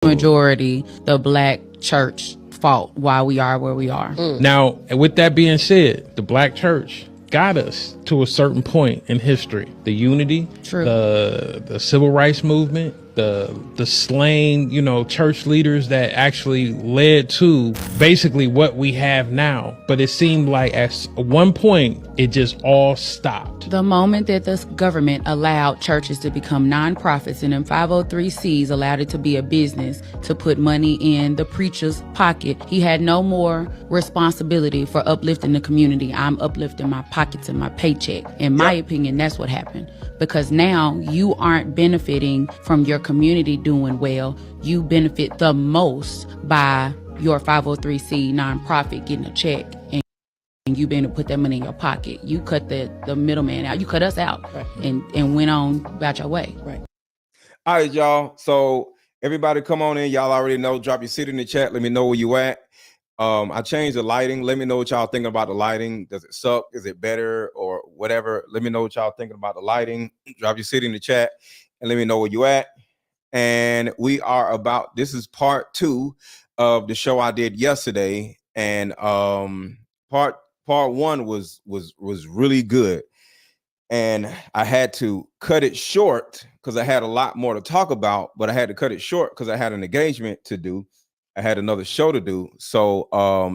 majority the black church fault why we are where we are. Now, with that being said, the black church got us to a certain point in history. The unity, True. the civil rights movement, the slain, church leaders that actually led to basically what we have now. But it seemed like at one point it just all stopped. The moment that the government allowed churches to become nonprofits and then 503Cs allowed it to be a business to put money in the preacher's pocket, he had no more responsibility for uplifting the community. I'm uplifting my pockets and my paycheck. In my opinion, that's what happened. Because now you aren't benefiting from your community doing well. You benefit the most by your 503C nonprofit getting a check, and you being able to put that money in your pocket. You cut the middleman out. You cut us out, right, and went on about your way. Right. All right, y'all. So everybody come on in. Y'all already know. Drop your city in the chat. Let me know where you at. I changed the lighting. Let me know what y'all thinking about the lighting. Does it suck? Is it better or whatever? Let me know what y'all thinking about the lighting. Drop your city in the chat and let me know where you at. And we are about, this is part 2 of the show I did yesterday. And part 1 was really good. And I had to cut it short because I had a lot more to talk about, but I had to cut it short because I had an engagement to do. I had another show to do. So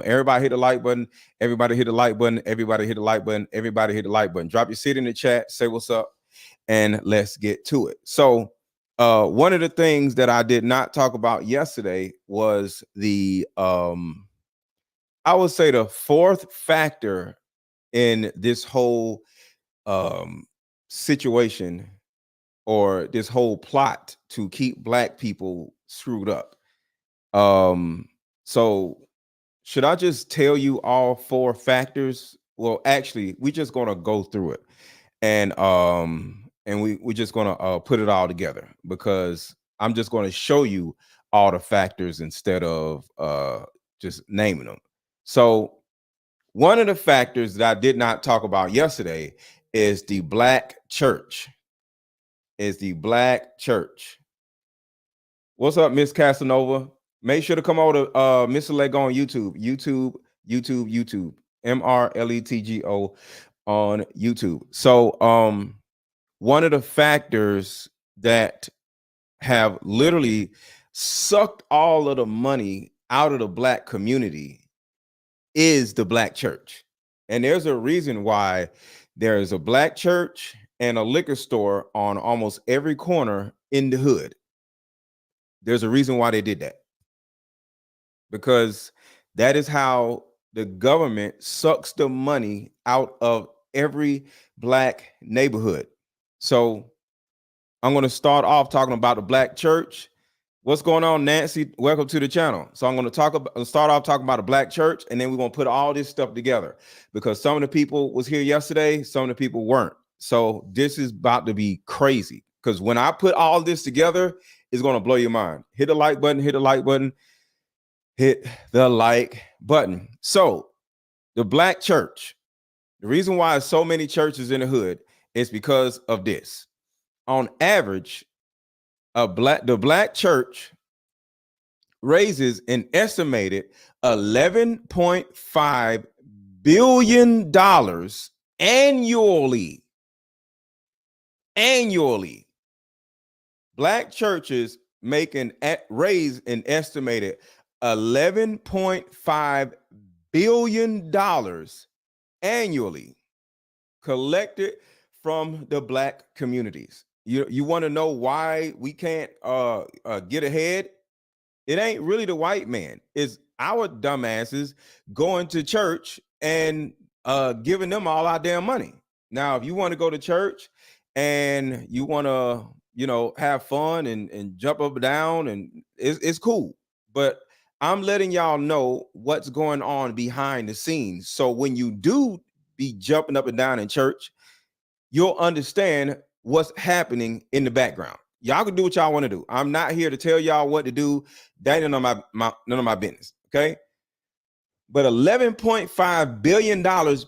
everybody hit the like button. Everybody hit the like button. Everybody hit the like button. Everybody hit the like button. Drop your city in the chat. Say what's up. And let's get to it. So one of the things that I did not talk about yesterday was the, I would say the fourth factor in this whole situation or this whole plot to keep black people screwed up. So should I just tell you all 4 factors? Well, actually, we're just going to go through it and we're just going to put it all together because I'm just going to show you all the factors instead of just naming them. So one of the factors that I did not talk about yesterday is the black church. What's up, Miss Casanova? Make sure to come over to Mr. Lego on YouTube, MRLETGO on YouTube. So one of the factors that have literally sucked all of the money out of the black community is the black church. And there's a reason why there is a black church and a liquor store on almost every corner in the hood. There's a reason why they did that. Because that is how the government sucks the money out of every black neighborhood. So I'm going to start off talking about the black church. What's going on, Nancy? Welcome to the channel. So I'm going to start off talking about the black church, and then we're going to put all this stuff together because some of the people was here yesterday, some of the people weren't. So this is about to be crazy because when I put all this together, it's going to blow your mind. Hit the like button, hit the like button. Hit the like button. So the black church, the reason why so many churches in the hood is because of this. On average, the black church raises an estimated $11.5 billion annually. Black churches raise an estimated $11.5 billion annually collected from the black communities. You want to know why we can't get ahead? It ain't really the white man. It's our dumbasses going to church and giving them all our damn money. Now, if you want to go to church and you want to, have fun and jump up and down, and it's cool. But I'm letting y'all know what's going on behind the scenes. So when you do be jumping up and down in church, you'll understand what's happening in the background. Y'all can do what y'all want to do. I'm not here to tell y'all what to do. That ain't none of my business. Okay. But $11.5 billion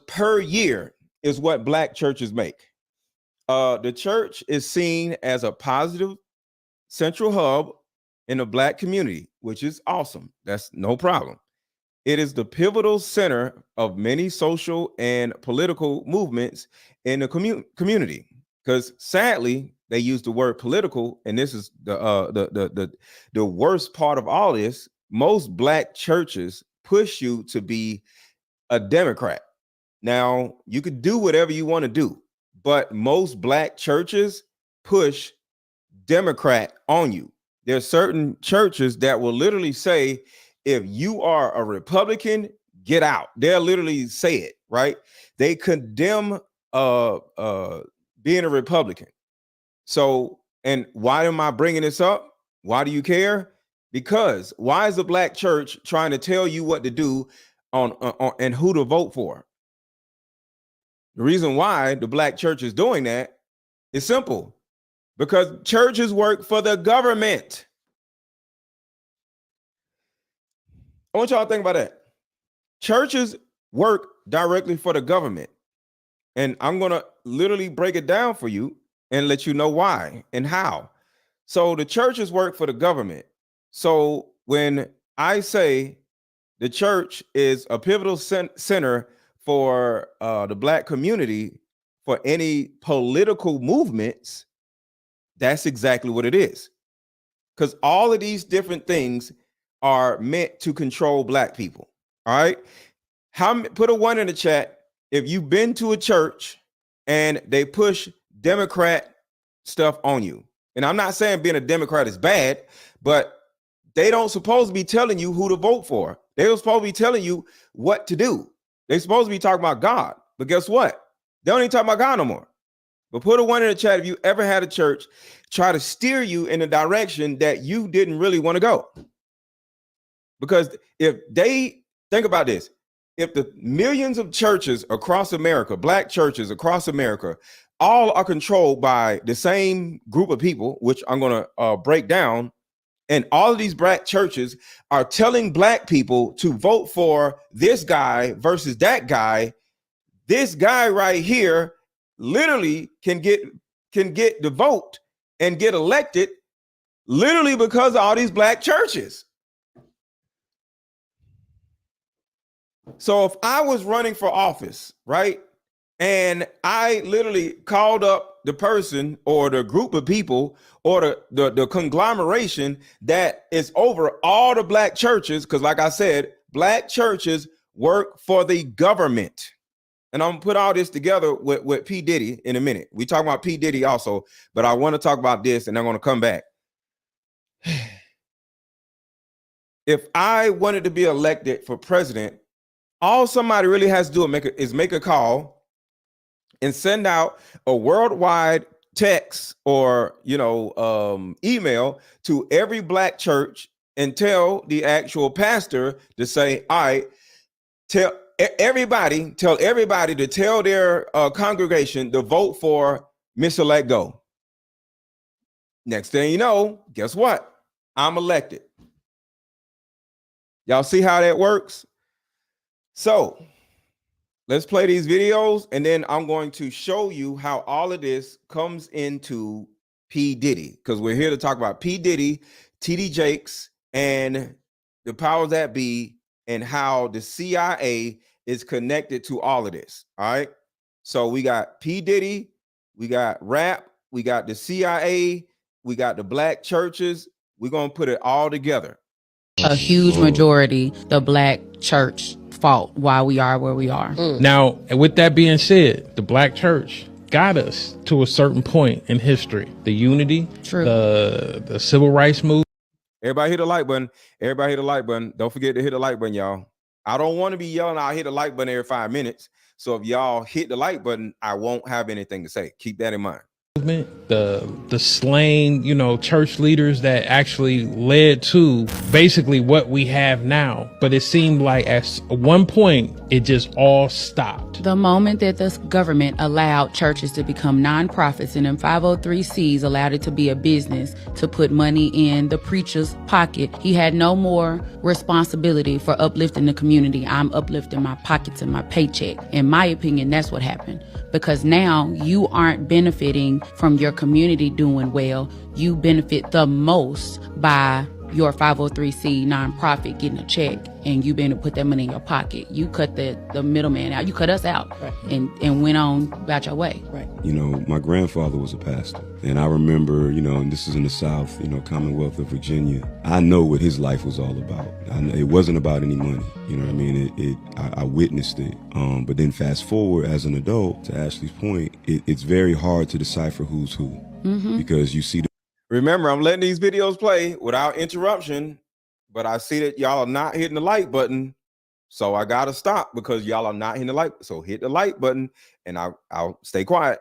per year is what black churches make. The church is seen as a positive central hub in the black community, which is awesome. That's no problem. It is the pivotal center of many social and political movements in the community. Because sadly, they use the word political, and this is the worst part of all this. Most black churches push you to be a Democrat. Now, you could do whatever you want to do, but most black churches push Democrat on you. There are certain churches that will literally say, if you are a Republican, get out. They'll literally say it, right? They condemn being a Republican. So, and why am I bringing this up? Why do you care? Because why is the black church trying to tell you what to do on and who to vote for? The reason why the black church is doing that is simple. Because churches work for the government. I want y'all to think about that. Churches work directly for the government. And I'm going to literally break it down for you and let you know why and how. So the churches work for the government. So when I say the church is a pivotal center for the black community, for any political movements, that's exactly what it is. Because all of these different things are meant to control black people. All right. Put a 1 in the chat if you've been to a church and they push Democrat stuff on you. And I'm not saying being a Democrat is bad, but they don't supposed to be telling you who to vote for. They're supposed to be telling you what to do. They're supposed to be talking about God. But guess what? They don't even talk about God no more. But put a 1 in the chat if you ever had a church try to steer you in a direction that you didn't really want to go. Because if they think about this, if the millions of churches across America, black churches across America, all are controlled by the same group of people, which I'm going to break down, and all of these black churches are telling black people to vote for this guy versus that guy, this guy right here literally can get the vote and get elected literally because of all these black churches. So if I was running for office, right, and I literally called up the person or the group of people or the conglomeration that is over all the black churches, because like I said, black churches work for the government. And I'm gonna put all this together with P. Diddy in a minute. We talk about P. Diddy also, but I want to talk about this and I'm gonna come back. If I wanted to be elected for president, all somebody really has to do is make a call and send out a worldwide text or email to every black church and tell the actual pastor to say, all right, tell everybody to tell their congregation to vote for Mr. Let Go. Next thing you know, guess what? I'm elected. Y'all see how that works? So let's play these videos, and then I'm going to show you how all of this comes into P. Diddy, because we're here to talk about P. Diddy, T.D. Jakes, and the powers that be, and how the CIA is connected to all of this. All right. So we got P. Diddy, we got rap, we got the CIA, we got the black churches. We're going to put it all together. A huge majority, the black church fault why we are where we are. Now, with that being said, the black church got us to a certain point in history. The unity, True. the civil rights movement. Everybody hit the like button. Everybody hit the like button. Don't forget to hit the like button, y'all. I don't want to be yelling out hit the like button every 5 minutes. So if y'all hit the like button, I won't have anything to say. Keep that in mind. The slain, church leaders that actually led to basically what we have now. But it seemed like at one point, it just all stopped. The moment that the government allowed churches to become nonprofits and then 503Cs allowed it to be a business to put money in the preacher's pocket, he had no more responsibility for uplifting the community. I'm uplifting my pockets and my paycheck. In my opinion, that's what happened. Because now you aren't benefiting from your community doing well. You benefit the most by your 503c nonprofit getting a check and you been to put that money in your pocket. You cut the middleman out. You cut us out, right, and went on about your way. Right. You know, my grandfather was a pastor, and I remember, you know, and this is in the South, you know, Commonwealth of Virginia. I know what his life was all about. It wasn't about any money. You know what I mean? I witnessed it. But then fast forward as an adult, to Ashley's point, it's very hard to decipher who's who, because you see. Remember, I'm letting these videos play without interruption, but I see that y'all are not hitting the like button. So I got to stop because y'all are not hitting the like. So hit the like button and I'll stay quiet.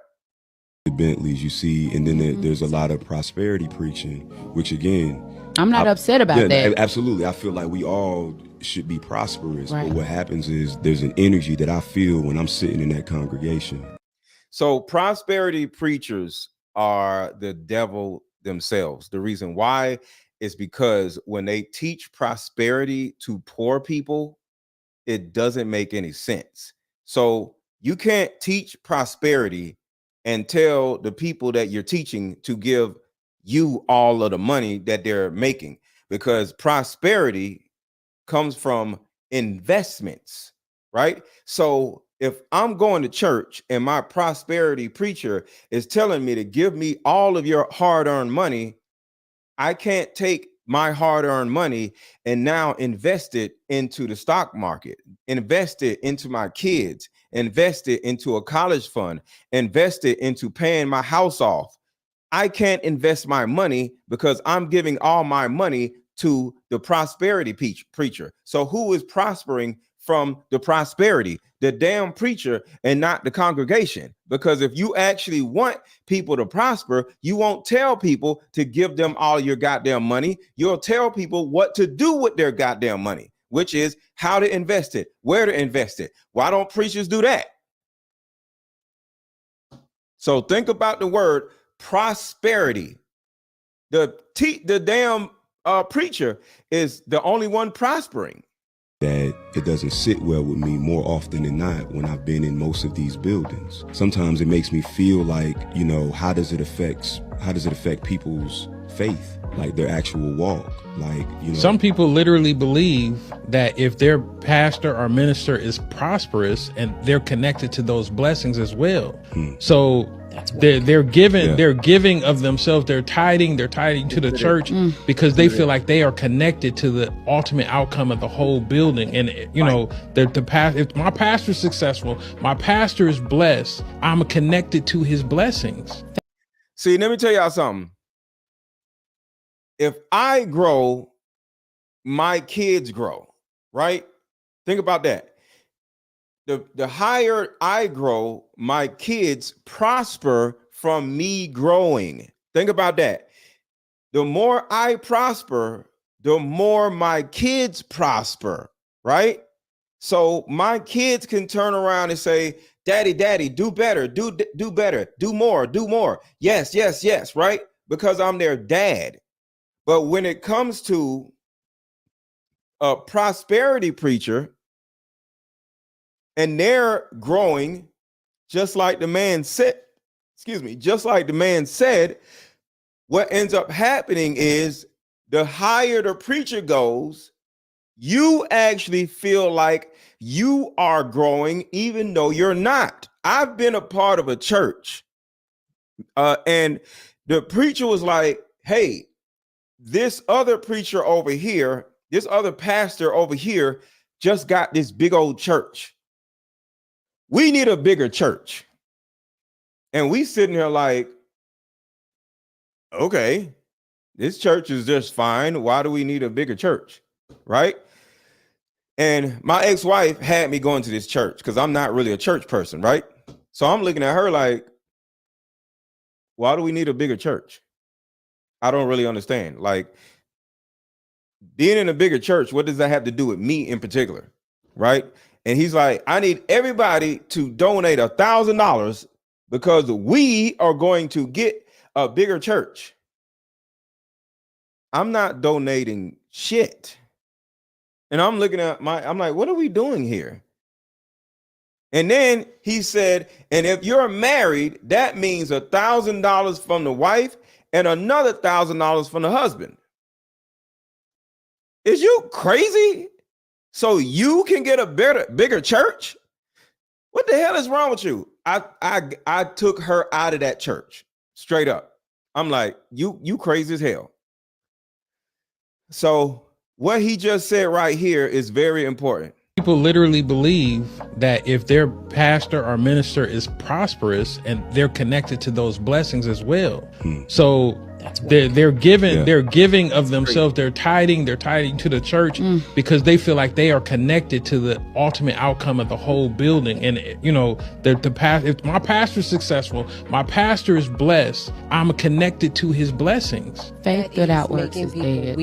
The Bentleys you see, and then there's a lot of prosperity preaching, which again, I'm not upset about that. Absolutely. I feel like we all should be prosperous. Right. But what happens is there's an energy that I feel when I'm sitting in that congregation. So prosperity preachers are the devil themselves. The reason why is because when they teach prosperity to poor people, it doesn't make any sense. So you can't teach prosperity and tell the people that you're teaching to give you all of the money that they're making, because prosperity comes from investments, right? So if I'm going to church and my prosperity preacher is telling me to give me all of your hard-earned money, I can't take my hard-earned money and now invest it into the stock market, invest it into my kids, invest it into a college fund, invest it into paying my house off. I can't invest my money because I'm giving all my money to the prosperity preacher. So who is prospering from the prosperity? The damn preacher and not the congregation. Because if you actually want people to prosper, you won't tell people to give them all your goddamn money. You'll tell people what to do with their goddamn money, which is how to invest it, where to invest it. Why don't preachers do that? So think about the word prosperity. The damn preacher is the only one prospering. That it doesn't sit well with me more often than not when I've been in most of these buildings. Sometimes it makes me feel like, you know, how does it affect people's faith, like their actual walk? Like, you know, some people literally believe that if their pastor or minister is prosperous and they're connected to those blessings as well. So they're giving of themselves, they're tithing to the church because they feel like they are connected to the ultimate outcome of the whole building. And you know, if my pastor's successful, my pastor is blessed, I'm connected to his blessings. See, let me tell y'all something. If I grow, my kids grow, right? Think about that. The higher I grow, my kids prosper from me growing. Think about that. The more I prosper, the more my kids prosper, right? So my kids can turn around and say, Daddy, do better, do better, do more. Yes, right? Because I'm their dad. But when it comes to a prosperity preacher, and they're growing, just like the man said, what ends up happening is the higher the preacher goes, you actually feel like you are growing even though you're not. I've been a part of a church and the preacher was like, hey, this other preacher over here, this other pastor over here just got this big old church. We need a bigger church. And we sitting here like, okay, this church is just fine. Why do we need a bigger church? Right? And my ex-wife had me going to this church because I'm not really a church person, right? So I'm looking at her like, why do we need a bigger church? I don't really understand. Like, being in a bigger church, what does that have to do with me in particular? Right? And he's like, I need everybody to donate $1,000 because we are going to get a bigger church. I'm not donating shit. And I'm looking at I'm like, what are we doing here? And then he said, and if you're married, that means $1,000 from the wife and another $1,000 from the husband. Is you crazy? So you can get a bigger church? What the hell is wrong with you? I took her out of that church straight up. I'm like, you crazy as hell. So what he just said right here is very important. People literally believe that if their pastor or minister is prosperous and they're connected to those blessings as well. So they're giving of themselves, they're tithing to the church because they feel like they are connected to the ultimate outcome of the whole building. And you know, if my pastor's successful, my pastor is blessed, I'm connected to his blessings. Faith without works is dead.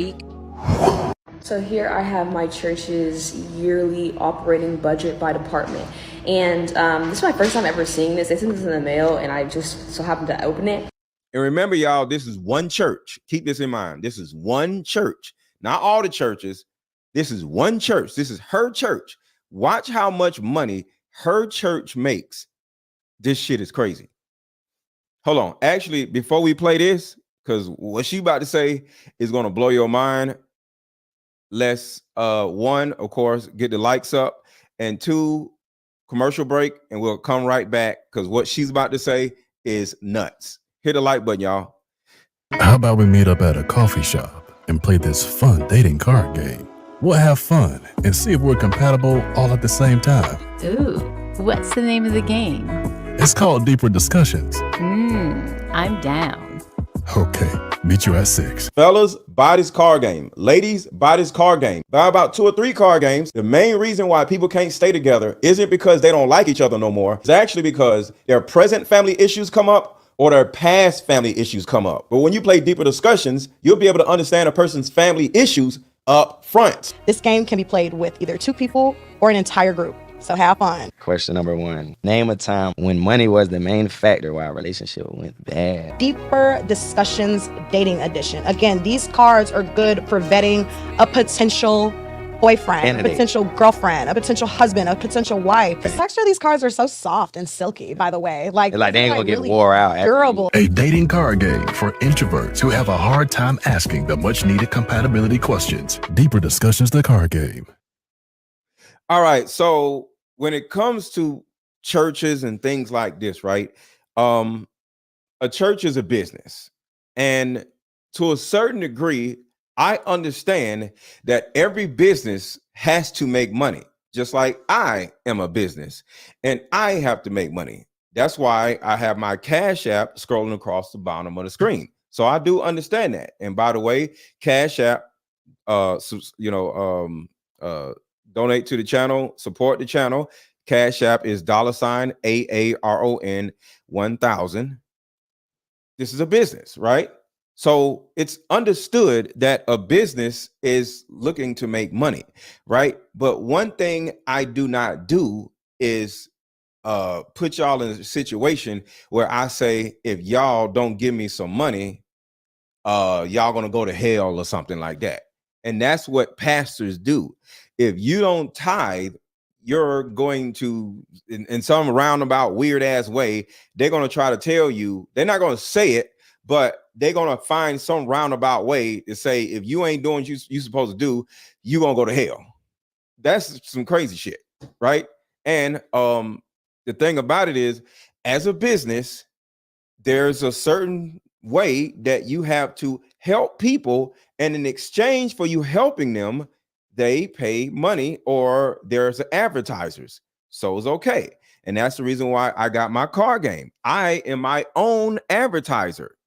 So here I have my church's yearly operating budget by department. And this is my first time ever seeing this. They sent this in the mail and I just so happened to open it. And remember, y'all, this is one church. Keep this in mind. This is one church, not all the churches. This is one church. This is her church. Watch how much money her church makes. This shit is crazy. Hold on. Actually, before we play this, because what she about to say is going to blow your mind. Let's one, of course, get the likes up, and two, commercial break, and we'll come right back because what she's about to say is nuts. Hit the like button, y'all. How about we meet up at a coffee shop and play this fun dating card game? We'll have fun and see if we're compatible all at the same time. Ooh, what's the name of the game? It's called Deeper Discussions. I'm down. Okay, meet you at 6. Fellas, buy this card game. Ladies, buy this card game. Buy about 2 or 3 card games. The main reason why people can't stay together isn't because they don't like each other no more. It's actually because their present family issues come up or their past family issues come up. But when you play Deeper Discussions, you'll be able to understand a person's family issues up front. This game can be played with either 2 people or an entire group. So have fun. Question number 1. Name a time when money was the main factor why a relationship went bad. Deeper Discussions Dating Edition. Again, these cards are good for vetting a potential boyfriend, a potential girlfriend, a potential husband, a potential wife. The texture of these cards are so soft and silky, by the way. Like they ain't gonna get really wore out. Durable. A dating card game for introverts who have a hard time asking the much needed compatibility questions. Deeper Discussions, the card game. All right, so when it comes to churches and things like this, right? A church is a business. And to a certain degree, I understand that every business has to make money, just like I am a business and I have to make money. That's why I have my Cash App scrolling across the bottom of the screen. So I do understand that. And by the way, Cash App, donate to the channel, support the channel. Cash App is $AARON 1000. This is a business, right? So it's understood that a business is looking to make money, right? But one thing I do not do is put y'all in a situation where I say, if y'all don't give me some money, y'all gonna go to hell or something like that. And that's what pastors do. If you don't tithe, you're going to, in some roundabout, weird ass way, they're going to try to tell you, they're not going to say it, but they're going to find some roundabout way to say, if you ain't doing what you're supposed to do, you're going to go to hell. That's some crazy shit, right? And the thing about it is, as a business, there's a certain way that you have to help people, and in exchange for you helping them, they pay money or there's advertisers. So it's okay. And that's the reason why I got my card game. I am my own advertiser.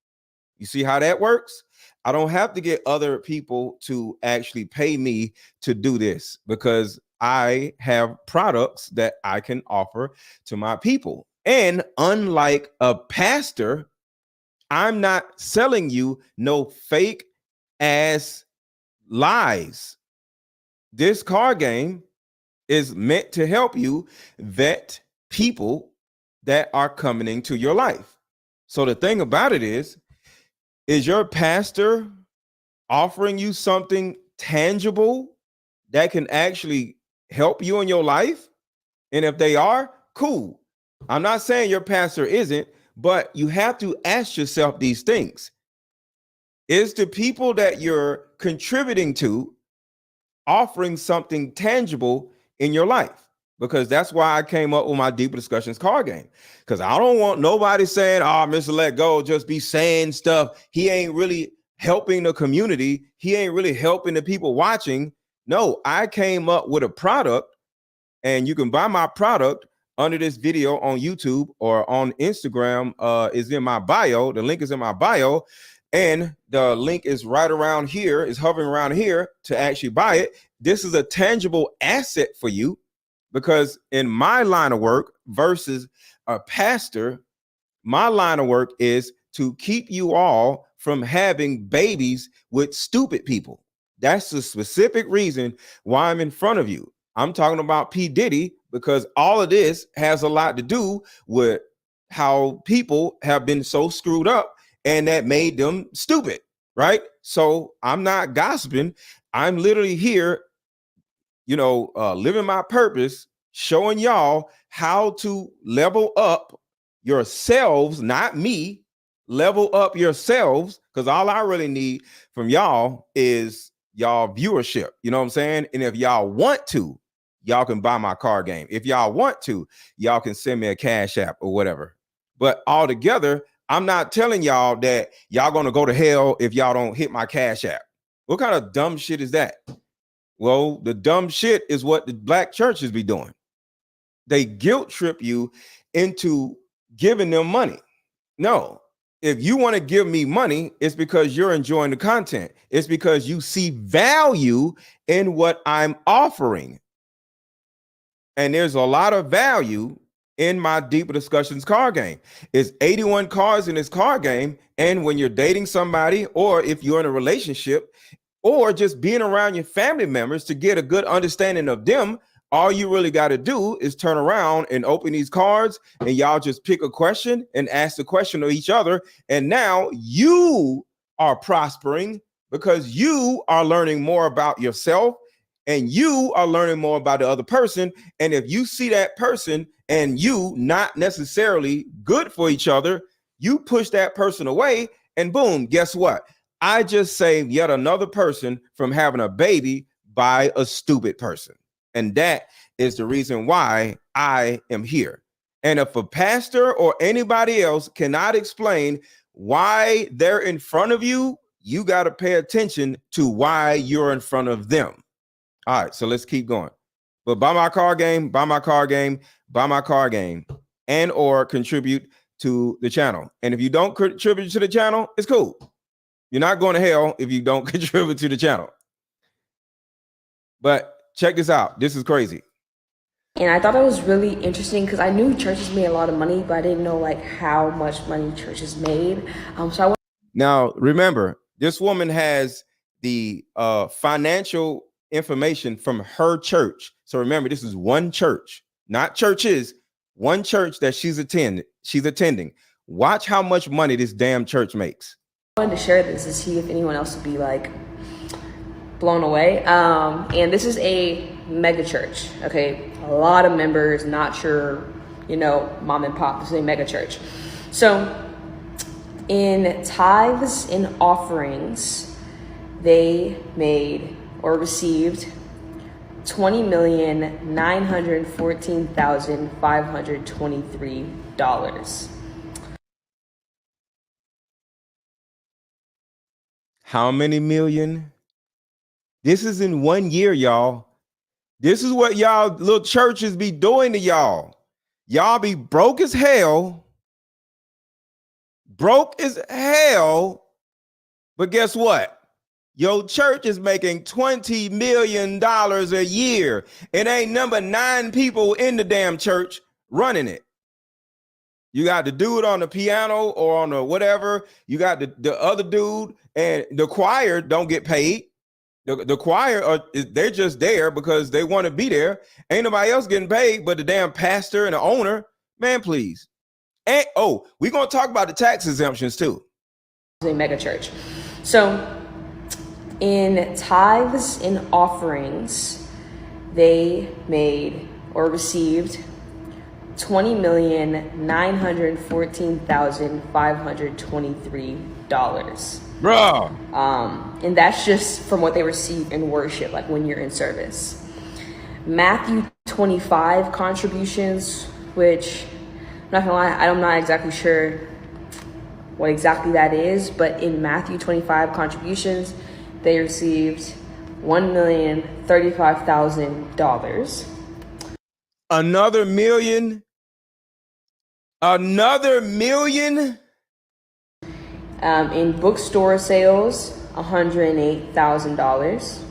You see how that works? I don't have to get other people to actually pay me to do this because I have products that I can offer to my people. And unlike a pastor, I'm not selling you no fake ass lies. This card game is meant to help you vet people that are coming into your life. So the thing about it is your pastor offering you something tangible that can actually help you in your life? And if they are, cool. I'm not saying your pastor isn't, but you have to ask yourself these things. Is the people that you're contributing to, offering something tangible in your life, because that's why I came up with my Deeper Discussions card game. Because I don't want nobody saying, oh, Mr. Let Go just be saying stuff. He ain't really helping the community. He ain't really helping the people watching. No, I came up with a product, and you can buy my product under this video on YouTube or on Instagram. Is in my bio. The link is in my bio. And the link is right around here, is hovering around here to actually buy it. This is a tangible asset for you, because in my line of work versus a pastor, my line of work is to keep you all from having babies with stupid people. That's the specific reason why I'm in front of you. I'm talking about P. Diddy, because all of this has a lot to do with how people have been so screwed up, and that made them stupid, right? So I'm not gossiping. I'm literally here, living my purpose, showing y'all how to level up yourselves, not me, level up yourselves, because all I really need from y'all is y'all viewership. You know what I'm saying? And if y'all want to, y'all can buy my card game. If y'all want to, y'all can send me a Cash App or whatever. But all together, I'm not telling y'all that y'all gonna go to hell if y'all don't hit my Cash App. What kind of dumb shit is that? Well, the dumb shit is what the black churches be doing. They guilt trip you into giving them money. No, if you want to give me money, it's because you're enjoying the content. It's because you see value in what I'm offering. And there's a lot of value in my Deeper Discussions card game. It's 81 cards in this card game. And when you're dating somebody, or if you're in a relationship, or just being around your family members to get a good understanding of them, all you really got to do is turn around and open these cards, and y'all just pick a question and ask the question of each other. And now you are prospering because you are learning more about yourself, and you are learning more about the other person. And if you see that person and you not necessarily good for each other, you push that person away, and boom, guess what? I just saved yet another person from having a baby by a stupid person. And that is the reason why I am here. And if a pastor or anybody else cannot explain why they're in front of you, you got to pay attention to why you're in front of them. All right, so let's keep going. But buy my card game, buy my card game, buy my card game, and or contribute to the channel. And if you don't contribute to the channel, it's cool. You're not going to hell if you don't contribute to the channel. But check this out. This is crazy. And I thought it was really interesting because I knew churches made a lot of money, but I didn't know like how much money churches made. Now, remember, this woman has the financial information from her church. So remember, this is one church, not churches, one church that she's attending. Watch how much money this damn church makes. I wanted to share this to see if anyone else would be like blown away. And this is a mega church. Okay, a lot of members, not sure, mom and pop. This is a mega church. So in tithes and offerings, they made or received $20,914,523. How many million? This is in 1 year, y'all. This is what y'all little churches be doing to y'all. Y'all be broke as hell. Broke as hell. But guess what? Your church is making $20 million a year. It ain't number 9 people in the damn church running it. You got the dude on the piano or on the whatever. You got the other dude, and the choir don't get paid. The choir, they're just there because they want to be there. Ain't nobody else getting paid but the damn pastor and the owner. Man, please. And we're going to talk about the tax exemptions too. A mega church. So in tithes and offerings, they made or received $20,914,523. Bruh. And that's just from what they receive in worship, like when you're in service. Matthew 25 contributions, which I'm not gonna lie, I'm not exactly sure what exactly that is, but in Matthew 25 contributions, they received $1,035,000. Another million. In bookstore sales, $108,000.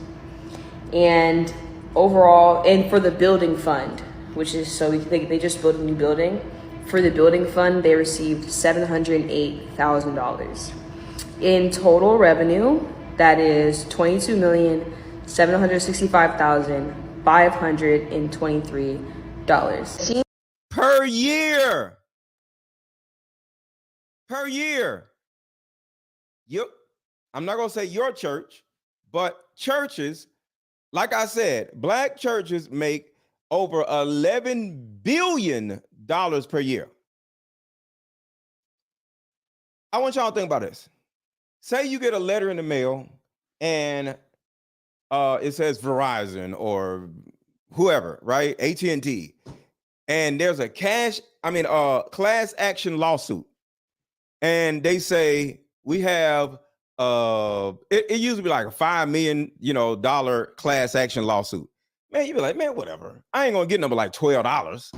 And overall, and for the building fund, which is, so they just built a new building. For the building fund, they received $708,000. In total revenue, that is $22,765,523 per year. Yep. I'm not gonna say your church, but churches, like I said, black churches make over $11 billion per year. I want y'all to think about this. Say you get a letter in the mail and it says Verizon or whoever, right? AT&T. And there's a class action lawsuit. And they say we have it used to be like a $5 million, class action lawsuit. Man, you'd be like, man, whatever. I ain't gonna get number like $12.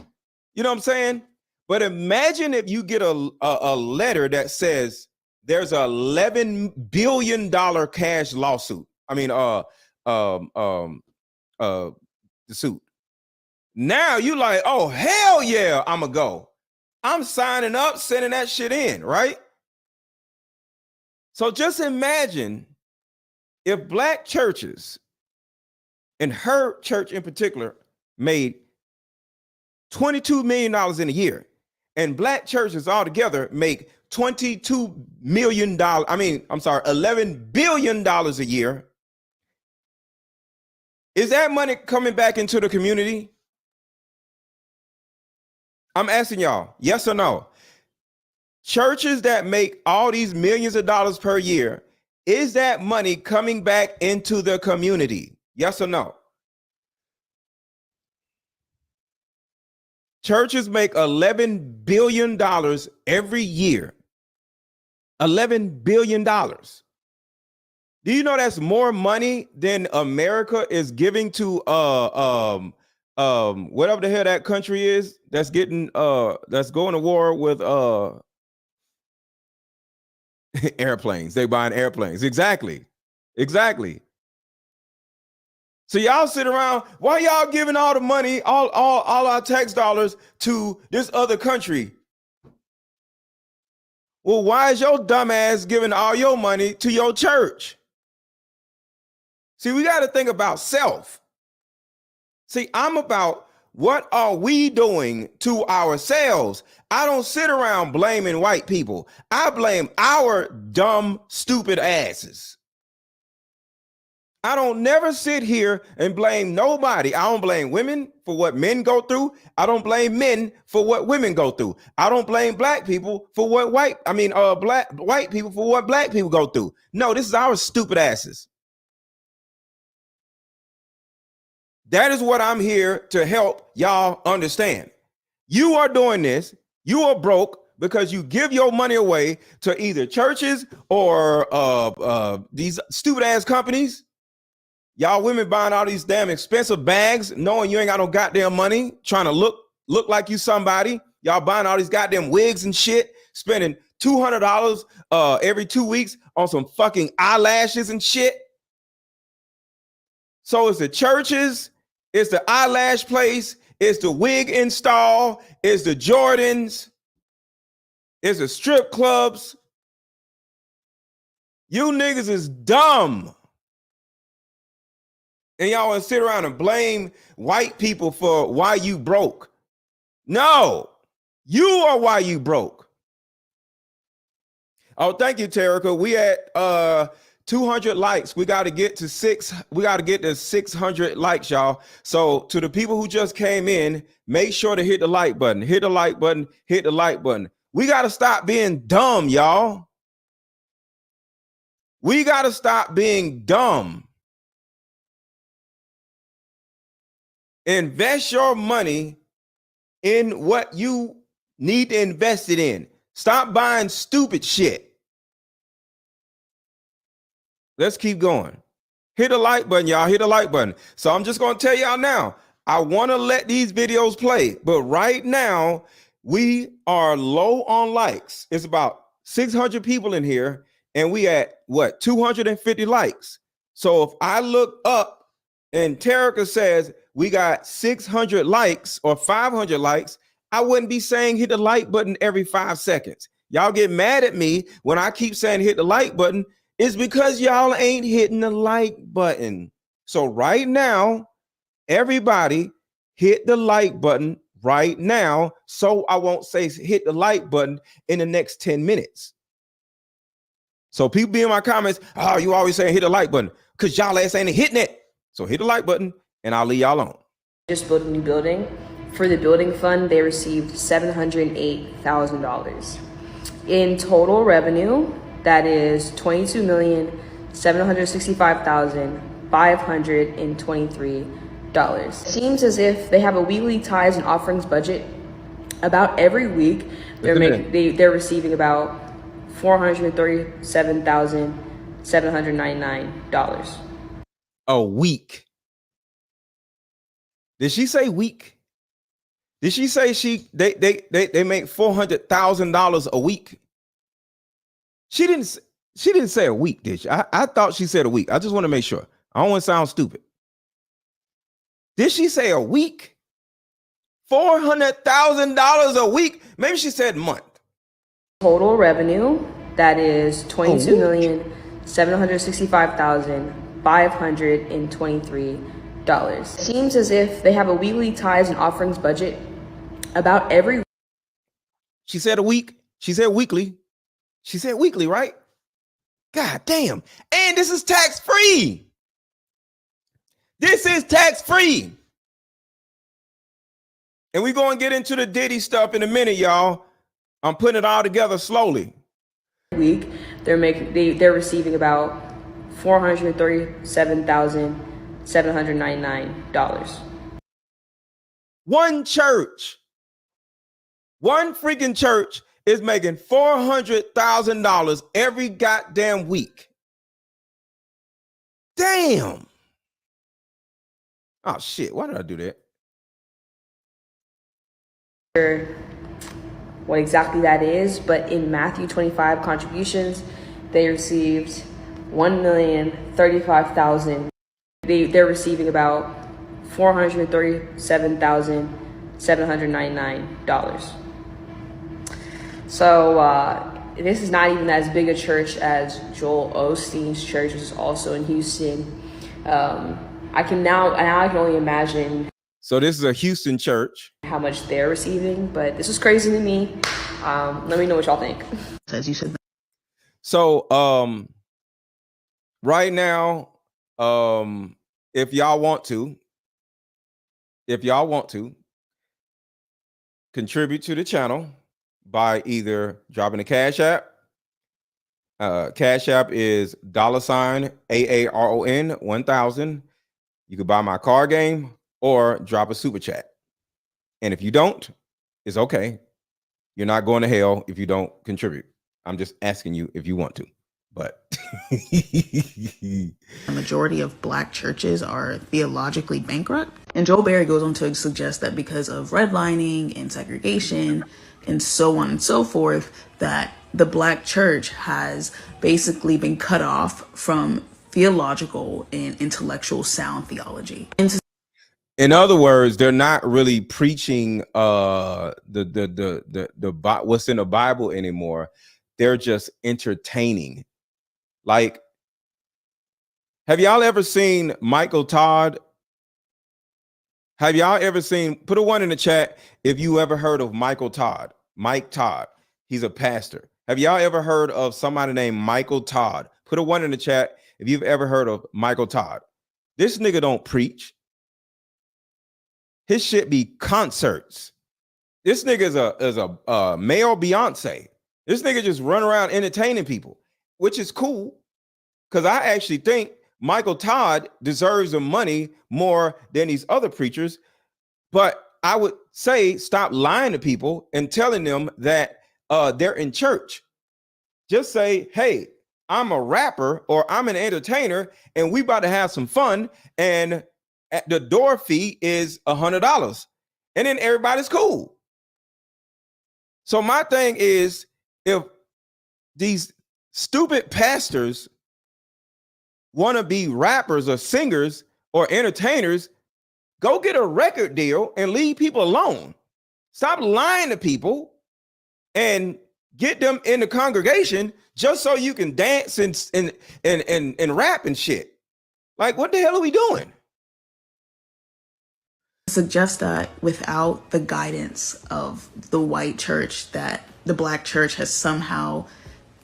You know what I'm saying? But imagine if you get a letter that says there's a $11 billion cash lawsuit. The suit. Now you like, oh, hell yeah, I'ma go. I'm signing up, sending that shit in, right? So just imagine if black churches, and her church in particular, made $22 million in a year, and black churches altogether make $11 billion a year. Is that money coming back into the community? I'm asking y'all, yes or no? Churches that make all these millions of dollars per year, is that money coming back into the community? Yes or no? Churches make $11 billion every year. $11 billion. Do you know that's more money than America is giving to whatever the hell that country is that's getting that's going to war with airplanes. They buying airplanes. Exactly. So y'all sit around, why y'all giving all the money, all our tax dollars to this other country? Well, why is your dumb ass giving all your money to your church? See, we got to think about self. See, I'm about what are we doing to ourselves? I don't sit around blaming white people. I blame our dumb, stupid asses. I don't never sit here and blame nobody. I don't blame women for what men go through. I don't blame men for what women go through. I don't blame black people for what white people for what black people go through. No, this is our stupid asses. That is what I'm here to help y'all understand. You are doing this. You are broke because you give your money away to either churches or these stupid ass companies. Y'all women buying all these damn expensive bags, knowing you ain't got no goddamn money, trying to look like you somebody. Y'all buying all these goddamn wigs and shit, spending $200 every 2 weeks on some fucking eyelashes and shit. So it's the churches, it's the eyelash place, it's the wig install, it's the Jordans, it's the strip clubs. You niggas is dumb. And y'all want to sit around and blame white people for why you broke. No, you are why you broke. Oh, thank you, Terica. We at 200 likes. We got to get to 600 likes, y'all. So to the people who just came in, make sure to hit the like button. Hit the like button. Hit the like button. We got to stop being dumb, y'all. We got to stop being dumb. Invest your money in what you need to invest it in. Stop buying stupid shit. Let's keep going. Hit the like button, y'all. Hit the like button. So I'm just going to tell y'all now, I want to let these videos play, but right now we are low on likes. It's about 600 people in here and we at what, 250 likes. So if I look up and Terica says we got 600 likes or 500 likes, I wouldn't be saying hit the like button every 5 seconds. Y'all get mad at me when I keep saying hit the like button. It's because y'all ain't hitting the like button. So right now, everybody hit the like button right now. So I won't say hit the like button in the next 10 minutes. So people be in my comments, oh, you always saying hit the like button because y'all ass ain't hitting it. So hit the like button and I'll leave y'all alone. Just built a new building. For the building fund, they received $708,000. In total revenue, that is $22,765,523. Seems as if they have a weekly tithes and offerings budget. About every week, they're receiving about $437,799. A week. Did she say week? Did she say they make $400,000 a week? She didn't say a week, did she? I thought she said a week. I just want to make sure. I don't want to sound stupid. Did she say a week? $400,000 a week? Maybe she said month. Total revenue, that is $22,765,523. Seems as if they have a weekly tithes and offerings budget. About every. She said a week. She said weekly. She said weekly, right? God damn. And this is tax free. This is tax free. And we're going to get into the Diddy stuff in a minute, y'all. I'm putting it all together slowly. Week, they're receiving about $437,799. One church, one freaking church is making $400,000 every goddamn week. Damn. Oh shit, why did I do that? What exactly that is, but in Matthew 25 contributions, they received $1,035,000. They're receiving about $437,799. So this is not even as big a church as Joel Osteen's church, which is also in Houston. I can only imagine. So this is a Houston church. How much they're receiving, but this is crazy to me. Let me know what y'all think. As you said. So right now, if y'all want to contribute to the channel by either dropping the Cash App. Cash App is $AARON 1000. You could buy my card game or drop a super chat. And if you don't, it's okay. You're not going to hell if you don't contribute. I'm just asking you if you want to. But the majority of Black churches are theologically bankrupt. And Joel Berry goes on to suggest that because of redlining and segregation and so on and so forth, that the Black church has basically been cut off from theological and intellectual sound theology. In other words, they're not really preaching what's in the Bible anymore. They're just entertaining. Like, have y'all ever seen Michael Todd? Have y'all ever seen, put a 1 in the chat if you ever heard of Michael Todd. Mike Todd. He's a pastor. Have y'all ever heard of somebody named Michael Todd? Put a 1 in the chat if you've ever heard of Michael Todd. This nigga don't preach. His shit be concerts. This nigga is a male Beyonce. This nigga just run around entertaining people, which is cool, because I actually think Michael Todd deserves the money more than these other preachers. But I would say stop lying to people and telling them that they're in church. Just say, hey, I'm a rapper or I'm an entertainer and we about to have some fun, and the door fee is $100, and then everybody's cool. So my thing is, if these stupid pastors want to be rappers or singers or entertainers, go get a record deal and leave people alone. Stop lying to people and get them in the congregation just so you can dance and rap and shit. Like, what the hell are we doing? Suggest that without the guidance of the white church, that the black church has somehow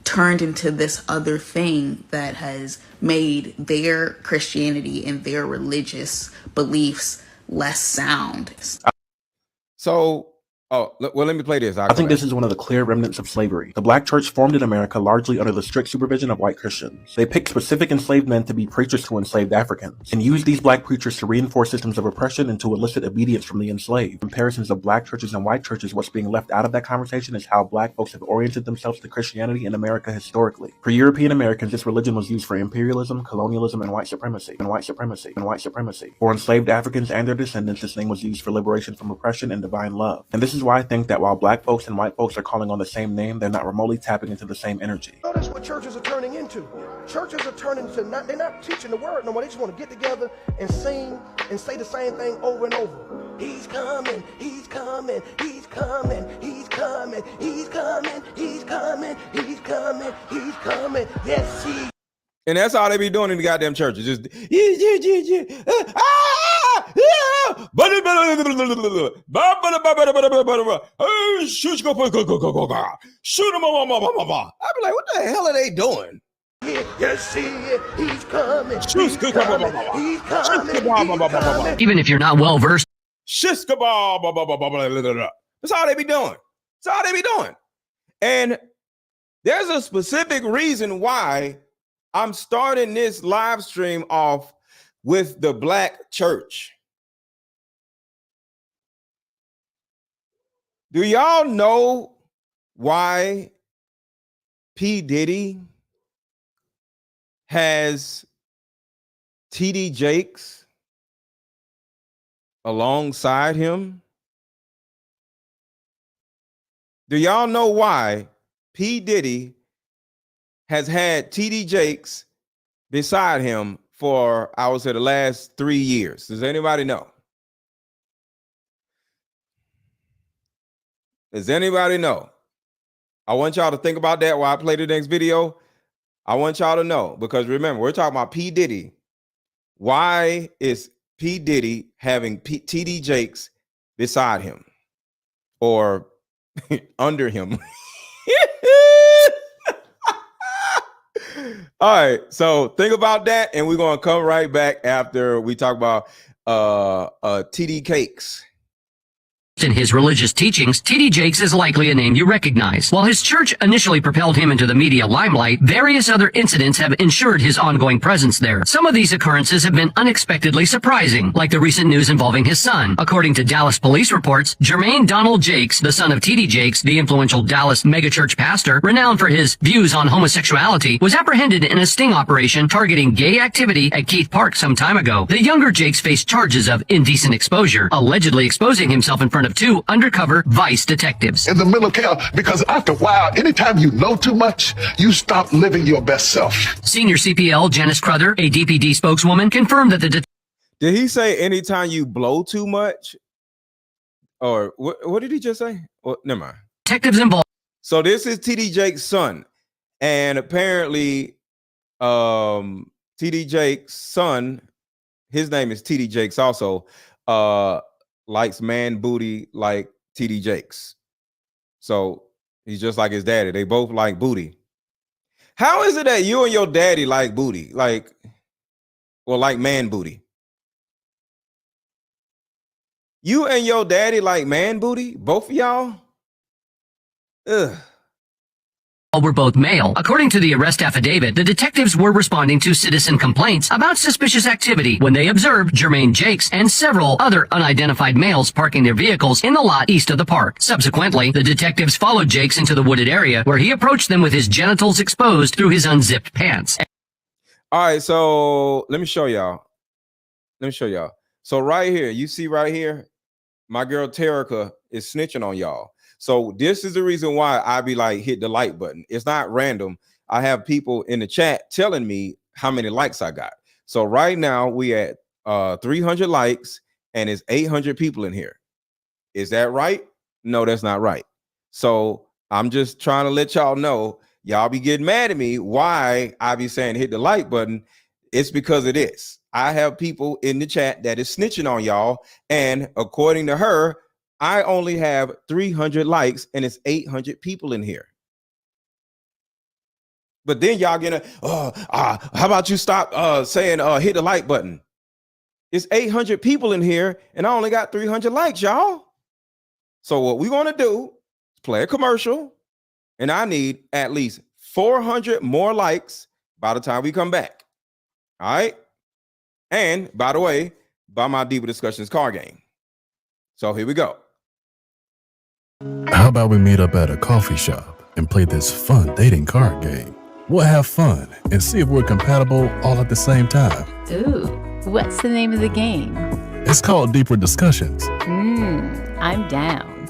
turned into this other thing that has made their Christianity and their religious beliefs less sound. So, well, let me play this. I think this is one of the clear remnants of slavery. The black church formed in America largely under the strict supervision of white Christians. They picked specific enslaved men to be preachers to enslaved Africans, and used these black preachers to reinforce systems of oppression and to elicit obedience from the enslaved. Comparisons of black churches and white churches, what's being left out of that conversation is how black folks have oriented themselves to Christianity in America historically. For European Americans, this religion was used for imperialism, colonialism, and white supremacy. For enslaved Africans and their descendants, this name was used for liberation from oppression and divine love. And this is why I think that while black folks and white folks are calling on the same name, they're not remotely tapping into the same energy. Notice what churches are turning into. Churches are turning to they're not teaching the word no more. They just want to get together and sing and say the same thing over and over. He's coming, he's coming, he's coming, he's coming, he's coming, he's coming, he's coming, he's coming. Yes, he. And that's all they be doing in the goddamn churches. Just shoot him. I'd be like, what the hell are they doing? Yes, he's coming. He's coming. He's coming. Even if you're not well versed. That's all they be doing. That's all they be doing. And there's a specific reason why I'm starting this live stream off with the black church. Do y'all know why P. Diddy has T.D. Jakes alongside him? Do y'all know why P. Diddy has had T.D. Jakes beside him for, I would say, the last 3 years? Does anybody know? Does anybody know? I want y'all to think about that while I play the next video. I want y'all to know, because remember, we're talking about P. Diddy. Why is P. Diddy having T.D. Jakes beside him or under him? All right, so think about that, and we're gonna come right back after we talk about TD Cakes. In his religious teachings, T.D. Jakes is likely a name you recognize. While his church initially propelled him into the media limelight, various other incidents have ensured his ongoing presence there. Some of these occurrences have been unexpectedly surprising, like the recent news involving his son. According to Dallas police reports, Jermaine Donald Jakes, the son of T.D. Jakes, the influential Dallas megachurch pastor, renowned for his views on homosexuality, was apprehended in a sting operation targeting gay activity at Keith Park some time ago. The younger Jakes faced charges of indecent exposure, allegedly exposing himself in front of two undercover Vice detectives. In the middle of chaos, because after a while, anytime you know too much, you stop living your best self. Senior CPL Janice Cruther, a DPD spokeswoman, confirmed that the Did he say anytime you blow too much? Or what did he just say? Well, never mind. Detectives involved. So this is TD Jake's son. And apparently TD Jake's son, his name is TD Jakes also, likes man booty like TD Jakes. So he's just like his daddy. They both like booty. How is it that you and your daddy like booty? Like man booty? You and your daddy like man booty? Both of y'all? Ugh. Were both male. According to the arrest affidavit, the detectives were responding to citizen complaints about suspicious activity when they observed Jermaine Jakes and several other unidentified males parking their vehicles in the lot east of the park. Subsequently, the detectives followed Jakes into the wooded area where he approached them with his genitals exposed through his unzipped pants. All right, so let me show y'all. So right here, you see right here, my girl Terica is snitching on y'all. So this is the reason why I be like, hit the like button. It's not random. I have people in the chat telling me how many likes I got. So right now we at 300 likes and it's 800 people in here. Is that right? No, that's not right. So I'm just trying to let y'all know, y'all be getting mad at me why I be saying hit the like button. It's because of this. I have people in the chat that is snitching on y'all. And according to her, I only have 300 likes and it's 800 people in here. But then y'all gonna, how about you stop saying hit the like button? It's 800 people in here and I only got 300 likes, y'all. So what we want to do is play a commercial and I need at least 400 more likes by the time we come back. All right. And by the way, buy my Deeper Discussions card game. So here we go. How about we meet up at a coffee shop and play this fun dating card game? We'll have fun and see if we're compatible all at the same time. Ooh, what's the name of the game? It's called Deeper Discussions. I'm down.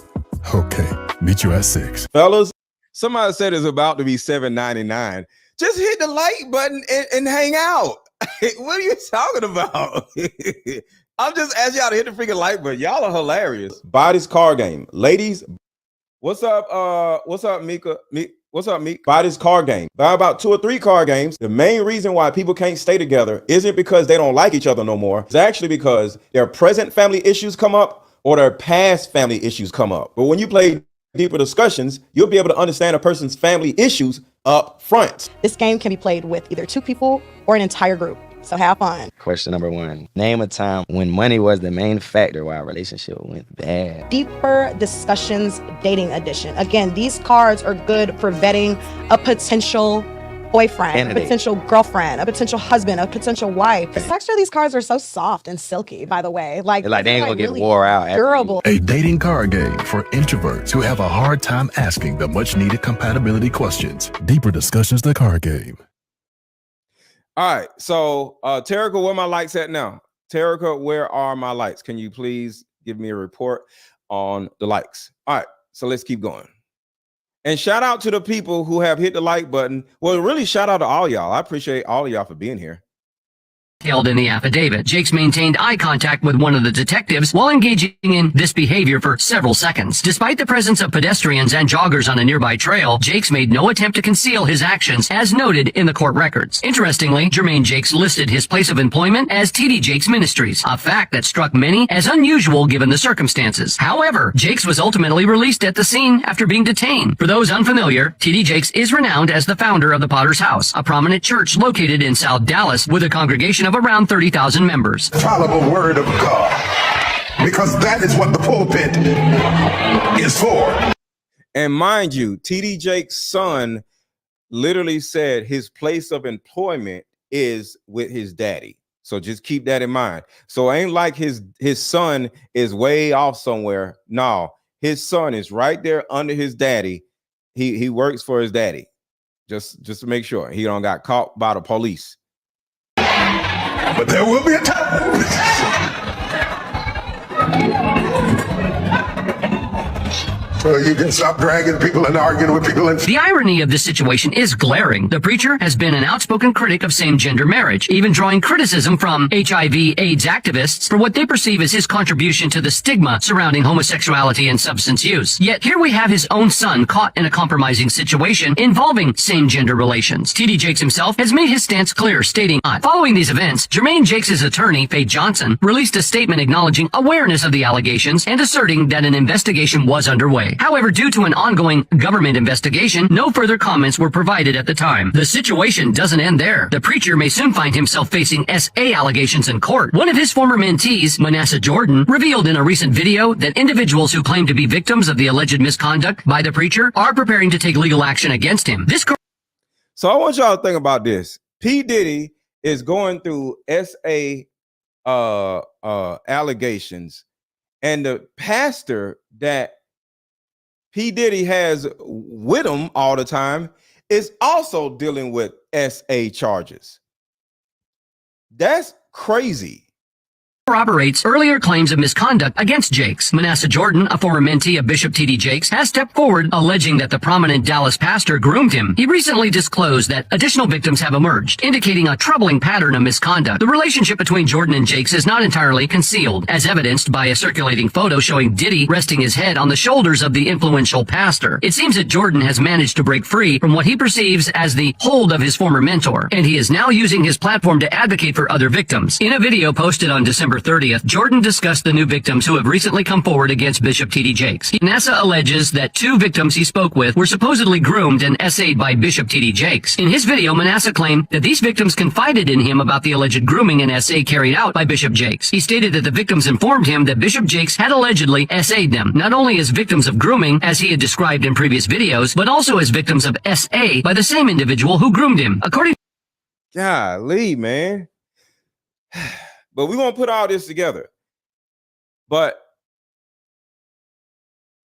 Okay, meet you at 6. Fellas, somebody said it's about to be $7.99. Just hit the like button and hang out. What are you talking about? I'm just asking y'all to hit the freaking like button. Y'all are hilarious. Buy this card game. Ladies, what's up? What's up, Mika? What's up, Meek? Buy this card game. Buy about 2 or 3 card games. The main reason why people can't stay together isn't because they don't like each other no more. It's actually because their present family issues come up or their past family issues come up. But when you play Deeper Discussions, you'll be able to understand a person's family issues up front. This game can be played with either 2 people or an entire group. So have fun. Question number 1. Name a time when money was the main factor why a relationship went bad. Deeper Discussions Dating Edition. Again, these cards are good for vetting a potential boyfriend, a potential girlfriend, a potential husband, a potential wife. The texture of these cards are so soft and silky, by the way. Like they ain't gonna get really wore out. Durable. A dating card game for introverts who have a hard time asking the much needed compatibility questions. Deeper Discussions, the card game. All right, so Terica, where my lights at now? Terica, where are my lights? Can you please give me a report on the likes? All right, so let's keep going. And shout out to the people who have hit the like button. Well, really shout out to all y'all. I appreciate all of y'all for being here. Detailed in the affidavit, Jakes maintained eye contact with one of the detectives while engaging in this behavior for several seconds. Despite the presence of pedestrians and joggers on a nearby trail, Jakes made no attempt to conceal his actions, as noted in the court records. Interestingly, Jermaine Jakes listed his place of employment as T.D. Jakes Ministries, a fact that struck many as unusual given the circumstances. However, Jakes was ultimately released at the scene after being detained. For those unfamiliar, T.D. Jakes is renowned as the founder of the Potter's House, a prominent church located in South Dallas with a congregation of around 30,000 members. Infallible word of God, because that is what the pulpit is for. And mind you, T.D. Jakes' son literally said his place of employment is with his daddy. So just keep that in mind. So it ain't like his son is way off somewhere. No, his son is right there under his daddy. He works for his daddy. Just to make sure he don't got caught by the police. But there will be a time. So you can stop dragging people and arguing with people. The irony of this situation is glaring. The preacher has been an outspoken critic of same-gender marriage, even drawing criticism from HIV/AIDS activists for what they perceive as his contribution to the stigma surrounding homosexuality and substance use. Yet here we have his own son caught in a compromising situation involving same-gender relations. T.D. Jakes himself has made his stance clear, stating, following these events, Jermaine Jakes' attorney, Faye Johnson, released a statement acknowledging awareness of the allegations and asserting that an investigation was underway. Sunday. However, due to an ongoing government investigation, no further comments were provided at the time. The situation doesn't end there. The preacher may soon find himself facing SA allegations in court. One of his former mentees, Manasseh Jordan, revealed in a recent video that individuals who claim to be victims of the alleged misconduct by the preacher are preparing to take legal action against him. So I want y'all to think about this. P. Diddy is going through SA allegations, and the pastor that P. Diddy has with him all the time is also dealing with SA charges. That's crazy. Corroborates earlier claims of misconduct against Jakes. Manasseh Jordan, a former mentee of Bishop T.D. Jakes, has stepped forward alleging that the prominent Dallas pastor groomed him. He recently disclosed that additional victims have emerged, indicating a troubling pattern of misconduct. The relationship between Jordan and Jakes is not entirely concealed, as evidenced by a circulating photo showing Diddy resting his head on the shoulders of the influential pastor. It seems that Jordan has managed to break free from what he perceives as the hold of his former mentor, and he is now using his platform to advocate for other victims. In a video posted on December 30th, Jordan discussed the new victims who have recently come forward against Bishop T.D. Jakes. Manasseh alleges that 2 victims he spoke with were supposedly groomed and essayed by Bishop T.D. Jakes. In his video, Manasseh claimed that these victims confided in him about the alleged grooming and essay carried out by Bishop Jakes. He stated that the victims informed him that Bishop Jakes had allegedly essayed them, not only as victims of grooming, as he had described in previous videos, but also as victims of SA by the same individual who groomed him. According Golly, man. But we're going to put all this together. But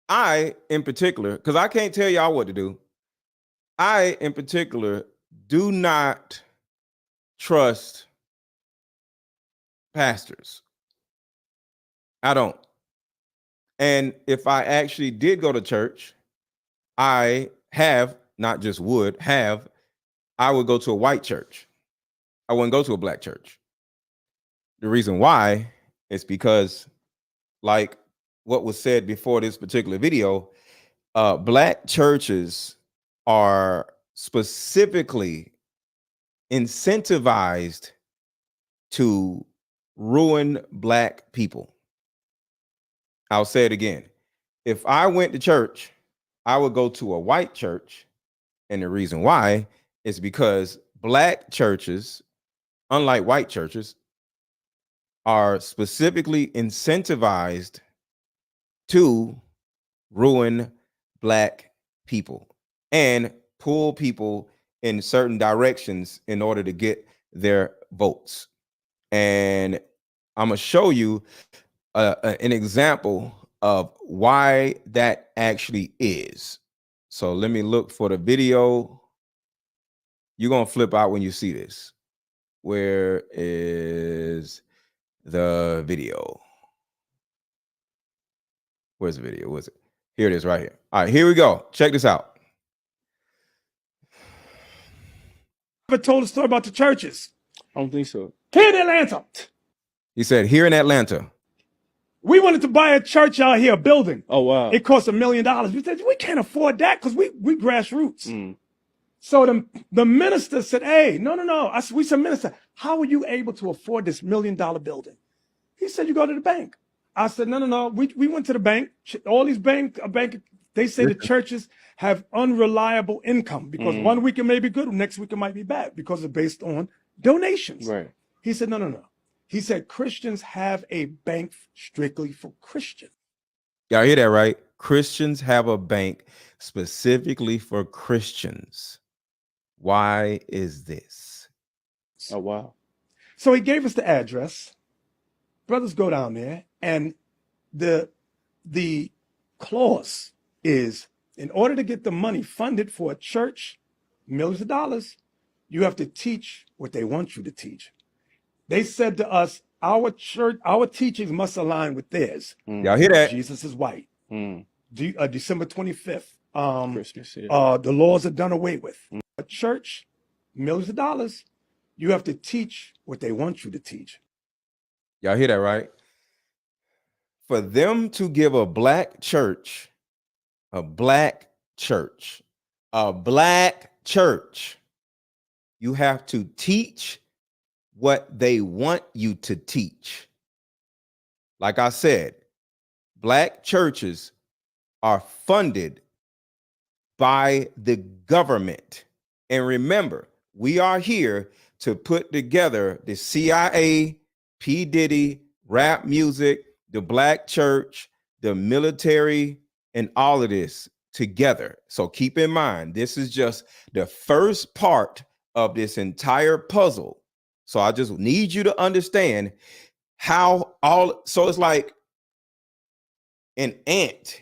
I, in particular, because I can't tell y'all what to do, I, in particular, do not trust pastors. I don't. And if I actually did go to church, I have, not just would, have, I would go to a white church. I wouldn't go to a black church. The reason why is because, like what was said before this particular video, black churches are specifically incentivized to ruin black people. I'll say it again. If I went to church, I would go to a white church. And the reason why is because black churches, unlike white churches, are specifically incentivized to ruin black people and pull people in certain directions in order to get their votes. And I'm going to show you an example of why that actually is. So let me look for the video. You're going to flip out when you see this. Where is the video? Where's the video? Where's it? Here it is right here. All right, here we go. Check this out. Ever told a story about the churches? I don't think so. Here in Atlanta. He said, here in Atlanta. We wanted to buy a church out here, a building. Oh, wow. It cost $1 million. We said, we can't afford that because we grassroots. So the minister said, hey, no. We said, minister, how are you able to afford this $1 million building? He said, you go to the bank. I said, no. We went to the bank. All these bank, they say the churches have unreliable income because 1 week it may be good, next week it might be bad because it's based on donations. Right. He said, no. He said, Christians have a bank strictly for Christians. Y'all hear that, right? Christians have a bank specifically for Christians. Why is this? Oh, wow. So he gave us the address. Brothers go down there, and the clause is, in order to get the money funded for a church, millions of dollars, you have to teach what they want you to teach. They said to us, our church, our teachings must align with theirs. Y'all hear that? Jesus is white. December 25th. Christmas, yeah. The laws are done away with. A church, millions of dollars, you have to teach what they want you to teach. Y'all hear that, right? For them to give a black church, you have to teach what they want you to teach. Like I said, black churches are funded by the government. And remember, we are here to put together the CIA, P. Diddy, rap music, the black church, the military, and all of this together. So keep in mind, this is just the first part of this entire puzzle. So I just need you to understand how so it's like an ant,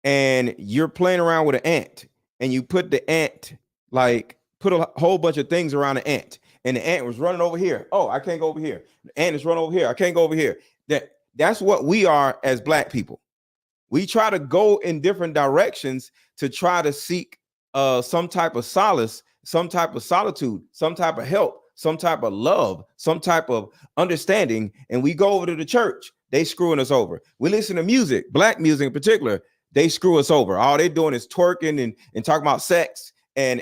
and you're playing around with an ant, and you put the ant, like put a whole bunch of things around the ant, and the ant was running over here. Oh, I can't go over here. The ant is running over here. I can't go over here. That's what we are as black people. We try to go in different directions to try to seek some type of solace, some type of solitude, some type of help, some type of love, some type of understanding. And we go over to the church. They screwing us over. We listen to music, black music in particular. They screw us over. All they're doing is twerking and talking about sex and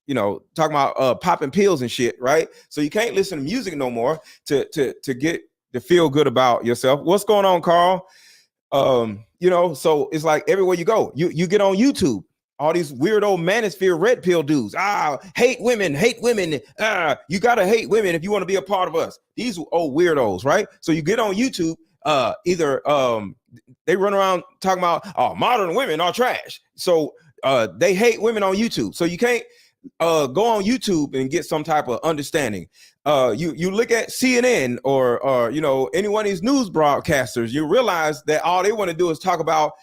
you know, talking about popping pills and shit, right? So you can't listen to music no more to get to feel good about yourself. What's going on, Carl? You know, so it's like everywhere you go, you get on YouTube, all these weird old manosphere red pill dudes. Hate women. You gotta hate women if you want to be a part of us. These old weirdos, right? So you get on YouTube, either they run around talking about modern women are trash. So they hate women on YouTube. So you can't go on YouTube and get some type of understanding. You look at CNN or you know, any one of these news broadcasters, you realize that all they want to do is talk about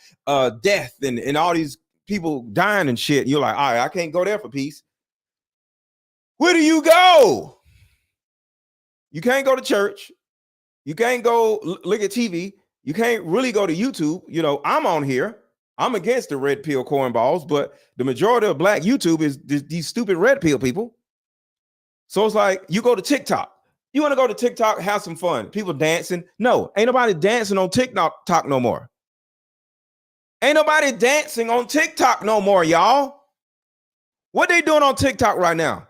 death and all these people dying and shit. You're like, all right, I can't go there for peace. Where do you go? You can't go to church. You can't go look at TV. You can't really go to YouTube. You know, I'm on here. I'm against the red pill cornballs, but the majority of black YouTube is these stupid red pill people. So it's like, you go to TikTok. You want to go to TikTok, have some fun. People dancing. No, ain't nobody dancing on TikTok no more. Ain't nobody dancing on TikTok no more, y'all. What they doing on TikTok right now?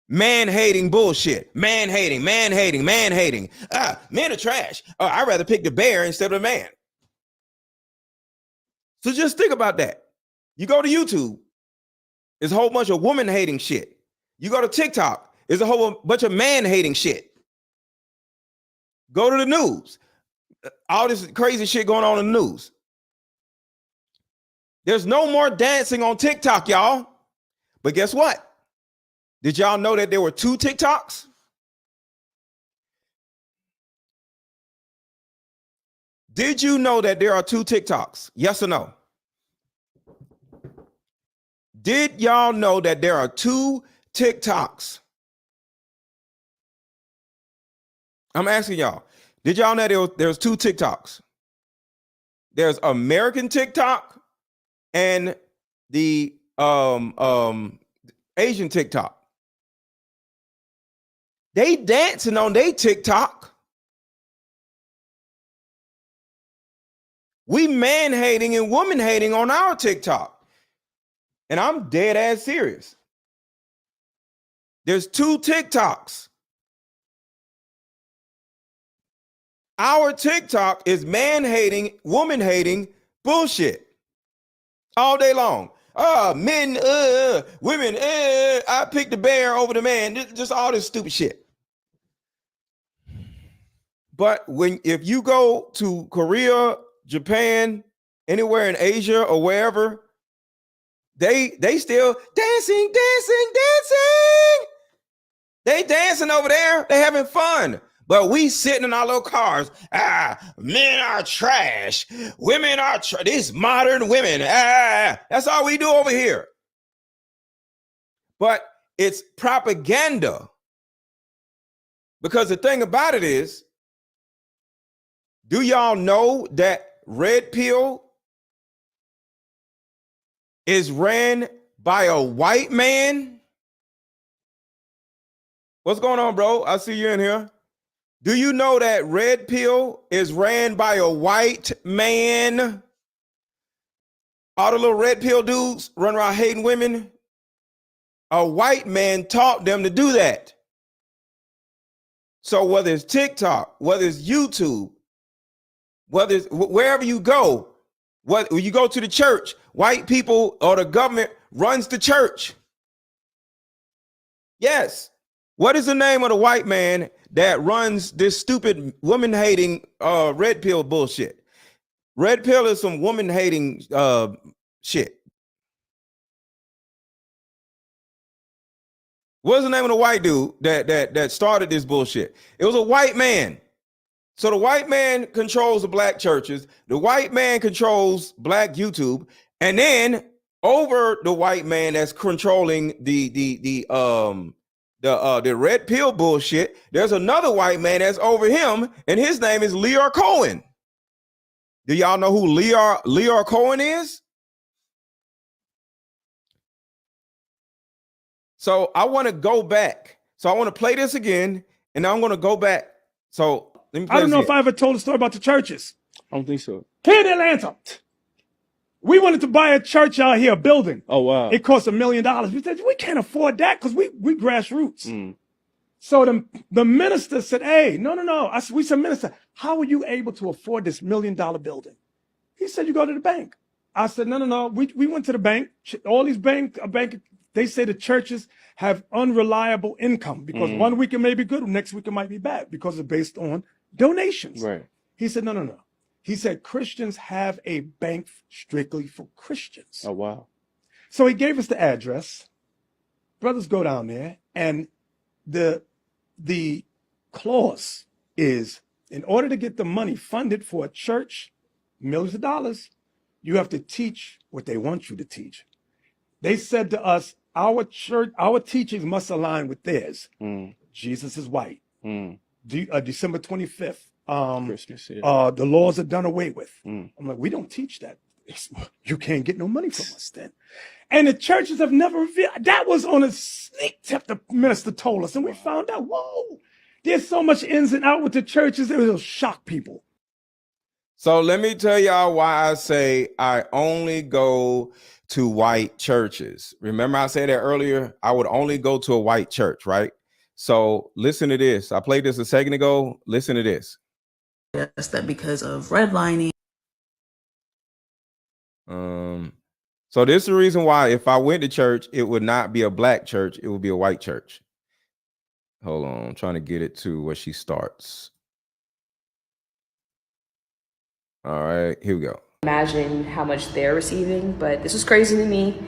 Man-hating bullshit. Man-hating. Men are trash. I'd rather pick the bear instead of the man. So just think about that. You go to YouTube, it's a whole bunch of woman-hating shit. You go to TikTok, it's a whole bunch of man-hating shit. Go to the news. All this crazy shit going on in the news. There's no more dancing on TikTok, y'all. But guess what? Did y'all know that there were 2 TikToks? Did you know that there are 2 TikToks? Yes or no? Did y'all know that there are 2 TikToks? I'm asking y'all. Did y'all know there's 2 TikToks? There's American TikTok and the Asian TikTok. They dancing on their TikTok. We man-hating and woman-hating on our TikTok. And I'm dead ass serious. There's 2 TikToks. Our TikTok is man-hating, woman-hating bullshit all day long. Men, women, I picked the bear over the man. Just all this stupid shit. But if you go to Korea, Japan, anywhere in Asia or wherever, they still dancing. They dancing over there. They having fun. But we sitting in our little cars. Men are trash. Women are these modern women. That's all we do over here. But it's propaganda. Because the thing about it is, do y'all know that red pill is ran by a white man? What's going on, bro? I see you in here. Do you know that red pill is ran by a white man? All the little red pill dudes run around hating women. A white man taught them to do that. So whether it's TikTok, whether it's YouTube, whether it's wherever you go, What when you go to the church, white people or the government runs the church. Yes. What is the name of the white man that runs this stupid woman-hating red pill bullshit? Red pill is some woman-hating shit. What's the name of the white dude that started this bullshit? It was a white man. So the white man controls the black churches. The white man controls black YouTube, and then over the white man that's controlling the red pill bullshit, there's another white man that's over him, and his name is Lear Cohen. Do y'all know who Lear Cohen is? So I want to go back. So I want to play this again, and I'm going to go back. So let me play I don't know this if I ever told a story about the churches. I don't think so. Here in Atlanta, we wanted to buy a church out here, a building. Oh, wow. It cost $1 million. We said, we can't afford that because we grassroots. Mm. So the minister said, hey, no. We said, minister, how are you able to afford this $1 million building? He said, you go to the bank. I said, no. We went to the bank. All these bank, they say the churches have unreliable income because 1 week it may be good, next week it might be bad because it's based on donations. Right. He said, no. He said, Christians have a bank strictly for Christians. Oh, wow. So he gave us the address. Brothers go down there, and the clause is, in order to get the money funded for a church, millions of dollars, you have to teach what they want you to teach. They said to us, our church, our teachings must align with theirs. Jesus is white. December 25th. Christmas, yeah. The laws are done away with. I'm like, we don't teach that. You can't get no money from us then. And the churches have never revealed. That was on a sneak tip the minister told us. And we found out, whoa, there's so much ins and out with the churches. It will shock people. So let me tell y'all why I say I only go to white churches. Remember I said that earlier? I would only go to a white church, right? So listen to this. I played this a second ago. Listen to this. Yes, that because of redlining. So this is the reason why if I went to church, it would not be a black church. It would be a white church. Hold on. I'm trying to get it to where she starts. All right, here we go. Imagine how much they're receiving, but this is crazy to me.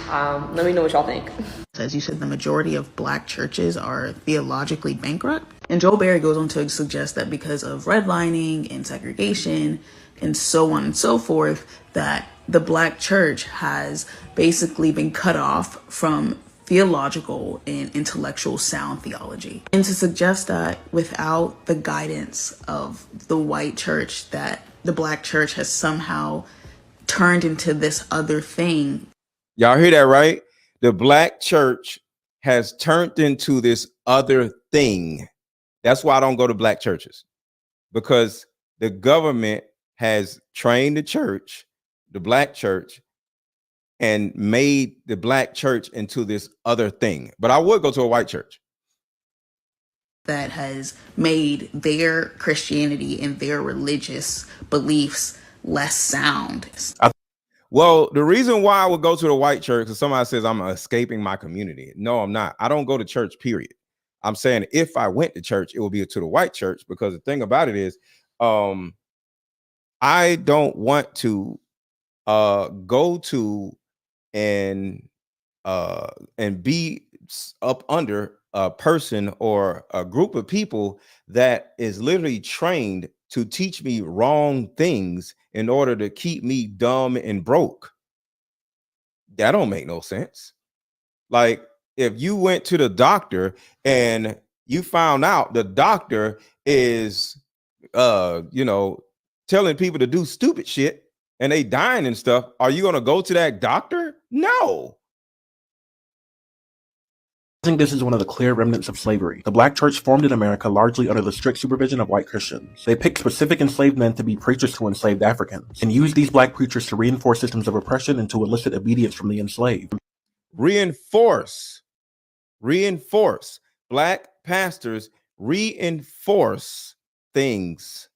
Let me know what y'all think. As you said, the majority of black churches are theologically bankrupt. And Joel Berry goes on to suggest that because of redlining and segregation and so on and so forth, that the black church has basically been cut off from theological and intellectual sound theology. And to suggest that without the guidance of the white church, that the black church has somehow turned into this other thing. Y'all hear that, right? The black church has turned into this other thing. That's why I don't go to black churches, because the government has trained the church, the black church, and made the black church into this other thing. But I would go to a white church. That has made their Christianity and their religious beliefs less sound. Well, the reason why I would go to the white church is somebody says I'm escaping my community. No, I'm not. I don't go to church, period. I'm saying if I went to church, it would be to the white church, because the thing about it is I don't want to go to and be up under a person or a group of people that is literally trained to teach me wrong things in order to keep me dumb and broke. That don't make no sense. Like, if you went to the doctor and you found out the doctor is telling people to do stupid shit and they dying and stuff, are you going to go to that doctor? No. I think this is one of the clear remnants of slavery. The black church formed in America largely under the strict supervision of white Christians. They picked specific enslaved men to be preachers to enslaved Africans, and used these black preachers to reinforce systems of oppression and to elicit obedience from the enslaved. Reinforce. Black pastors reinforce things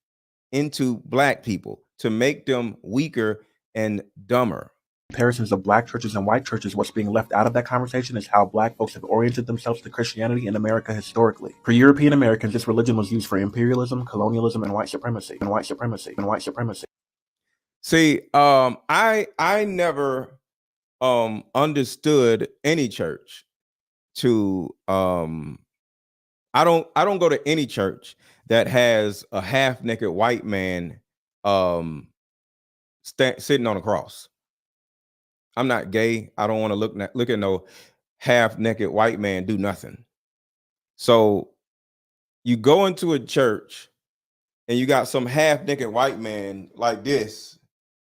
into black people to make them weaker and dumber. Comparisons of black churches and white churches, what's being left out of that conversation is how black folks have oriented themselves to Christianity in America historically. For European Americans, this religion was used for imperialism, colonialism, and white supremacy. See, I never understood any church to I don't go to any church that has a half-naked white man sitting on a cross. I'm not gay. I don't want to look at no half-naked white man do nothing. So you go into a church and you got some half-naked white man like this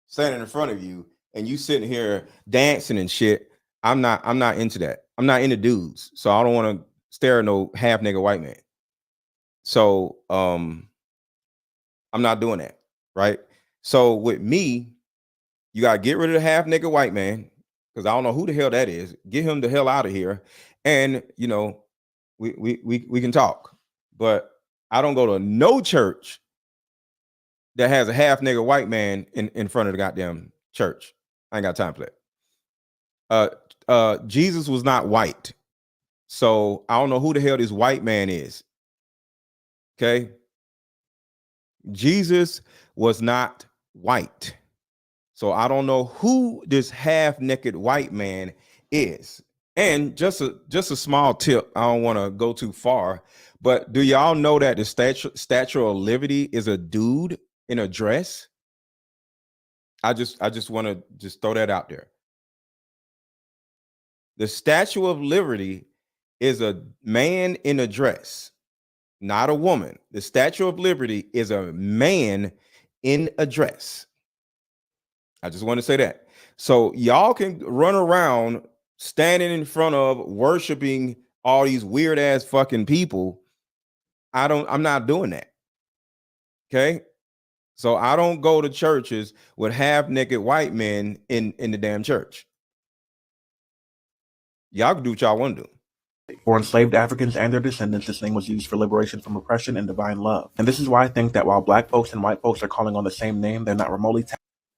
standing in front of you, and you sitting here dancing and shit. I'm not into that. I'm not into dudes. So I don't want to stare at no half-naked white man. So I'm not doing that, right? So with me, you got to get rid of the half-naked white man, because I don't know who the hell that is. Get him the hell out of here. And, you know, we can talk. But I don't go to no church that has a half-naked white man in front of the goddamn church. I ain't got time for that. Jesus was not white. So I don't know who the hell this white man is. Okay? Jesus was not white. So I don't know who this half-naked white man is. And just a small tip, I don't want to go too far, but do y'all know that the Statue of Liberty is a dude in a dress? I just want to just throw that out there. The Statue of Liberty is a man in a dress, not a woman. The Statue of Liberty is a man in a dress. I just want to say that. So y'all can run around standing in front of worshiping all these weird ass fucking people. I'm not doing that. Okay. So I don't go to churches with half-naked white men in the damn church. Y'all can do what y'all want to do. For enslaved Africans and their descendants, this name was used for liberation from oppression and divine love. And this is why I think that while black folks and white folks are calling on the same name, they're not remotely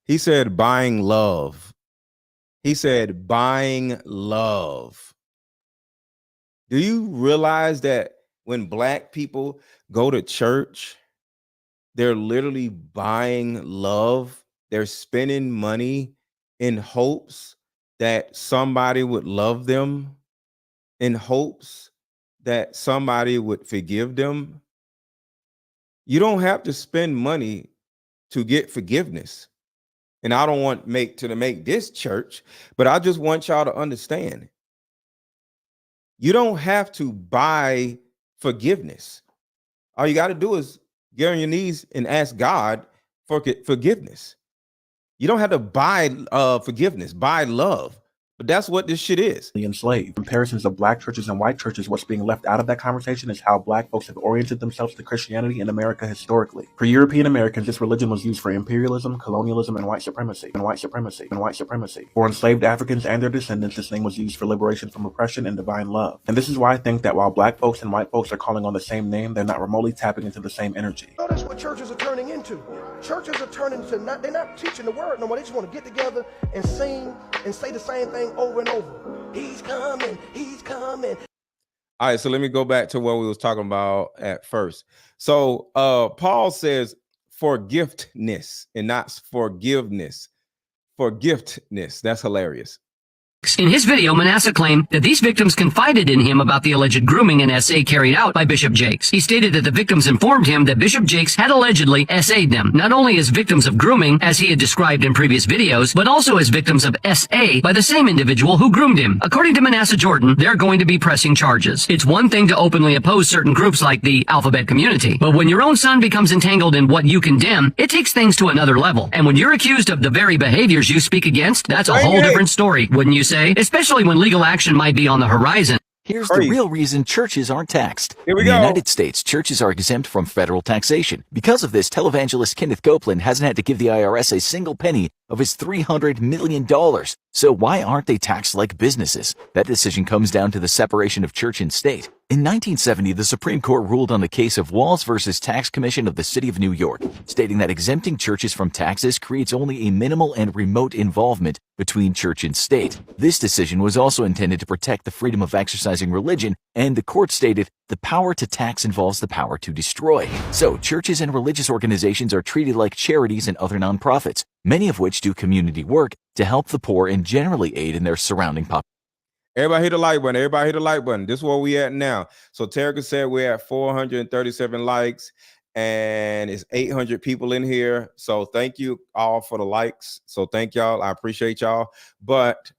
He said buying love. He said buying love. Do you realize that when black people go to church, they're literally buying love? They're spending money in hopes that somebody would love them, in hopes that somebody would forgive them. You don't have to spend money to get forgiveness. And I don't want to make this church, but I just want y'all to understand. You don't have to buy forgiveness. All you got to do is get on your knees and ask God for forgiveness. You don't have to buy forgiveness, buy love. But that's what this shit is. Enslaved. Comparisons of black churches and white churches, what's being left out of that conversation is how black folks have oriented themselves to Christianity in America historically. For European Americans, this religion was used for imperialism, colonialism, and white supremacy. For enslaved Africans and their descendants, this name was used for liberation from oppression and divine love. And this is why I think that while black folks and white folks are calling on the same name, they're not remotely tapping into the same energy. Notice what churches are turning into. Churches are turning to they're not teaching the word no more. They just want to get together and sing and say the same thing over and over. He's coming. He's coming. All right, so let me go back to what we was talking about at first. So Paul says forgiveness and not forgiveness. Forgiveness. That's hilarious. In his video, Manasseh claimed that these victims confided in him about the alleged grooming and SA carried out by Bishop Jakes. He stated that the victims informed him that Bishop Jakes had allegedly SA'd them, not only as victims of grooming, as he had described in previous videos, but also as victims of SA by the same individual who groomed him. According to Manasseh Jordan, they're going to be pressing charges. It's one thing to openly oppose certain groups like the alphabet community, but when your own son becomes entangled in what you condemn, it takes things to another level. And when you're accused of the very behaviors you speak against, that's a whole different story, wouldn't you say? Especially when legal action might be on the horizon. Here's the real reason churches aren't taxed. Here we In the go. United States, churches are exempt from federal taxation. Because of this, televangelist Kenneth Copeland hasn't had to give the IRS a single penny of his $300 million. So why aren't they taxed like businesses? That decision comes down to the separation of church and state. In 1970, the Supreme Court ruled on the case of Walls versus Tax Commission of the City of New York, stating that exempting churches from taxes creates only a minimal and remote involvement between church and state. This decision was also intended to protect the freedom of exercising religion, and the court stated, the power to tax involves the power to destroy. So churches and religious organizations are treated like charities and other nonprofits, many of which do community work to help the poor and generally aid in their surrounding population. Everybody hit the like button. Everybody hit the like button. This is where we at now. So Terica said we're at 437 likes and it's 800 people in here. So thank you all for the likes. So thank y'all. I appreciate y'all. But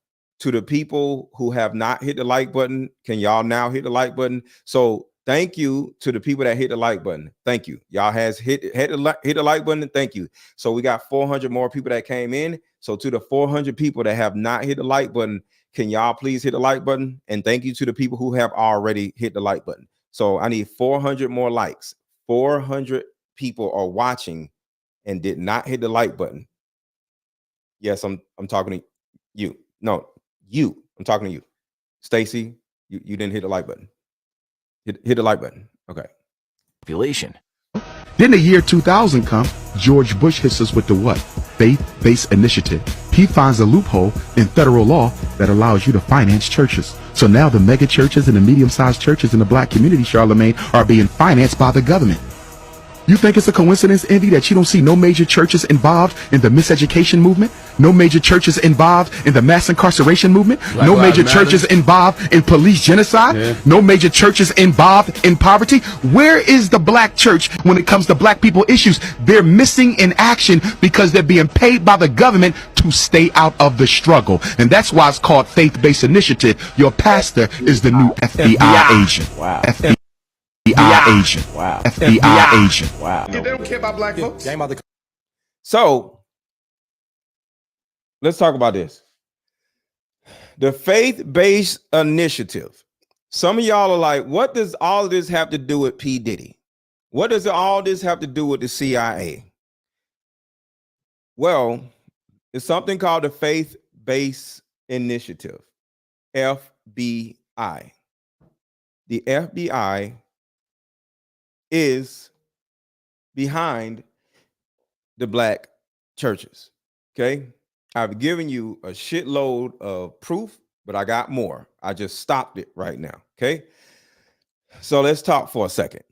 to the people who have not hit the like button, can y'all now hit the like button? So thank you to the people that hit the like button. Thank you. Y'all has hit the like button. Thank you. So we got 400 more people that came in. So to the 400 people that have not hit the like button, can y'all please hit the like button? And thank you to the people who have already hit the like button. So I need 400 more likes. 400 people are watching and did not hit the like button. Yes, I'm talking to you. No, you. I'm talking to you. Stacy, you didn't hit the like button. Hit the like button. Okay. Population. Then the year 2000 come, George Bush hits us with the what? Faith-based initiative. He finds a loophole in federal law that allows you to finance churches. So now the mega churches and the medium-sized churches in the black community, Charlemagne, are being financed by the government. You think it's a coincidence, Envy, that you don't see no major churches involved in the miseducation movement? No major churches involved in the mass incarceration movement? No major churches involved in police genocide? No major churches involved in poverty? Where is the black church when it comes to black people issues? They're missing in action because they're being paid by the government to stay out of the struggle. And that's why it's called faith-based initiative. Your pastor is the new FBI agent. Wow. FBI agent. Wow. FBI agent. Wow. They don't care about black folks. So let's talk about this. The faith-based initiative. Some of y'all are like, what does all of this have to do with P. Diddy? What does all this have to do with the CIA? Well, it's something called the faith-based initiative, FBI. The FBI is behind the black churches. Okay. I've given you a shitload of proof, but I got more. I just stopped it right now. Okay. So let's talk for a second.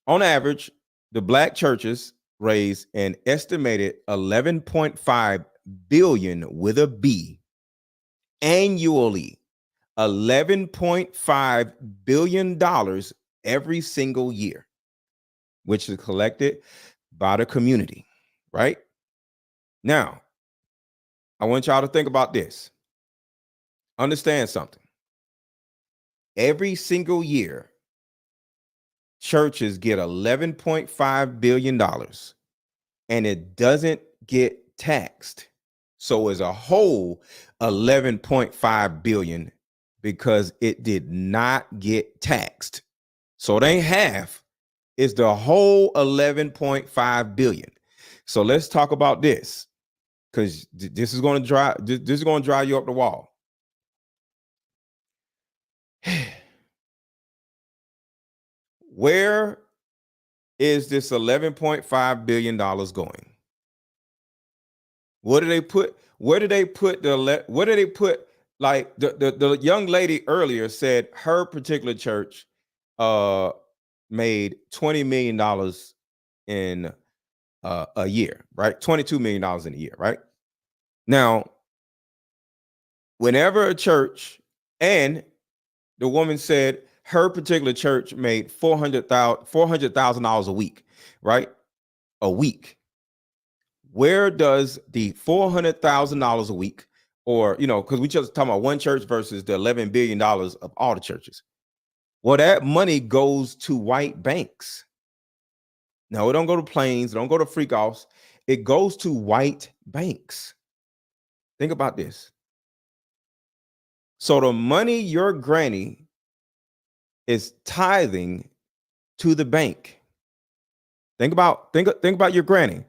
On average, the black churches raise an estimated 11.5 billion with a B annually. $11.5 billion every single year, which is collected by the community, right? Now, I want y'all to think about this. Understand something. Every single year, churches get $11.5 billion and it doesn't get taxed. So as a whole, 11.5 billion because it did not get taxed. So it ain't half. It's the whole 11.5 billion. So let's talk about this, because this is going to drive you up the wall. Where is this $11.5 billion going? What do they put? Where do they put like the young lady earlier said her particular church made $20 million in a year, right? $22 million in a year, right? Now, whenever a church, and the woman said her particular church made $400,000 a week, right? A week. Where does the $400,000 a week, or, because we just talking about one church versus the $11 billion of all the churches. Well, that money goes to white banks. No, it don't go to planes. It don't go to freak offs. It goes to white banks. Think about this. So the money your granny is tithing to the bank. Think about your granny.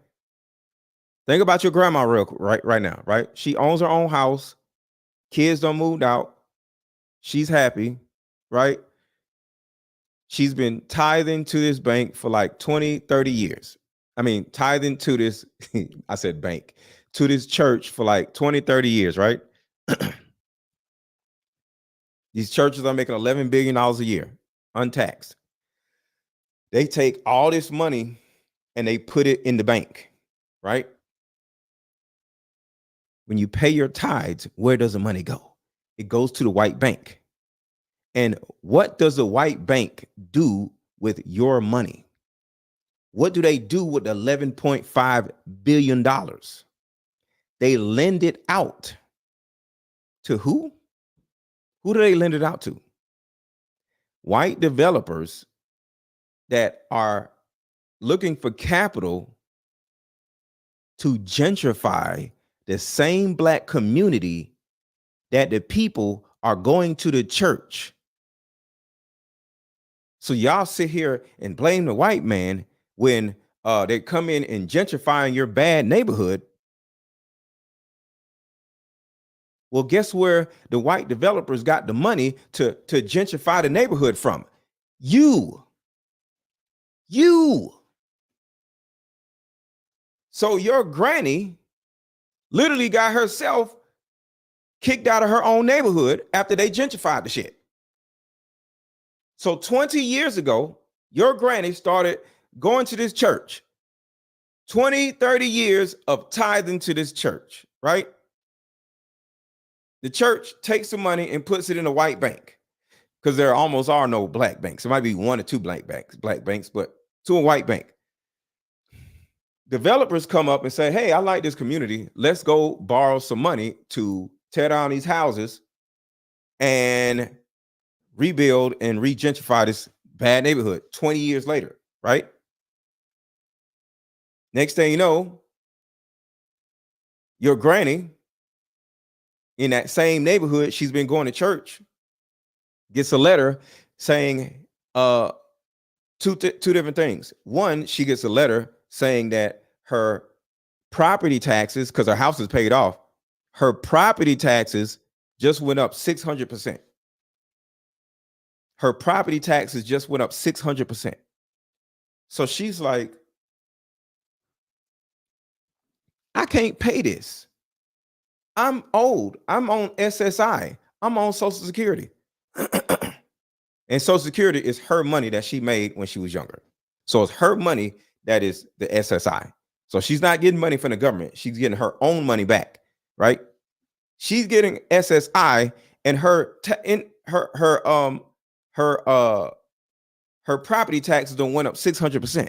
Think about your grandma right now, right? She owns her own house. Kids don't moved out. She's happy, right? She's been tithing to this bank for like 20, 30 years. I mean, tithing to this, I said bank, to this church for like 20, 30 years, right? These churches are making $11 billion a year, untaxed. They take all this money and they put it in the bank, right? When you pay your tithes, where does the money go? It goes to the white bank. And what does the white bank do with your money? What do they do with the $11.5 billion? They lend it out to who? Who do they lend it out to? White developers that are looking for capital to gentrify the same black community that the people are going to the church. So y'all sit here and blame the white man when they come in and gentrifying your bad neighborhood. Well, guess where the white developers got the money to gentrify the neighborhood from? You. So your granny literally got herself kicked out of her own neighborhood after they gentrified the shit. So 20 years ago, your granny started going to this church. 20, 30 years of tithing to this church, right? The church takes the money and puts it in a white bank because there almost are no black banks. There might be one or two black banks, but to a white bank. Developers come up and say, hey, I like this community. Let's go borrow some money to tear down these houses and rebuild and regentrify this bad neighborhood 20 years later, right? Next thing you know, your granny in that same neighborhood, she's been going to church, gets a letter saying two different things. One, she gets a letter saying that her property taxes, because her house is paid off, her property taxes just went up 600%. Her property taxes just went up 600%. So she's like, I can't pay this. I'm old. I'm on SSI. I'm on Social Security. And Social Security is her money that she made when she was younger. So it's her money that is the SSI. So she's not getting money from the government. She's getting her own money back, right? She's getting SSI, and her property taxes don't went up 600%.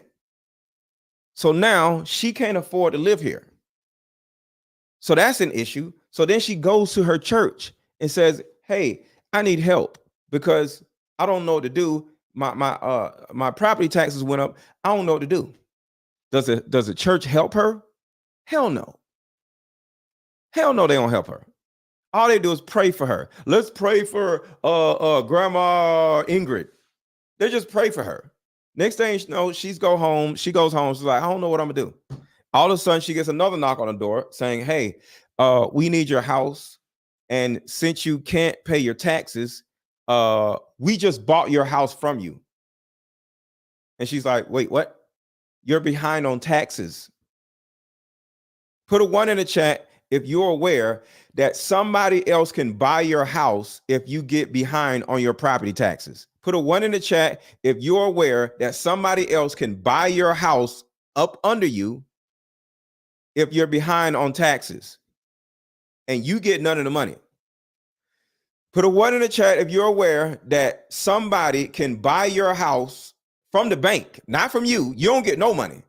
So now she can't afford to live here. So that's an issue. So then she goes to her church and says, hey, I need help because I don't know what to do. My property taxes went up. I don't know what to do. Does the church help her? Hell no. Hell no, they don't help her. All they do is pray for her. Let's pray for Grandma Ingrid. They just pray for her. Next thing you know, she goes home. She's like, I don't know what I'm gonna do. All of a sudden, she gets another knock on the door saying, hey, we need your house. And since you can't pay your taxes, we just bought your house from you. And she's like, wait, what? You're behind on taxes. Put a 1 in the chat if you're aware that somebody else can buy your house if you get behind on your property taxes. Put a 1 in the chat if you're aware that somebody else can buy your house up under you if you're behind on taxes and you get none of the money. Put a 1 in the chat if you're aware that somebody can buy your house from the bank, not from you. You don't get no money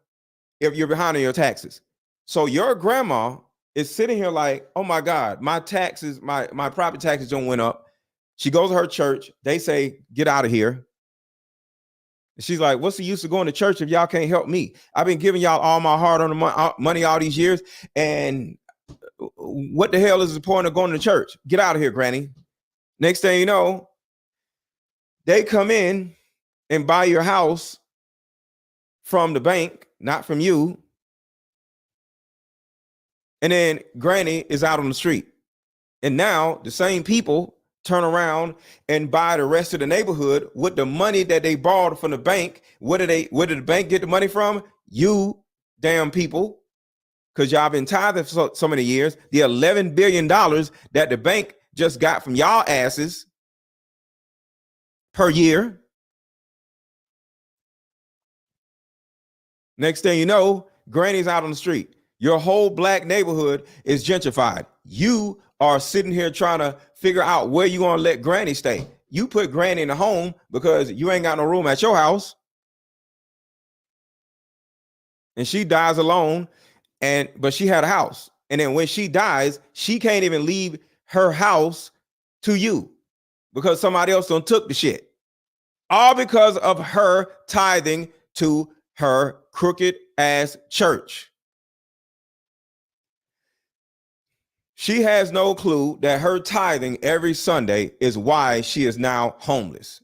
if you're behind on your taxes. So your grandma is sitting here like, oh my God, my taxes, my property taxes don't went up. She goes to her church. They say, get out of here. And she's like, what's the use of going to church if y'all can't help me? I've been giving y'all all my hard-earned money all these years. And what the hell is the point of going to church? Get out of here, Granny. Next thing you know, they come in and buy your house from the bank, not from you. And then Granny is out on the street. And now the same people turn around and buy the rest of the neighborhood with the money that they borrowed from the bank. Where did the bank get the money from? You damn people. Because y'all been tithing for so many years. The $11 billion that the bank just got from y'all asses per year. Next thing you know, Granny's out on the street. Your whole black neighborhood is gentrified. You are sitting here trying to figure out where you want to let Granny stay. You put Granny in a home because you ain't got no room at your house. And she dies alone, but she had a house. And then when she dies, she can't even leave her house to you because somebody else done took the shit. All because of her tithing to her crooked ass church. She has no clue that her tithing every Sunday is why she is now homeless.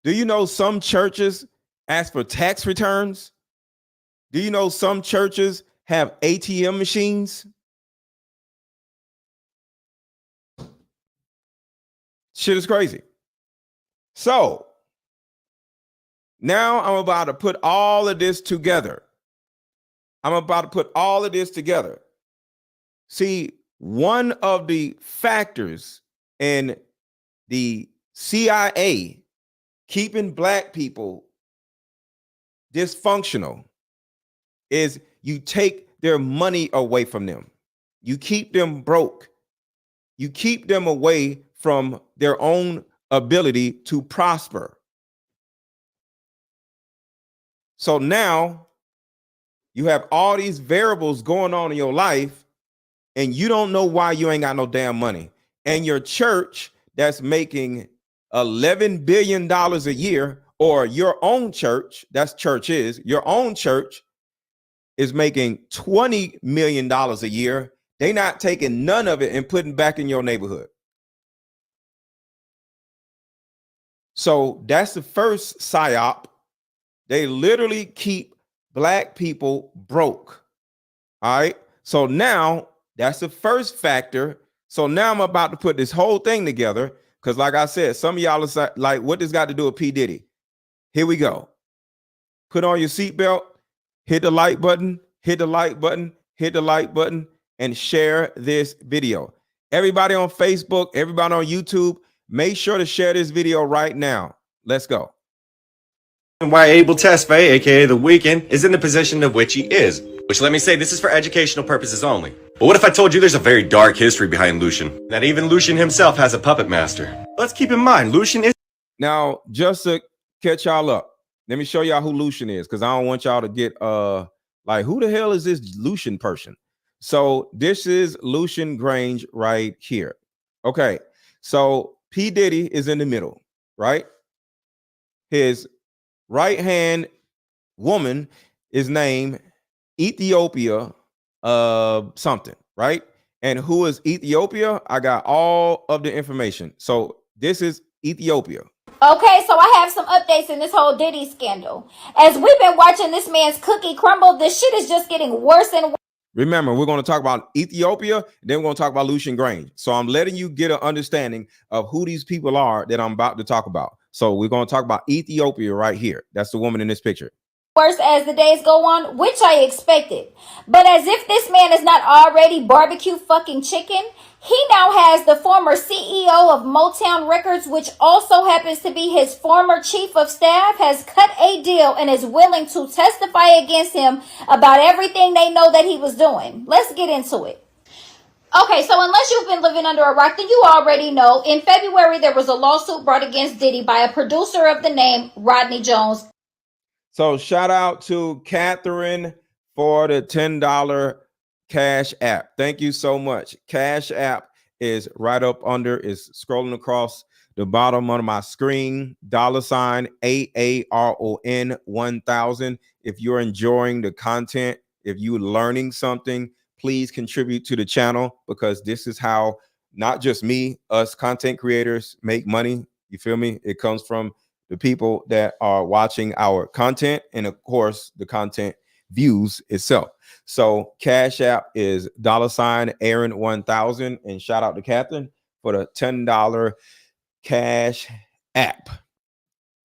Do you know some churches ask for tax returns? Do you know some churches have ATM machines? Shit is crazy. So now I'm about to put all of this together. See, one of the factors in the CIA keeping black people dysfunctional is you take their money away from them. You keep them broke. You keep them away from their own ability to prosper. So now you have all these variables going on in your life and you don't know why you ain't got no damn money. And your church that's making $11 billion a year, or your own church, your own church is making $20 million a year. They not taking none of it and putting back in your neighborhood. So that's the first psyop. They literally keep black people broke. All right. So now that's the first factor. So now I'm about to put this whole thing together. Because like I said, some of y'all are like, what this got to do with P. Diddy? Here we go. Put on your seatbelt, hit the like button, hit the like button, hit the like button, and share this video. Everybody on Facebook, everybody on YouTube, make sure to share this video right now. Let's go. And why Abel Tesfaye, aka The Weeknd, is in the position of which he is. Which, let me say, this is for educational purposes only. But what if I told you there's a very dark history behind Lucian? That even Lucian himself has a puppet master. Let's keep in mind, Lucian is... Now, just to catch y'all up, let me show y'all who Lucian is, because I don't want y'all to get, like, who the hell is this Lucian person? So this is Lucian Grange right here. Okay, so P. Diddy is in the middle, right? His right-hand woman is named Ethiopia something, right? And who is Ethiopia? I got all of the information. So this is Ethiopia. Okay, so I have some updates in this whole Diddy scandal. As we've been watching this man's cookie crumble, this shit is just getting worse and worse. Remember, we're going to talk about Ethiopia, then we're going to talk about Lucian Grange. So I'm letting you get an understanding of who these people are that I'm about to talk about. So we're going to talk about Ethiopia right here. That's the woman in this picture. Worse as the days go on, which I expected. But as if this man is not already barbecue fucking chicken, he now has the former CEO of Motown Records, which also happens to be his former chief of staff, has cut a deal and is willing to testify against him about everything they know that he was doing. Let's get into it. Okay, so unless you've been living under a rock, then you already know. In February, there was a lawsuit brought against Diddy by a producer of the name Rodney Jones. So shout out to Catherine for the $10 Cash App. Thank you so much. Cash App is right up under, is scrolling across the bottom of my screen, $AARON 1000. If you're enjoying the content, if you're learning something, please contribute to the channel, because this is how not just me, us content creators make money. You feel me? It comes from the people that are watching our content, and of course the content views itself. So Cash App is $Aaron1000, and shout out to Catherine for the $10 Cash App.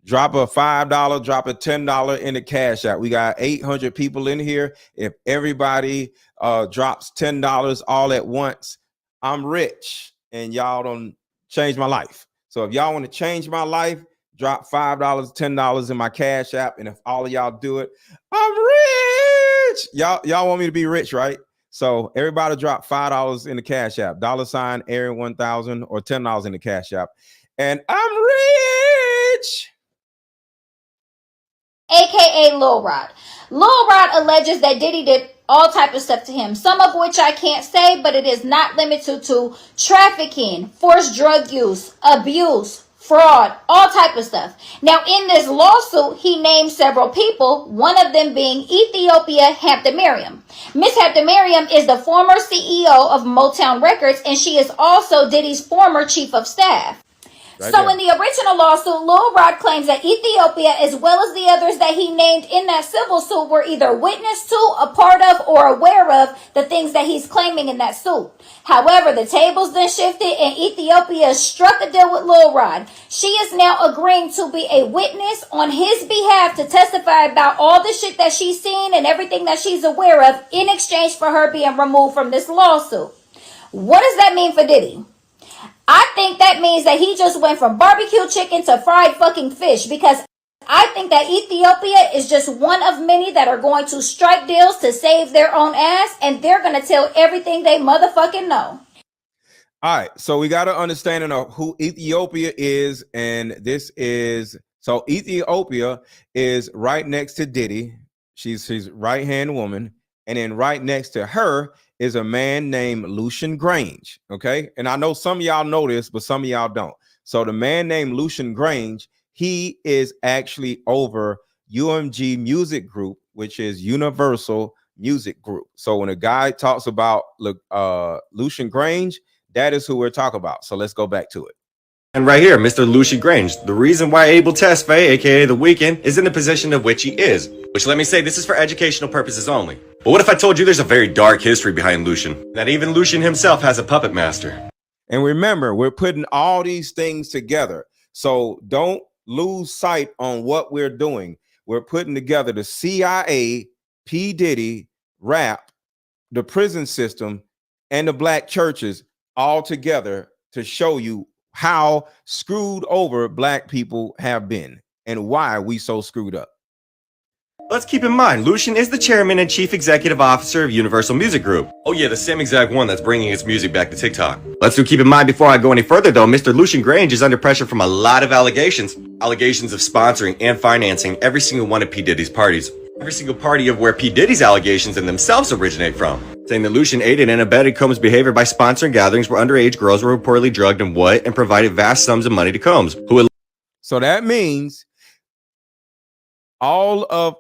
Drop a $5, drop a $10 in the Cash App. We got 800 people in here. If everybody drops $10 all at once, I'm rich, and y'all don't change my life. So if y'all want to change my life, drop $5, $10 in my Cash App, and if all of y'all do it, I'm rich. Y'all want me to be rich, right? So everybody drop $5 in the Cash App, $Aaron1000, or $10 in the Cash App, and I'm rich. AKA Lil Rod. Lil Rod alleges that Diddy did all type of stuff to him, some of which I can't say, but it is not limited to trafficking, forced drug use, abuse, fraud, all type of stuff. Now, in this lawsuit, he named several people, one of them being Ethiopia Hampton-Miriam. Miss Hampton-Miriam is the former CEO of Motown Records, and she is also Diddy's former chief of staff. Right so there. in the original lawsuit, Lil Rod claims that Ethiopia, as well as the others that he named in that civil suit, were either witness to, a part of, or aware of the things that he's claiming in that suit. However, the tables then shifted and Ethiopia struck a deal with Lil Rod. She is now agreeing to be a witness on his behalf to testify about all the shit that she's seen and everything that she's aware of in exchange for her being removed from this lawsuit. What does that mean for Diddy? I think that means that he just went from barbecue chicken to fried fucking fish, because I think that Ethiopia is just one of many that are going to strike deals to save their own ass, and they're going to tell everything they motherfucking know. All right, so we got an understanding of who Ethiopia is, and this is, so Ethiopia is right next to Diddy. She's his right-hand woman, and then right next to her is a man named Lucian Grange, okay? And I know some of y'all know this, but some of y'all don't. So the man named Lucian Grange, he is actually over UMG Music Group, which is Universal Music Group. So when a guy talks about Lucian Grange, that is who we're talking about. So let's go back to it. And right here, Mr. Lucian Grange, the reason why Abel Tesfaye, aka The Weeknd, is in the position of which he is. Which, let me say, this is for educational purposes only. But what if I told you there's a very dark history behind Lucian? That even Lucian himself has a puppet master. And remember, we're putting all these things together. So don't lose sight on what we're doing. We're putting together the CIA, P. Diddy, rap, the prison system, and the black churches all together to show you how screwed over black people have been and why we so screwed up. Let's keep in mind, Lucian is the chairman and chief executive officer of Universal Music Group. Oh yeah, the same exact one that's bringing its music back to TikTok. Let's keep in mind before I go any further though, Mr. Lucian Grange is under pressure from a lot of allegations. Allegations of sponsoring and financing every single one of P. Diddy's parties. Every single party of where P. Diddy's allegations and themselves originate from. Saying that Lucian aided and abetted Combs' behavior by sponsoring gatherings where underage girls were reportedly drugged and provided vast sums of money to Combs, who. So that means all of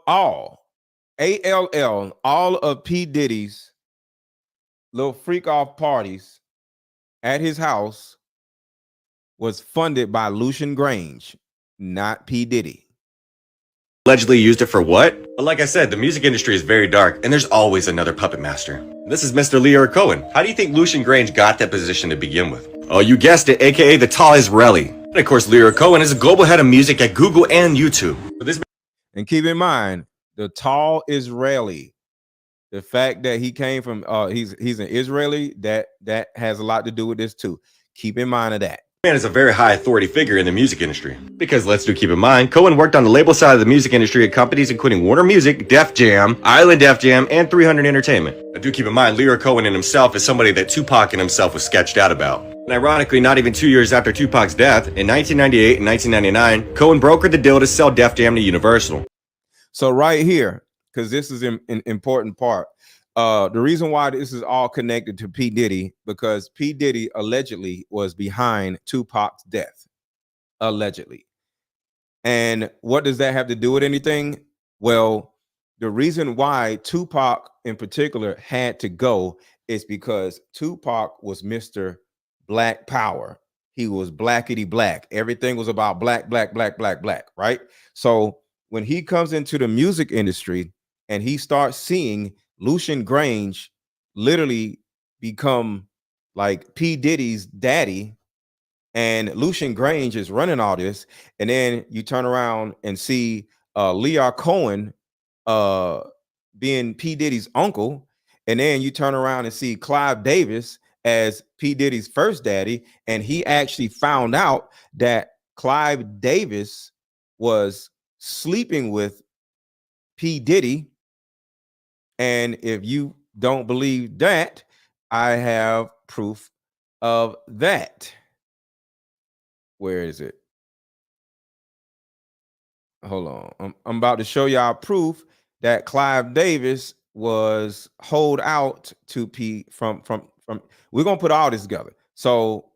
P. Diddy's little freak off parties at his house was funded by Lucian Grange, not P. Diddy. Allegedly used it for what? But like I said, the music industry is very dark, and there's always another puppet master. This is Mr. Leora Cohen. How do you think Lucian Grange got that position to begin with? Oh, you guessed it, aka the tall Israeli. And of course, Leora Cohen is a global head of music at Google and YouTube. And keep in mind, the tall Israeli, the fact that he came from, he's an Israeli, that has a lot to do with this too. Keep in mind of that. Man is a very high authority figure in the music industry. Because let's keep in mind, Cohen worked on the label side of the music industry at companies including Warner Music, Def Jam, Island Def Jam, and 300 Entertainment. I do keep in mind, Leora Cohen in himself is somebody that Tupac and himself was sketched out about. And ironically, not even 2 years after Tupac's death, in 1998 and 1999, Cohen brokered the deal to sell Def Jam to Universal. So right here, because this is an important part, the reason why this is all connected to P. Diddy, because P. Diddy allegedly was behind Tupac's death, allegedly. And what does that have to do with anything? Well, the reason why Tupac in particular had to go is because Tupac was Mr. Black Power. He was blackity black. Everything was about black, black, black, black, black, right? So when he comes into the music industry, and he starts seeing Lucian Grange literally become like P. Diddy's daddy, and Lucian Grange is running all this, and then you turn around and see Lear Cohen being P. Diddy's uncle, and then you turn around and see Clive Davis as P. Diddy's first daddy, and he actually found out that Clive Davis was sleeping with P. Diddy. And if you don't believe that, I have proof of that. Where is it? Hold on. I'm about to show y'all proof that Clive Davis was holed out to P from. We're gonna put all this together. So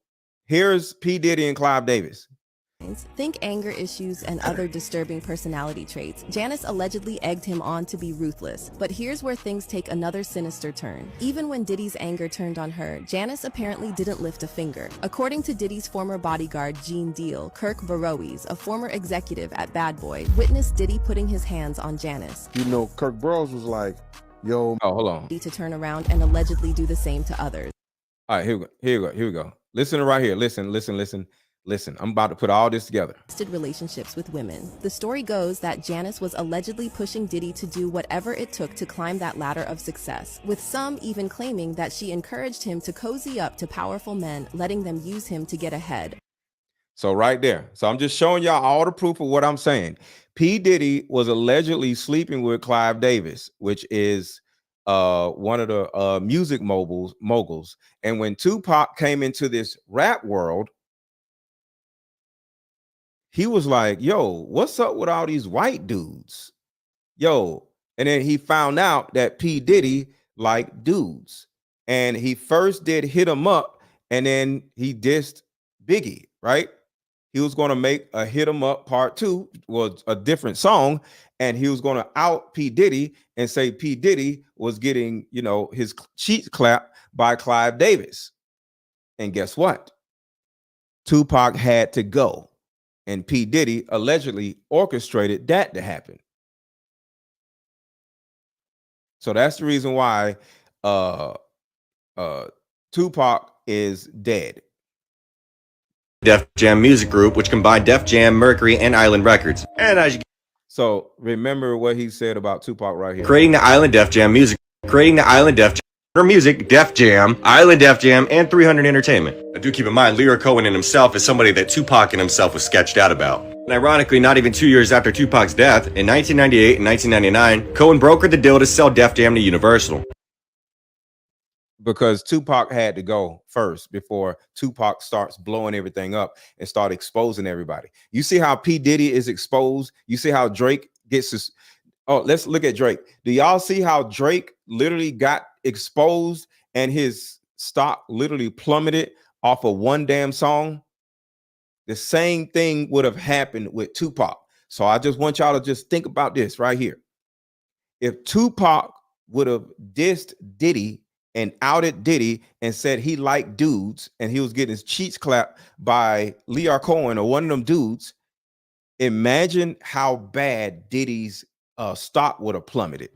here's P. Diddy and Clive Davis. Think anger issues and other disturbing personality traits. Janice allegedly egged him on to be ruthless, but here's where things take another sinister turn. Even when Diddy's anger turned on her, Janice apparently didn't lift a finger. According to Diddy's former bodyguard, Gene Deal, Kirk Burrows, a former executive at Bad Boy, witnessed Diddy putting his hands on Janice. You know, Kirk Burrows was like, yo. Oh, hold on. To turn around and allegedly do the same to others. All right, here we go. Listen right here. Listen, I'm about to put all this together. Relationships with women. The story goes that Janice was allegedly pushing Diddy to do whatever it took to climb that ladder of success, with some even claiming that she encouraged him to cozy up to powerful men, letting them use him to get ahead. So right there. So I'm just showing y'all all the proof of what I'm saying. P. Diddy was allegedly sleeping with Clive Davis, which is one of the music moguls. And when Tupac came into this rap world, he was like, yo, what's up with all these white dudes? Yo. And then he found out that P. Diddy liked dudes. And he first did Hit 'Em Up, and then he dissed Biggie, right? He was going to make a Hit 'Em Up Part 2, was a different song, and he was going to out P. Diddy and say P. Diddy was getting, you know, his cheeks clapped by Clive Davis. And guess what? Tupac had to go. And P. Diddy allegedly orchestrated that to happen. So that's the reason why Tupac is dead. Def Jam Music Group, which combined Def Jam, Mercury, and Island Records. And as you so remember what he said about Tupac right here. Creating the Island Def Jam Music Music, Def Jam, Island Def Jam, and 300 Entertainment. Now do keep in mind, Lear Cohen in himself is somebody that Tupac and himself was sketched out about. And ironically, not even 2 years after Tupac's death, in 1998 and 1999, Cohen brokered the deal to sell Def Jam to Universal. Because Tupac had to go first before Tupac starts blowing everything up and start exposing everybody. You see how P. Diddy is exposed? You see how Drake gets his... Oh, let's look at Drake. Do y'all see how Drake literally got exposed and his stock literally plummeted off of one damn song? The same thing would have happened with Tupac. So I just want y'all to just think about this right here. If Tupac would have dissed Diddy and outed Diddy and said he liked dudes and he was getting his cheeks clapped by Lear Cohen or one of them dudes, imagine how bad Diddy's stock would have plummeted.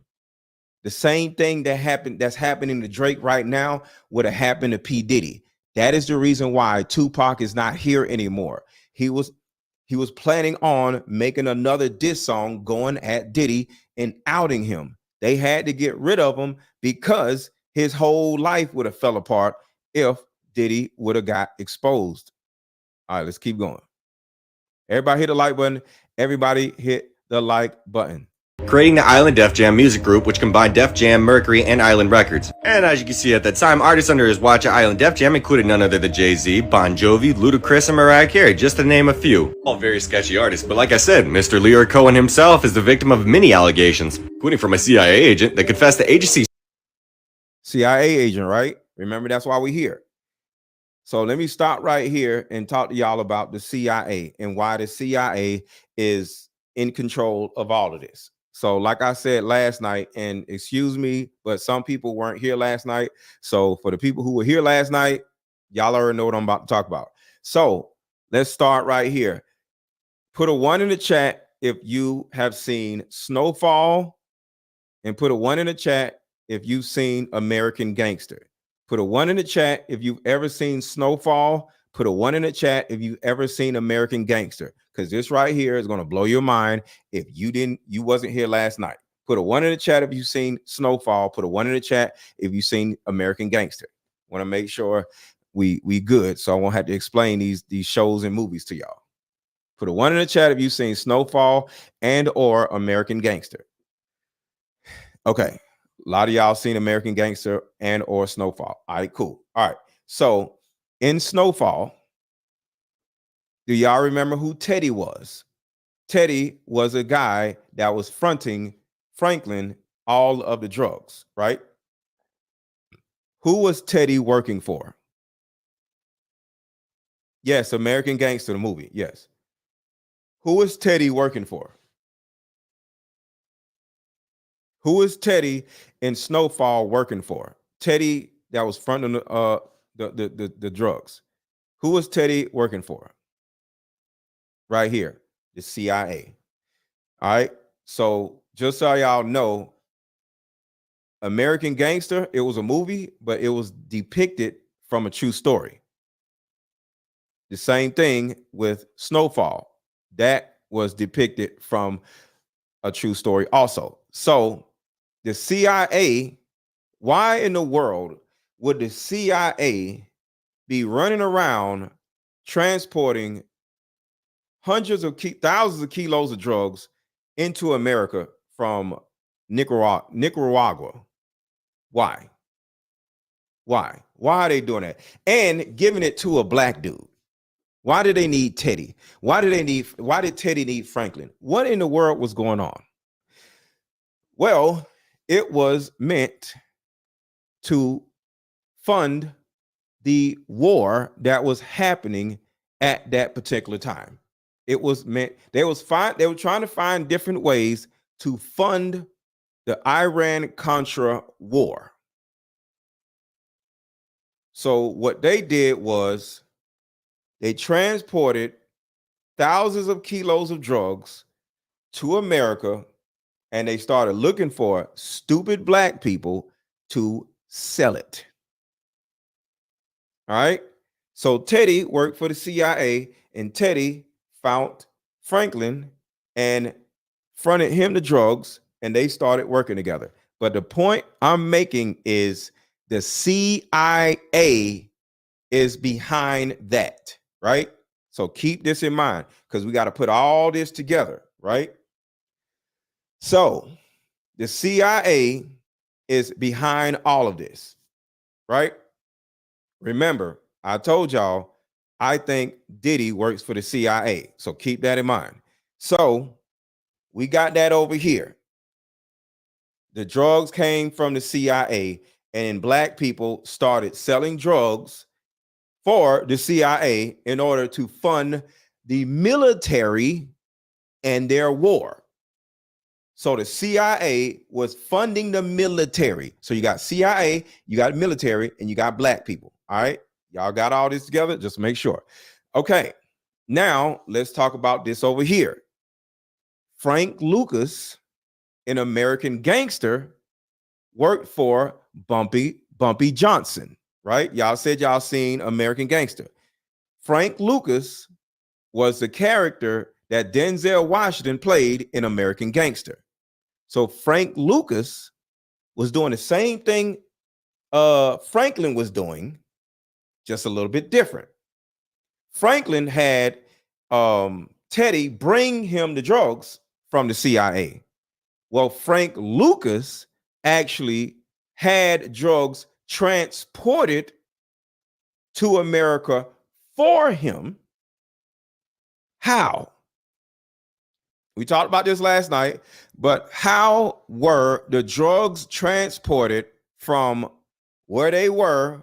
The same thing that's happening to Drake right now would have happened to P. Diddy. That is the reason why Tupac is not here anymore. He was planning on making another diss song going at Diddy and outing him. They had to get rid of him because his whole life would have fell apart if Diddy would have got exposed. All right, let's keep going. Everybody hit the like button. Everybody hit the like button. Creating the Island Def Jam Music Group, which combined Def Jam, Mercury, and Island Records. And as you can see at that time, artists under his watch at Island Def Jam included none other than Jay-Z, Bon Jovi, Ludacris, and Mariah Carey, just to name a few. All very sketchy artists, but like I said, Mr. Lear Cohen himself is the victim of many allegations, including from a CIA agent that confessed to agency. CIA agent, right? Remember, that's why we're here. So let me stop right here and talk to y'all about the CIA and why the CIA is in control of all of this. So like I said last night, and excuse me, but some people weren't here last night. So for the people who were here last night, y'all already know what I'm about to talk about. So let's start right here. Put a 1 in the chat if you have seen Snowfall And put a 1 in the chat if you've seen American Gangster. Put a 1 in the chat if you've ever seen Snowfall. Put a 1 in the chat if you've ever seen American Gangster, because this right here is going to blow your mind if you wasn't here last night. Put a 1 in the chat if you've seen Snowfall. Put a 1 in the chat if you've seen American Gangster. Want to make sure we good, so I won't have to explain these shows and movies to y'all. Put a 1 in the chat if you've seen Snowfall and or American Gangster. Okay, a lot of y'all seen American Gangster and or Snowfall. All right, cool. All right, so in Snowfall, do y'all remember who Teddy was? Teddy was a guy that was fronting Franklin all of the drugs, right? Who was Teddy working for? Yes, American Gangster, the movie. Yes. Who is Teddy working for? Who is Teddy in Snowfall working for? Teddy that was fronting the drugs. Who was Teddy working for? Right here, the CIA. All right. So just so y'all know, American Gangster, it was a movie, but it was depicted from a true story. The same thing with Snowfall. That was depicted from a true story also. So the CIA, why in the world would the CIA be running around transporting thousands of kilos of drugs into America from Nicaragua? Why? Why are they doing that? And giving it to a black dude. Why did they need Teddy? Why did Teddy need Franklin? What in the world was going on? Well, it was meant to fund the war that was happening at that particular time. It was meant, they were trying to find different ways to fund the Iran-Contra war. So what they did was they transported thousands of kilos of drugs to America, and they started looking for stupid black people to sell it. All right. So Teddy worked for the CIA, and Teddy found Franklin and fronted him the drugs, and they started working together. But the point I'm making is the CIA is behind that, right? So keep this in mind, because we got to put all this together, right? So the CIA is behind all of this, right? Remember, I told y'all, I think Diddy works for the CIA. So keep that in mind. So we got that over here. The drugs came from the CIA, and black people started selling drugs for the CIA in order to fund the military and their war. So the CIA was funding the military. So you got CIA, you got military, and you got black people. All right. Y'all got all this together? Just make sure. Okay. Now let's talk about this over here. Frank Lucas, an American Gangster, worked for Bumpy Johnson, right? Y'all said y'all seen American Gangster. Frank Lucas was the character that Denzel Washington played in American Gangster. So Frank Lucas was doing the same thing Franklin was doing, just a little bit different. Franklin had Teddy bring him the drugs from the CIA. Well, Frank Lucas actually had drugs transported to America for him. How? We talked about this last night, but how were the drugs transported from where they were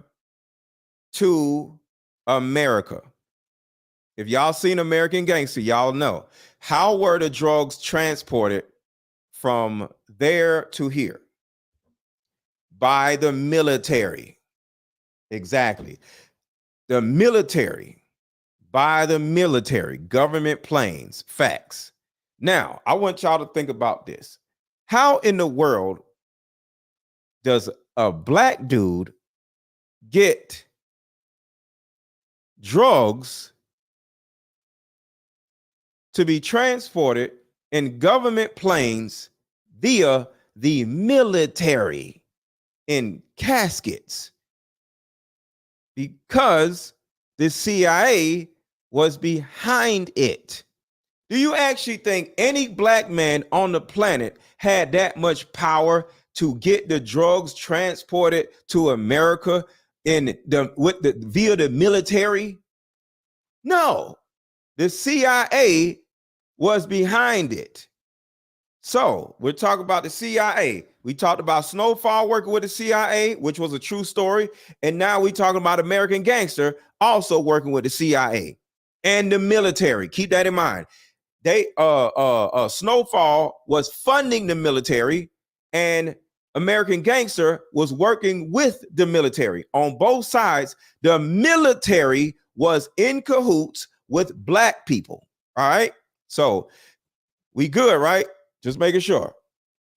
to America? If y'all seen American Gangster, y'all know. How were the drugs transported from there to here? By the military. Exactly. The military. By the military. Government planes. Facts. Now, I want y'all to think about this. How in the world does a black dude get drugs to be transported in government planes via the military in caskets? Because the CIA was behind it. Do you actually think any black man on the planet had that much power to get the drugs transported to America via the military? No, the CIA was behind it. So we're talking about the CIA. We talked about Snowfall working with the CIA, which was a true story. And now we're talking about American Gangster also working with the CIA and the military. Keep that in mind. Snowfall was funding the military, and American Gangster was working with the military. On both sides, the military was in cahoots with black people. All right. So we good, right? Just making sure.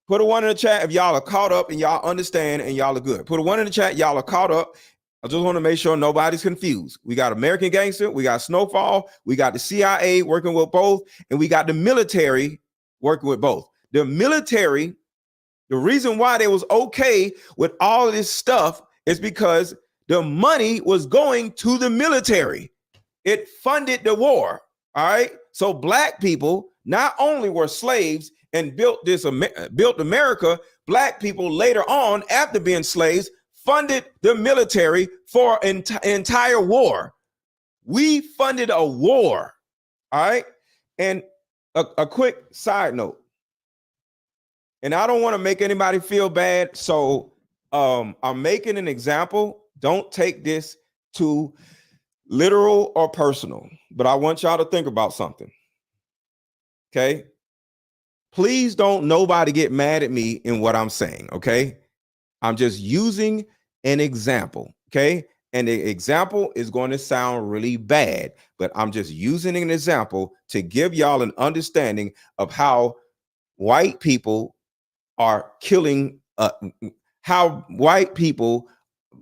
Put a 1 in the chat if y'all are caught up and y'all understand and y'all are good. Put a 1 in the chat, y'all are caught up. I just want to make sure nobody's confused. We got American Gangster, we got Snowfall, we got the CIA working with both, and we got the military working with both. The military, the reason why they was okay with all of this stuff is because the money was going to the military. It funded the war. All right. So black people not only were slaves and built America, black people later on, after being slaves, funded the military for an entire war. We funded a war. All right. And a quick side note. And I don't want to make anybody feel bad. So I'm making an example. Don't take this too literal or personal, but I want y'all to think about something. Okay. Please don't nobody get mad at me in what I'm saying. Okay. I'm just using an example. Okay. And the example is going to sound really bad, but I'm just using an example to give y'all an understanding of how white people are killing, how white people,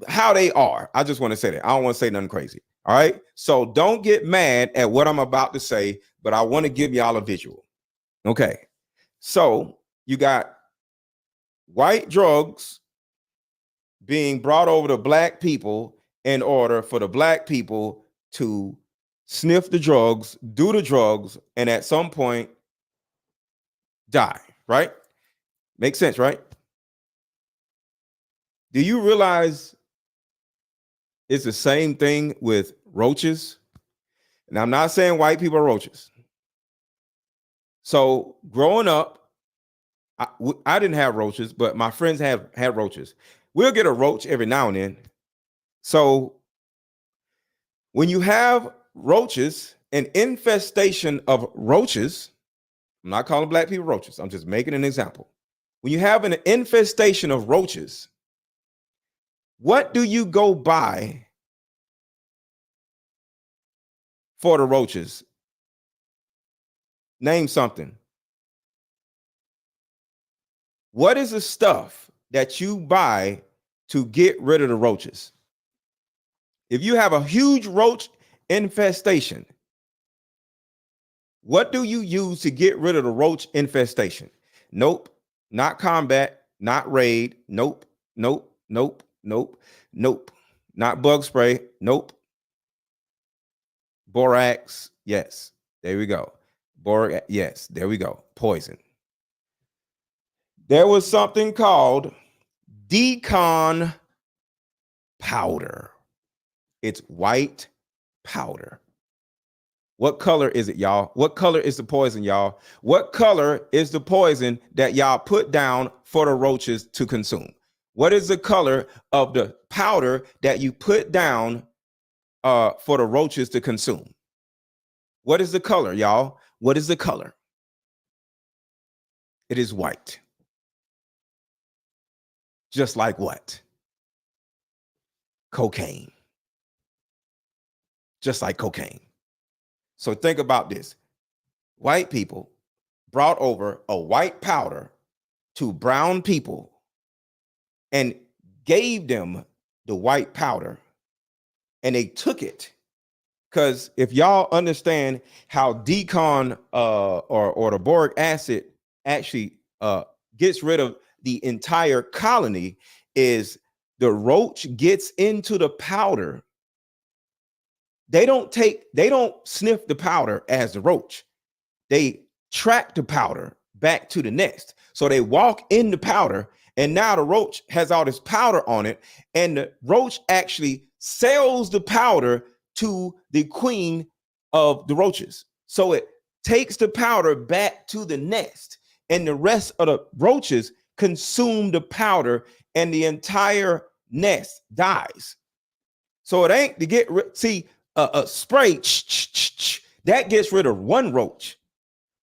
how they are. I just want to say that. I don't want to say nothing crazy. All right. So don't get mad at what I'm about to say, but I want to give y'all a visual. Okay. So you got white drugs being brought over to black people in order for the black people to sniff the drugs, do the drugs, and at some point die, right? Makes sense, right? Do you realize it's the same thing with roaches? And I'm not saying white people are roaches. So growing up, I didn't have roaches, but my friends have had roaches. We'll get a roach every now and then. So when you have roaches, an infestation of roaches, I'm not calling black people roaches. I'm just making an example. When you have an infestation of roaches, what do you go buy for the roaches? Name something. What is the stuff that you buy to get rid of the roaches? If you have a huge roach infestation, what do you use to get rid of the roach infestation? Nope, not combat, not raid. Nope, nope, nope, nope, nope. Not bug spray. Nope. Borax. Yes, there we go. Borax. Yes, there we go. Poison. There was something called decon powder. It's white powder. What color is it, y'all? What color is the poison, y'all? What color is the poison that y'all put down for the roaches to consume? What is the color of the powder that you put down for the roaches to consume? What is the color, y'all? What is the color? It is white. Just like what? Cocaine. Just like cocaine. So think about this. White people brought over a white powder to brown people and gave them the white powder, and they took it. Because if y'all understand how decon or the boric acid actually gets rid of the entire colony, is the roach gets into the powder. They don't sniff the powder as the roach. They track the powder back to the nest. So they walk in the powder, and now the roach has all this powder on it, and the roach actually sells the powder to the queen of the roaches. So it takes the powder back to the nest, and the rest of the roaches consume the powder, and the entire nest dies. So it ain't to get a spray that gets rid of one roach,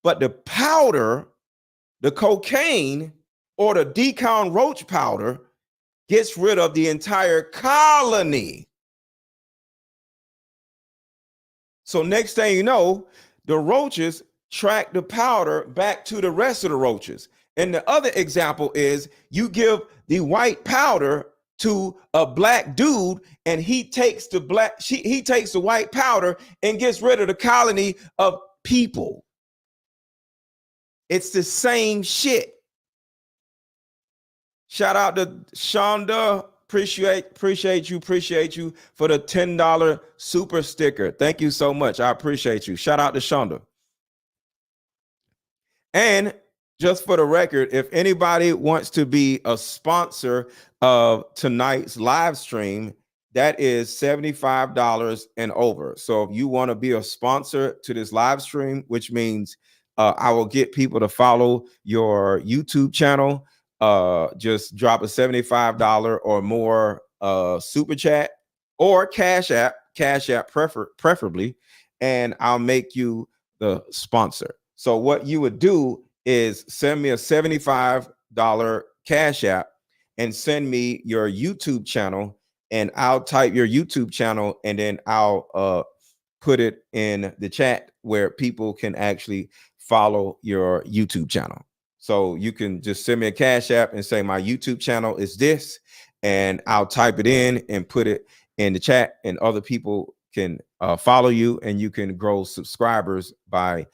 but the powder, the cocaine or the decon roach powder, gets rid of the entire colony. So next thing you know, the roaches track the powder back to the rest of the roaches. And the other example is you give the white powder to a black dude, and he takes the white powder and gets rid of the colony of people. It's the same shit. Shout out to Shonda. Appreciate you for the $10 super sticker. Thank you so much. I appreciate you. Shout out to Shonda. And just for the record, if anybody wants to be a sponsor of tonight's live stream, that is $75 and over. So if you want to be a sponsor to this live stream, which means I will get people to follow your YouTube channel, just drop a $75 or more super chat or cash app preferably, and I'll make you the sponsor. So what you would do is send me a $75 cash app and send me your YouTube channel, and I'll type your YouTube channel, and then I'll put it in the chat where people can actually follow your YouTube channel. So you can just send me a cash app and say my YouTube channel is this, and I'll type it in and put it in the chat, and other people can follow you, and you can grow subscribers by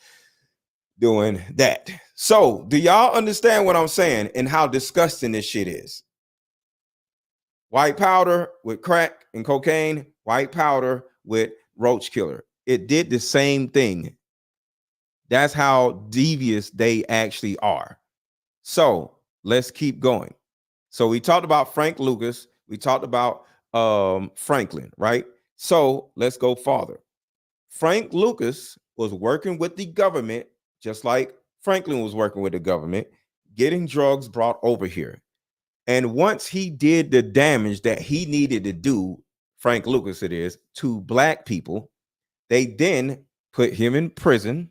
doing that. So do y'all understand what I'm saying and how disgusting this shit is? White powder with crack and cocaine, white powder with roach killer. It did the same thing. That's how devious they actually are. So let's keep going. So we talked about Frank Lucas. We talked about Franklin, right? So let's go farther. Frank Lucas was working with the government, just like Franklin was working with the government, getting drugs brought over here. And once he did the damage that he needed to do, Frank Lucas it is, to black people, they then put him in prison,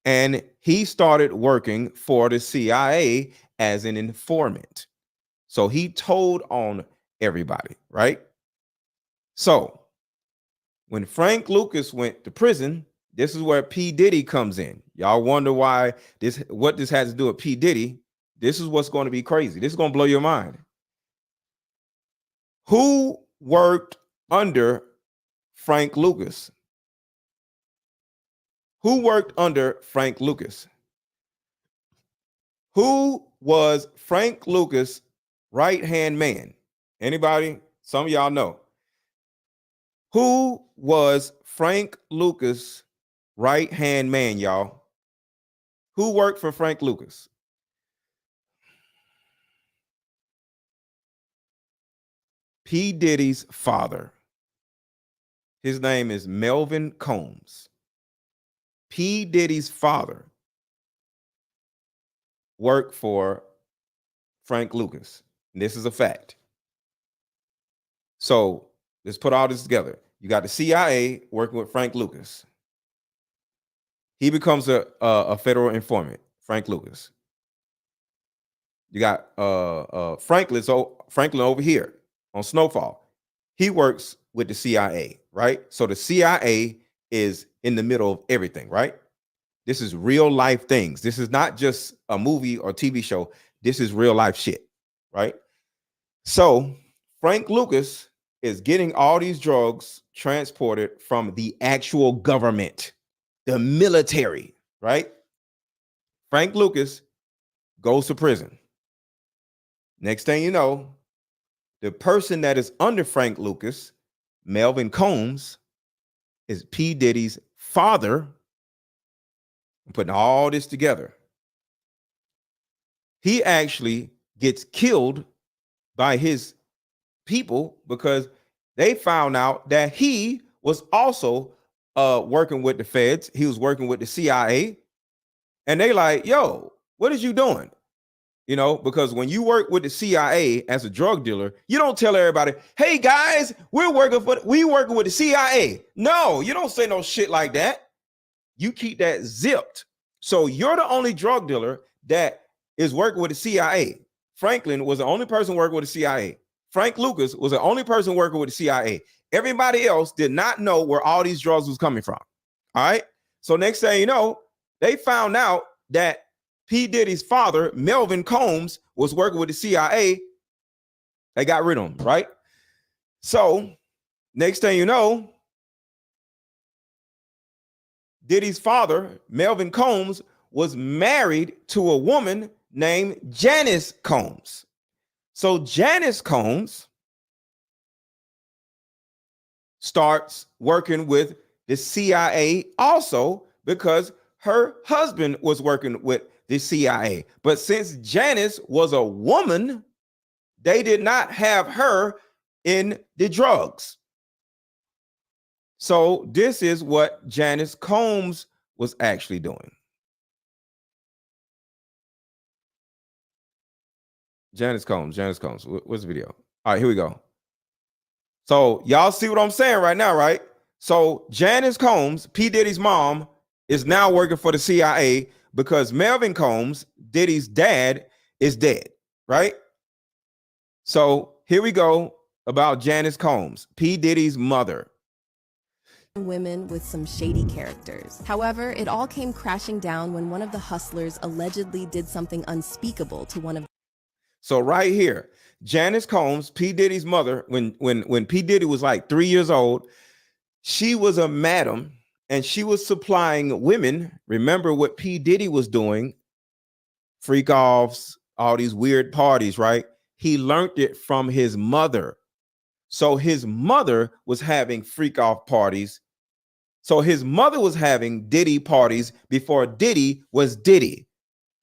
and he started working for the CIA as an informant. So he told on everybody, right? So when Frank Lucas went to prison, this is where P. Diddy comes in. Y'all wonder what this has to do with P. Diddy. This is what's going to be crazy. This is going to blow your mind. Who worked under Frank Lucas? Who worked under Frank Lucas? Who was Frank Lucas' right-hand man? Anybody? Some of y'all know. Who was Frank Lucas' right-hand man, y'all? Who worked for Frank Lucas? P. Diddy's father. His name is Melvin Combs. P. Diddy's father worked for Frank Lucas. And this is a fact. So let's put all this together. You got the CIA working with Frank Lucas. He becomes a federal informant, Frank Lucas. You got Franklin over here on Snowfall. He works with the CIA, right? So the CIA is in the middle of everything, right? This is real life things. This is not just a movie or TV show. This is real life shit, right? So Frank Lucas is getting all these drugs transported from the actual government, the military, right? Frank Lucas goes to prison. Next thing you know, the person that is under Frank Lucas, Melvin Combs, is P. Diddy's father. I'm putting all this together. He actually gets killed by his people because they found out that he was also working with the feds. He was working with the CIA. And they like, yo, what is you doing? You know, because when you work with the CIA as a drug dealer, you don't tell everybody, hey guys, we working with the CIA. No, you don't say no shit like that. You keep that zipped. So you're the only drug dealer that is working with the CIA. Franklin was the only person working with the CIA. Frank Lucas was the only person working with the CIA. Everybody else did not know where all these drugs was coming from. All right. So next thing you know, they found out that P. Diddy's father, Melvin Combs, was working with the CIA. They got rid of him, right? So next thing you know, Diddy's father, Melvin Combs, was married to a woman named Janice Combs. So Janice Combs starts working with the CIA also because her husband was working with the CIA. But since Janice was a woman, they did not have her in the drugs. So this is what Janice Combs was actually doing. Janice Combs. What's the video? All right, here we go. So y'all see what I'm saying right now, right? So Janice Combs, P. Diddy's mom, is now working for the CIA because Melvin Combs, Diddy's dad, is dead, right? So here we go about Janice Combs, P. Diddy's mother. Women with some shady characters. However, it all came crashing down when one of the hustlers allegedly did something unspeakable to one of. So right here, Janice Combs, P. Diddy's mother, when P. Diddy was like 3 years old, she was a madam and she was supplying women. Remember what P. Diddy was doing? Freak offs, all these weird parties, right? He learned it from his mother. So his mother was having freak off parties. So his mother was having Diddy parties before Diddy was Diddy.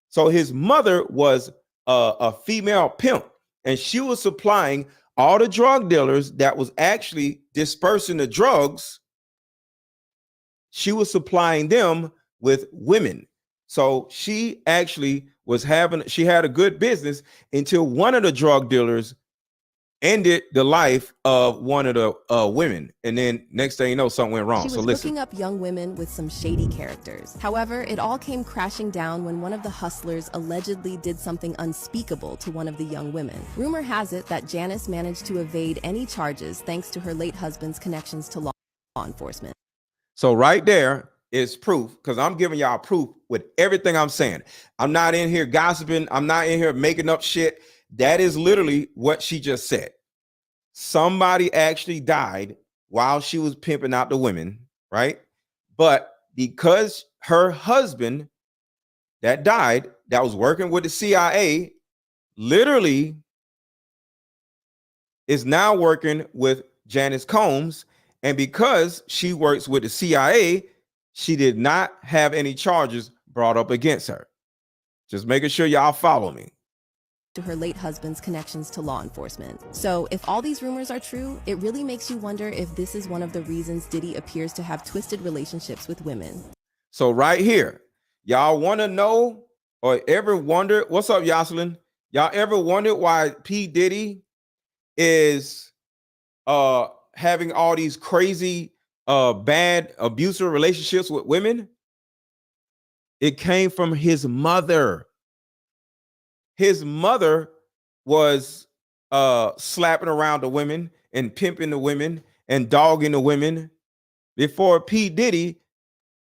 So his mother was a female pimp, and she was supplying all the drug dealers that was actually dispersing the drugs. She was supplying them with women. So she actually she had a good business until one of the drug dealers ended the life of one of the women. And then next thing you know, something went wrong. She So was listen. hooking up young women with some shady characters. However, it all came crashing down when one of the hustlers allegedly did something unspeakable to one of the young women. Rumor has it that Janice managed to evade any charges thanks to her late husband's connections to law enforcement. So right there is proof, because I'm giving y'all proof with everything I'm saying. I'm not in here gossiping. I'm not in here making up shit. That is literally what she just said. Somebody actually died while she was pimping out the women, right? But because her husband that died, that was working with the CIA, literally is now working with Janice Combs. And because she works with the CIA, she did not have any charges brought up against her. Just making sure y'all follow me. To her late husband's connections to law enforcement. So if all these rumors are true, it really makes you wonder if this is one of the reasons Diddy appears to have twisted relationships with women. So right here, y'all want to know or ever wonder, what's up, Yoselin? Y'all ever wondered why P. Diddy is having all these crazy bad abusive relationships with women? It came from his mother. His mother was slapping around the women and pimping the women and dogging the women before P. Diddy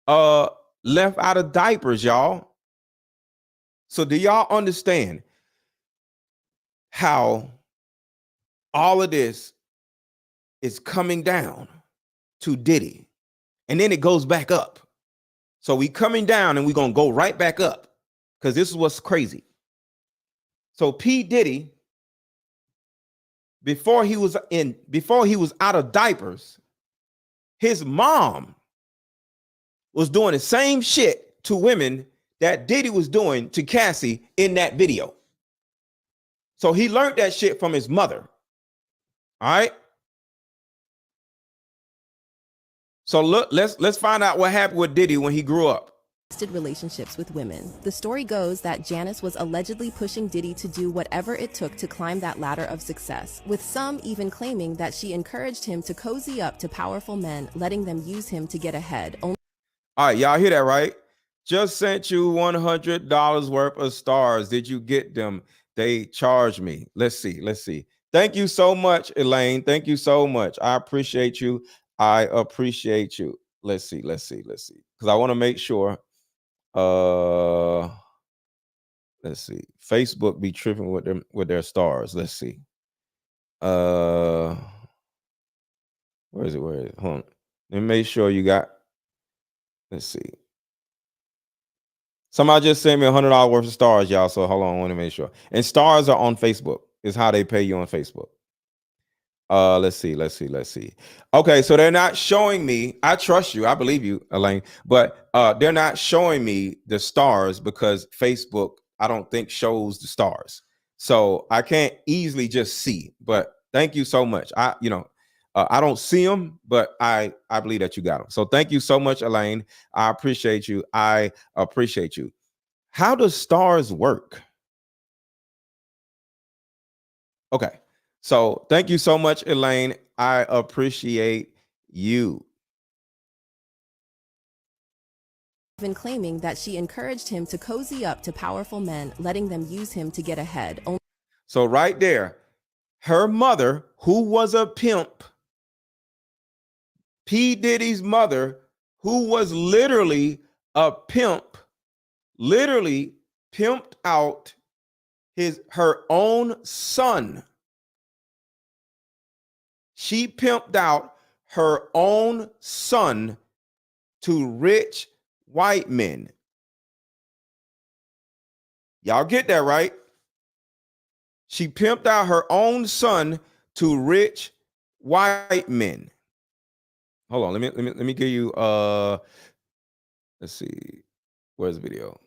left out of diapers, y'all. So do y'all understand? how all of this is coming down to Diddy, and then it goes back up. So we coming down and we're gonna go right back up, because this is what's crazy. So P. Diddy, before he was out of diapers, his mom was doing the same shit to women that Diddy was doing to Cassie in that video. So he learned that shit from his mother. All right. So look, let's find out what happened with Diddy when he grew up. Relationships with women. The story goes that Janice was allegedly pushing Diddy to do whatever it took to climb that ladder of success, with some even claiming that she encouraged him to cozy up to powerful men, letting them use him to get ahead. All right, y'all hear that, right? Just sent you $100 worth of stars. Did you get them? They charged me. Let's see. Thank you so much, Elaine. Thank you so much. I appreciate you. I appreciate you. Let's see. Because I want to make sure. Let's see. Facebook be tripping with their stars. Let's see. Where is it? Hold on. Let me make sure you got. Let's see. Somebody just sent me $100 worth of stars, y'all. So hold on, I want to make sure. And stars are on Facebook. Is how they pay you on Facebook. Let's see. Okay, so they're not showing me. I trust you. I believe you, Elaine. But they're not showing me the stars because Facebook, I don't think, shows the stars. So I can't easily just see. But thank you so much. I don't see them, but I believe that you got them. So thank you so much, Elaine. I appreciate you. How does stars work? Okay. So thank you so much, Elaine. I appreciate you. even claiming that she encouraged him to cozy up to powerful men, letting them use him to get ahead. So right there, her mother, who was a pimp, P. Diddy's mother, who was literally a pimp, literally pimped out her own son. She pimped out her own son to rich white men. Y'all get that, right? She pimped out her own son to rich white men. Hold on, let me give you let's see. Where's the video?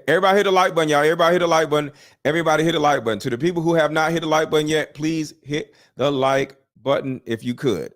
Everybody hit the like button, y'all. Everybody hit the like button. Everybody hit the like button. To the people who have not hit the like button yet, please hit the like button if you could.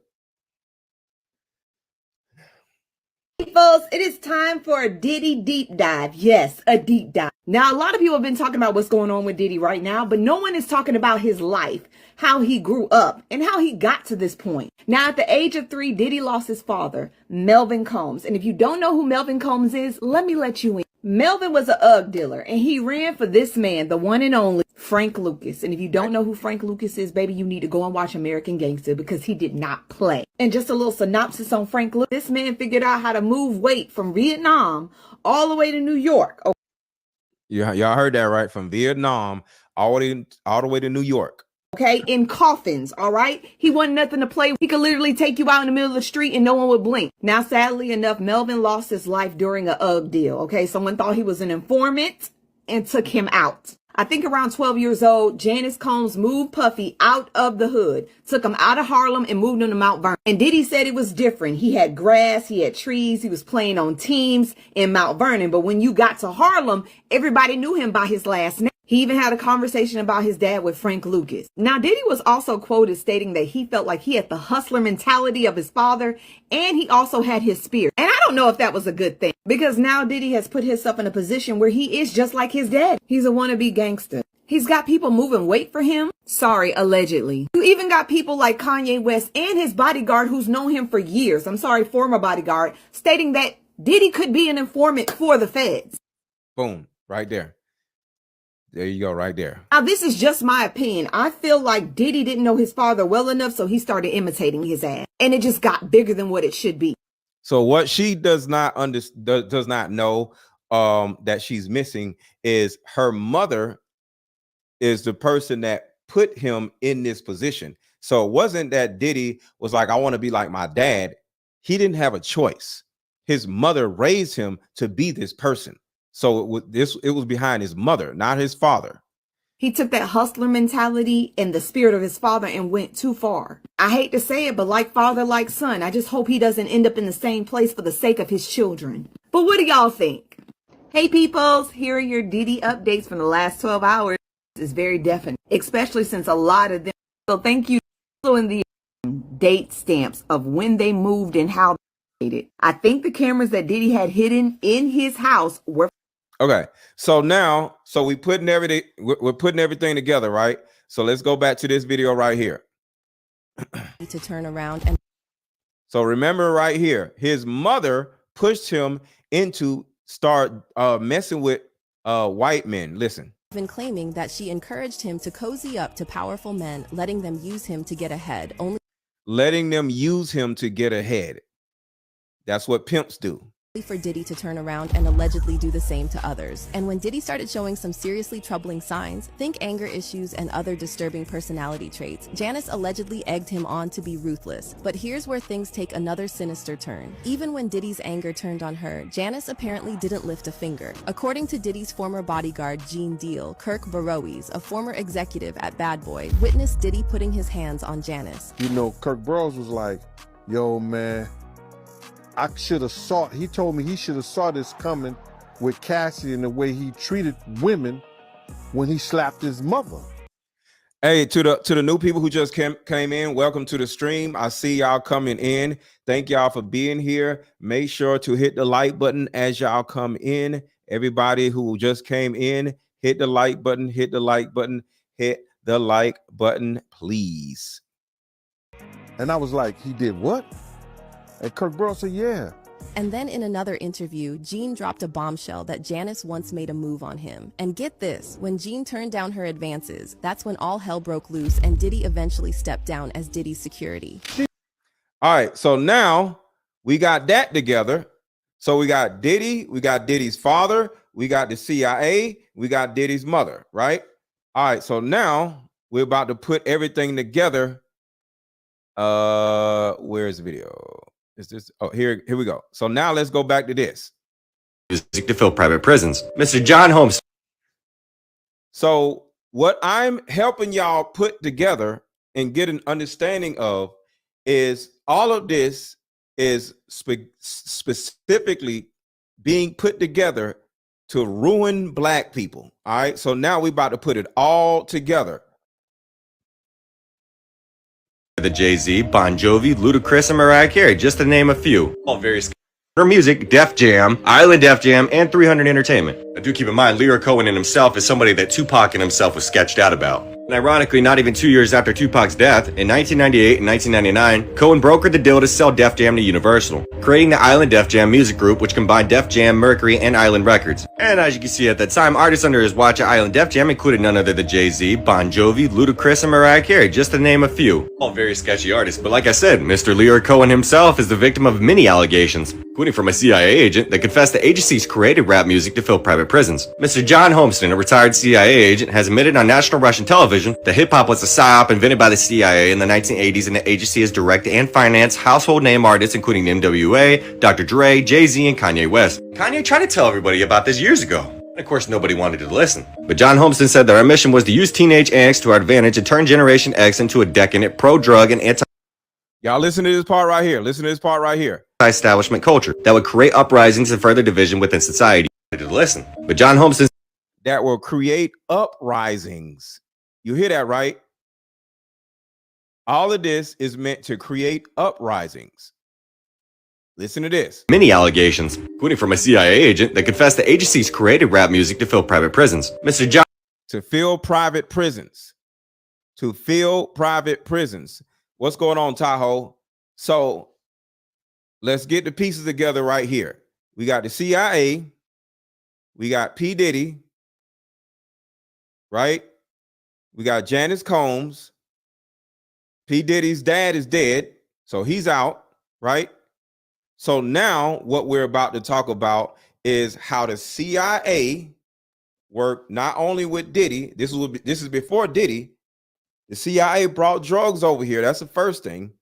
Hey folks, it is time for a Diddy deep dive. Yes, a deep dive. Now, a lot of people have been talking about what's going on with Diddy right now, but no one is talking about his life, how he grew up, and how he got to this point. Now, at the age of 3, Diddy lost his father, Melvin Combs. And if you don't know who Melvin Combs is, let me let you in. Melvin was a UGG dealer, and he ran for this man, the one and only Frank Lucas. And if you don't know who Frank Lucas is, baby, you need to go and watch American Gangster, because he did not play. And just a little synopsis on Frank Lucas. This man figured out how to move weight from Vietnam all the way to New York. Okay. Y'all heard that right? From Vietnam all the way to New York. Okay, in coffins, all right? He wasn't nothing to play with. He could literally take you out in the middle of the street and no one would blink. Now, sadly enough, Melvin lost his life during a UGG deal, okay? Someone thought he was an informant and took him out. I think around 12 years old, Janice Combs moved Puffy out of the hood, took him out of Harlem and moved him to Mount Vernon. And Diddy said it was different. He had grass, he had trees, he was playing on teams in Mount Vernon. But when you got to Harlem, everybody knew him by his last name. He even had a conversation about his dad with Frank Lucas. Now, Diddy was also quoted stating that he felt like he had the hustler mentality of his father, and he also had his spirit. And I don't know if that was a good thing, because now Diddy has put himself in a position where he is just like his dad. He's a wannabe gangster. He's got people moving weight for him. Sorry, allegedly. You even got people like Kanye West and his bodyguard who's known him for years. Former bodyguard, stating that Diddy could be an informant for the feds. Boom, right there. There you go, right there. Now, this is just my opinion. I feel like Diddy didn't know his father well enough, so he started imitating his ass. And it just got bigger than what it should be. So what she does not know that she's missing is her mother is the person that put him in this position. So it wasn't that Diddy was like, I want to be like my dad. He didn't have a choice. His mother raised him to be this person. So it was behind his mother, not his father. He took that hustler mentality and the spirit of his father and went too far. I hate to say it, but like father, like son, I just hope he doesn't end up in the same place for the sake of his children. But what do y'all think? Hey peoples, here are your Diddy updates from the last 12 hours. It's very definite, especially since a lot of them. So thank you for in the date stamps of when they moved and how they did it. I think the cameras that Diddy had hidden in his house were. Okay, so now, we're putting everything together, right? So let's go back to this video right here. To turn around and. So remember right here, his mother pushed him into start messing with white men. Listen. Been claiming that she encouraged him to cozy up to powerful men, letting them use him to get ahead. Letting them use him to get ahead. That's what pimps do. For Diddy to turn around and allegedly do the same to others. And when Diddy started showing some seriously troubling signs, think anger issues and other disturbing personality traits, Janice allegedly egged him on to be ruthless. But here's where things take another sinister turn. Even when Diddy's anger turned on her, Janice apparently didn't lift a finger. According to Diddy's former bodyguard, Gene Deal, Kirk Burrows, a former executive at Bad Boy, witnessed Diddy putting his hands on Janice. You know, Kirk Burrows was like, yo, man, I should have saw, he told me he should have saw this coming with Cassie and the way he treated women when he slapped his mother. Hey, to the new people who just came in, welcome to the stream. I see y'all coming in. Thank y'all for being here. Make sure to hit the like button as y'all come in. Everybody who just came in, hit the like button, hit the like button, hit the like button, please. And I was like, he did what? And Kirk Burrows said, yeah. And then in another interview, Gene dropped a bombshell that Janice once made a move on him. And get this, when Gene turned down her advances, that's when all hell broke loose and Diddy eventually stepped down as Diddy's security. All right, so now we got that together. So we got Diddy, we got Diddy's father, we got the CIA, we got Diddy's mother, right? All right, so now we're about to put everything together. Where's the video? Is this? Oh, here we go. So now let's go back to this. Music to fill private prisons. Mr. John Holmes. So what I'm helping y'all put together and get an understanding of is all of this is specifically being put together to ruin black people. All right. So now we're about to put it all together. The Jay-Z, Bon Jovi, Ludacris, and Mariah Carey, just to name a few. All various. Her music, Def Jam, Island Def Jam, and 300 Entertainment. Now do keep in mind, Lear Cohen in himself is somebody that Tupac and himself was sketched out about. And ironically, not even 2 years after Tupac's death, in 1998 and 1999, Cohen brokered the deal to sell Def Jam to Universal, creating the Island Def Jam music group, which combined Def Jam, Mercury, and Island Records. And as you can see at that time, artists under his watch at Island Def Jam included none other than Jay-Z, Bon Jovi, Ludacris, and Mariah Carey, just to name a few. All very sketchy artists, but like I said, Mr. Lear Cohen himself is the victim of many allegations, including from a CIA agent that confessed the agency's created rap music to fill private prisons. Mr. John Homeston, a retired CIA agent, has admitted on national Russian television that hip-hop was a psyop invented by the CIA in the 1980s, and the agency has directed and financed household name artists including NWA, Dr. Dre, Jay-Z, and Kanye West. Kanye tried to tell everybody about this years ago. And of course, nobody wanted to listen. But John Homeston said that our mission was to use teenage angst to our advantage and turn Generation X into a decadent, pro-drug, and Y'all listen to this part right here. Listen to this part right here. Establishment culture that would create uprisings and further division within society. To listen. But John Homeston that will create uprisings. You hear that, right? All of this is meant to create uprisings. Listen to this. Many allegations, including from a CIA agent that confessed the agency's created rap music to fill private prisons. Mr. John. To fill private prisons. To fill private prisons. What's going on, Tahoe? So let's get the pieces together right here. We got the CIA. We got P. Diddy. Right? We got Janice Combs. P. Diddy's dad is dead, so he's out, right? So now what we're about to talk about is how the CIA worked not only with Diddy, this is before Diddy. The CIA brought drugs over here. That's the first thing.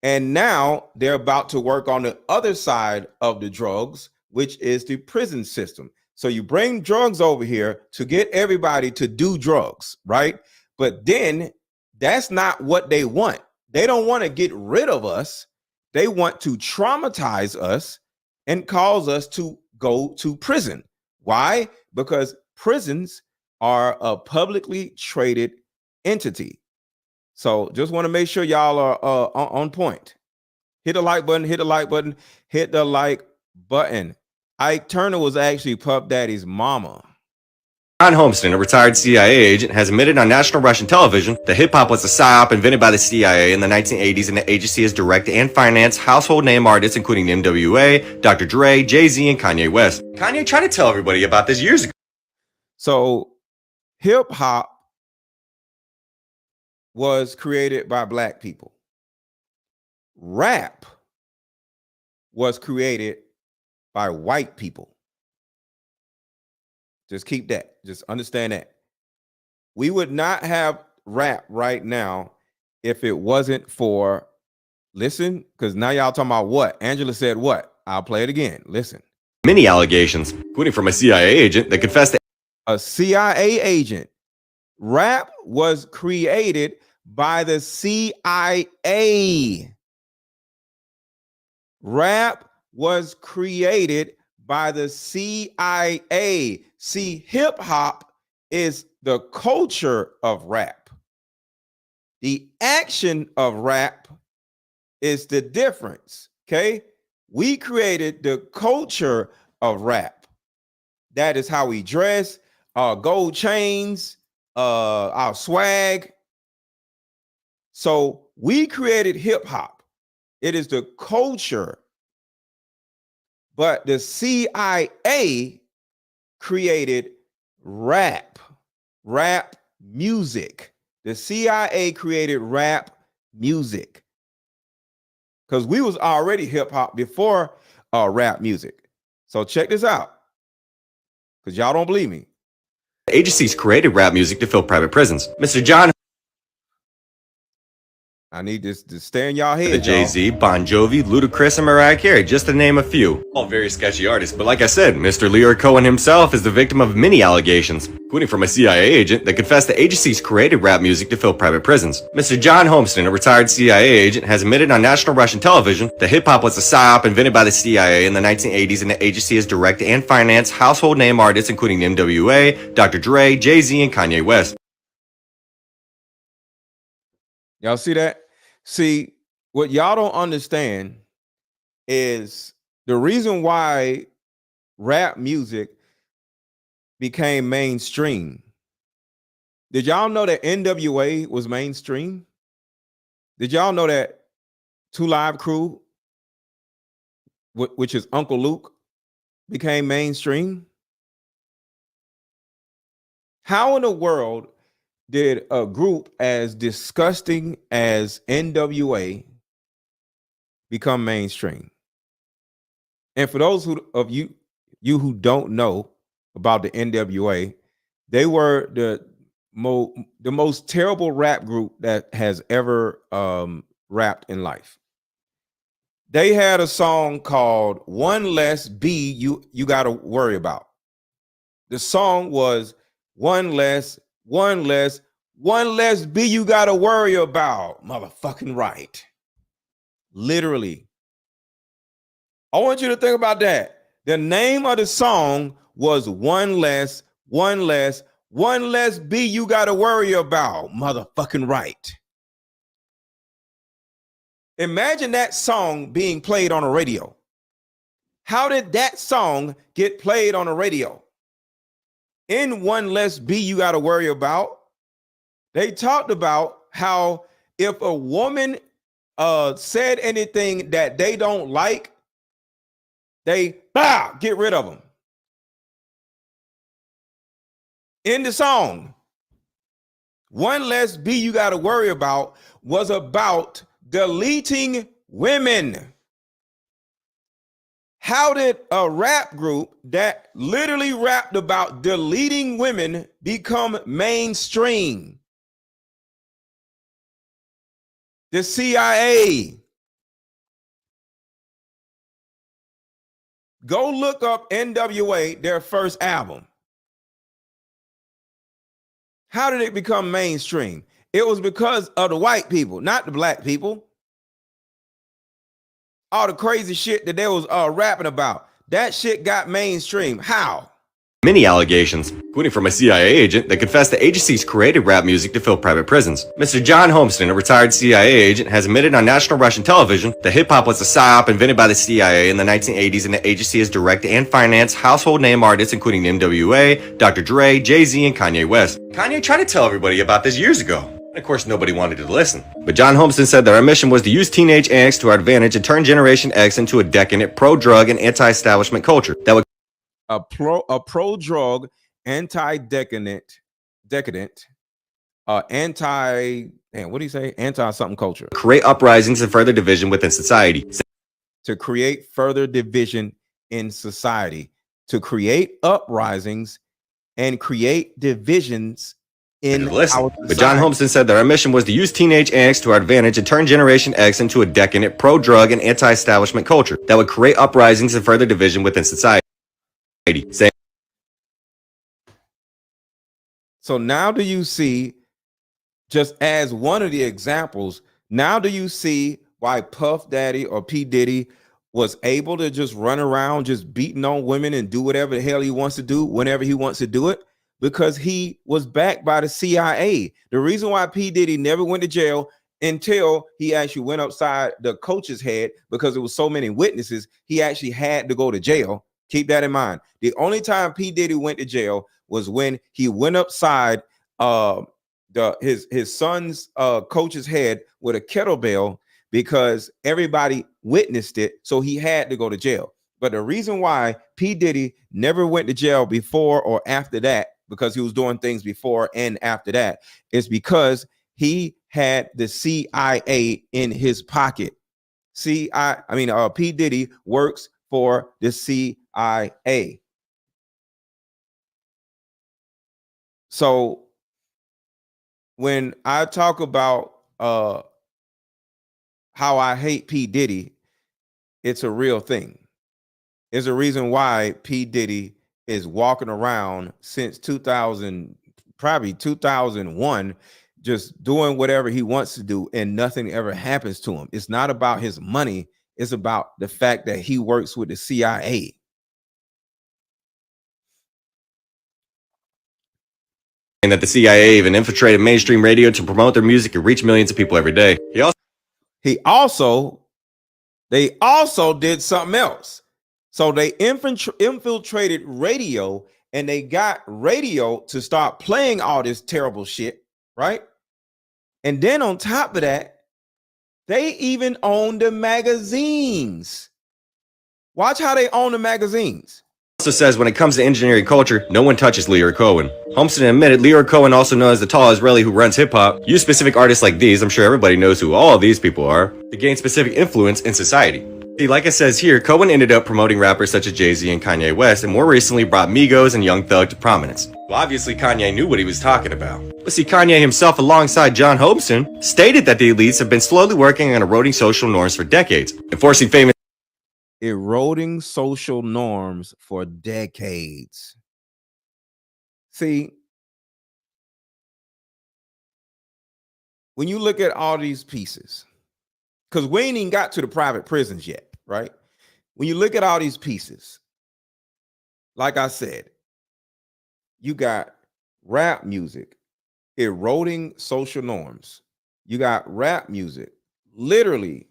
And now they're about to work on the other side of the drugs, which is the prison system. So you bring drugs over here to get everybody to do drugs, right? But then that's not what they want. They don't want to get rid of us. They want to traumatize us and cause us to go to prison. Why? Because prisons are a publicly traded entity. So just want to make sure y'all are on point. Hit the like button, hit the like button, hit the like button. Ike Turner was actually Puff Daddy's mama. John Homestead, a retired CIA agent, has admitted on national Russian television that hip-hop was a psyop invented by the CIA in the 1980s, and the agency has directed and financed household name artists including NWA, Dr. Dre, Jay-Z, and Kanye West. Kanye tried to tell everybody about this years ago. So hip-hop was created by black people. Rap was created by white people. Just keep that. Just understand that. We would not have rap right now if it wasn't for, listen, because now y'all talking about what? Angela said what? I'll play it again. Listen. Many allegations, including from a CIA agent that confessed to a CIA agent. Rap was created by the CIA. Rap was created by the CIA. See, hip hop is the culture of rap. The action of rap is the difference. Okay. We created the culture of rap. That is how we dress, gold chains, our swag. So we created hip hop. It is the culture. But the CIA created rap music. The CIA created rap music because we was already hip hop before rap music. So check this out, because y'all don't believe me. the agencies created rap music to fill private prisons. Mr. John I need this to stay in y'all head. The Jay-Z, Bon Jovi, Ludacris, and Mariah Carey, just to name a few. All very sketchy artists, but like I said, Mr. Lear Cohen himself is the victim of many allegations, including from a CIA agent that confessed the agencies created rap music to fill private prisons. Mr. John Homestead, a retired CIA agent, has admitted on national Russian television that hip-hop was a psyop invented by the CIA in the 1980s, and the agency has directed and financed household name artists including NWA, Dr. Dre, Jay-Z, and Kanye West. Y'all see that? See, what y'all don't understand is the reason why rap music became mainstream. Did y'all know that NWA was mainstream? Did y'all know that 2 Live Crew, which is Uncle Luke, became mainstream? How in the world did a group as disgusting as NWA become mainstream? And for those of you who don't know about the NWA, they were the most terrible rap group that has ever rapped in life. They had a song called One Less B You Gotta Worry About. The song was One less B you gotta worry about. Motherfucking right. Literally. I want you to think about that. The name of the song was One less B you gotta worry about. Motherfucking right. Imagine that song being played on a radio. How did that song get played on a radio? In One Less B you gotta worry about, they talked about how if a woman said anything that they don't like, they get rid of them. In the song, One Less B you gotta worry about was about deleting women. How did a rap group that literally rapped about deleting women become mainstream? The CIA. Go look up NWA, their first album. How did it become mainstream? It was because of the white people, not the black people. All the crazy shit that they was rapping about. That shit got mainstream. How? Many allegations, including from a CIA agent that confessed the agencies created rap music to fill private prisons. Mr. John Homeston, a retired CIA agent, has admitted on national Russian television that hip-hop was a psyop invented by the CIA in the 1980s, and the agency has directed and financed household name artists including NWA, Dr. Dre, Jay-Z, and Kanye West. Kanye tried to tell everybody about this years ago. And of course, nobody wanted to listen. But John Homeston said that our mission was to use teenage angst to our advantage and turn Generation X into a decadent, pro-drug, and anti-establishment culture that would a pro-drug, anti-decadent, anti-something culture. Create uprisings and further division within society. To create further division in society. To create uprisings and create divisions in our society. But John Homeston said that our mission was to use teenage angst to our advantage and turn Generation X into a decadent, pro-drug, and anti-establishment culture that would create uprisings and further division within society. So now do you see, just as one of the examples, now do you see why Puff Daddy or P. Diddy was able to just run around just beating on women and do whatever the hell he wants to do whenever he wants to do it? Because he was backed by the CIA. The reason why P. Diddy never went to jail until he actually went upside the coach's head, because there was so many witnesses, he actually had to go to jail. Keep that in mind. The only time P. Diddy went to jail was when he went upside his son's coach's head with a kettlebell, because everybody witnessed it, so he had to go to jail. But the reason why P. Diddy never went to jail before or after that, because he was doing things before and after that, is because he had the CIA in his pocket. P. Diddy works for the CIA. So when I talk about how I hate P. Diddy, it's a real thing. There's a reason why P. Diddy is walking around since 2001, just doing whatever he wants to do and nothing ever happens to him. It's not about his money. It's about the fact that he works with the CIA. And that the CIA even infiltrated mainstream radio to promote their music and reach millions of people every day. They also did something else. So they infiltrated radio, and they got radio to start playing all this terrible shit, right? And then on top of that, they even own the magazines. Watch how they own the magazines. Also says when it comes to engineering culture, no one touches Leroy Cohen. Homeston admitted Leroy Cohen, also known as the tall Israeli who runs hip-hop, used specific artists like these, I'm sure everybody knows who all of these people are, to gain specific influence in society. See, like it says here, Cohen ended up promoting rappers such as Jay-Z and Kanye West, and more recently brought Migos and Young Thug to prominence. Well, obviously Kanye knew what he was talking about. But see, Kanye himself, alongside John Homeston, stated that the elites have been slowly working on eroding social norms for decades, enforcing famous eroding social norms for decades. See, when you look at all these pieces, because we ain't even got to the private prisons yet, right? When you look at all these pieces, like I said, you got rap music eroding social norms. You got rap music literally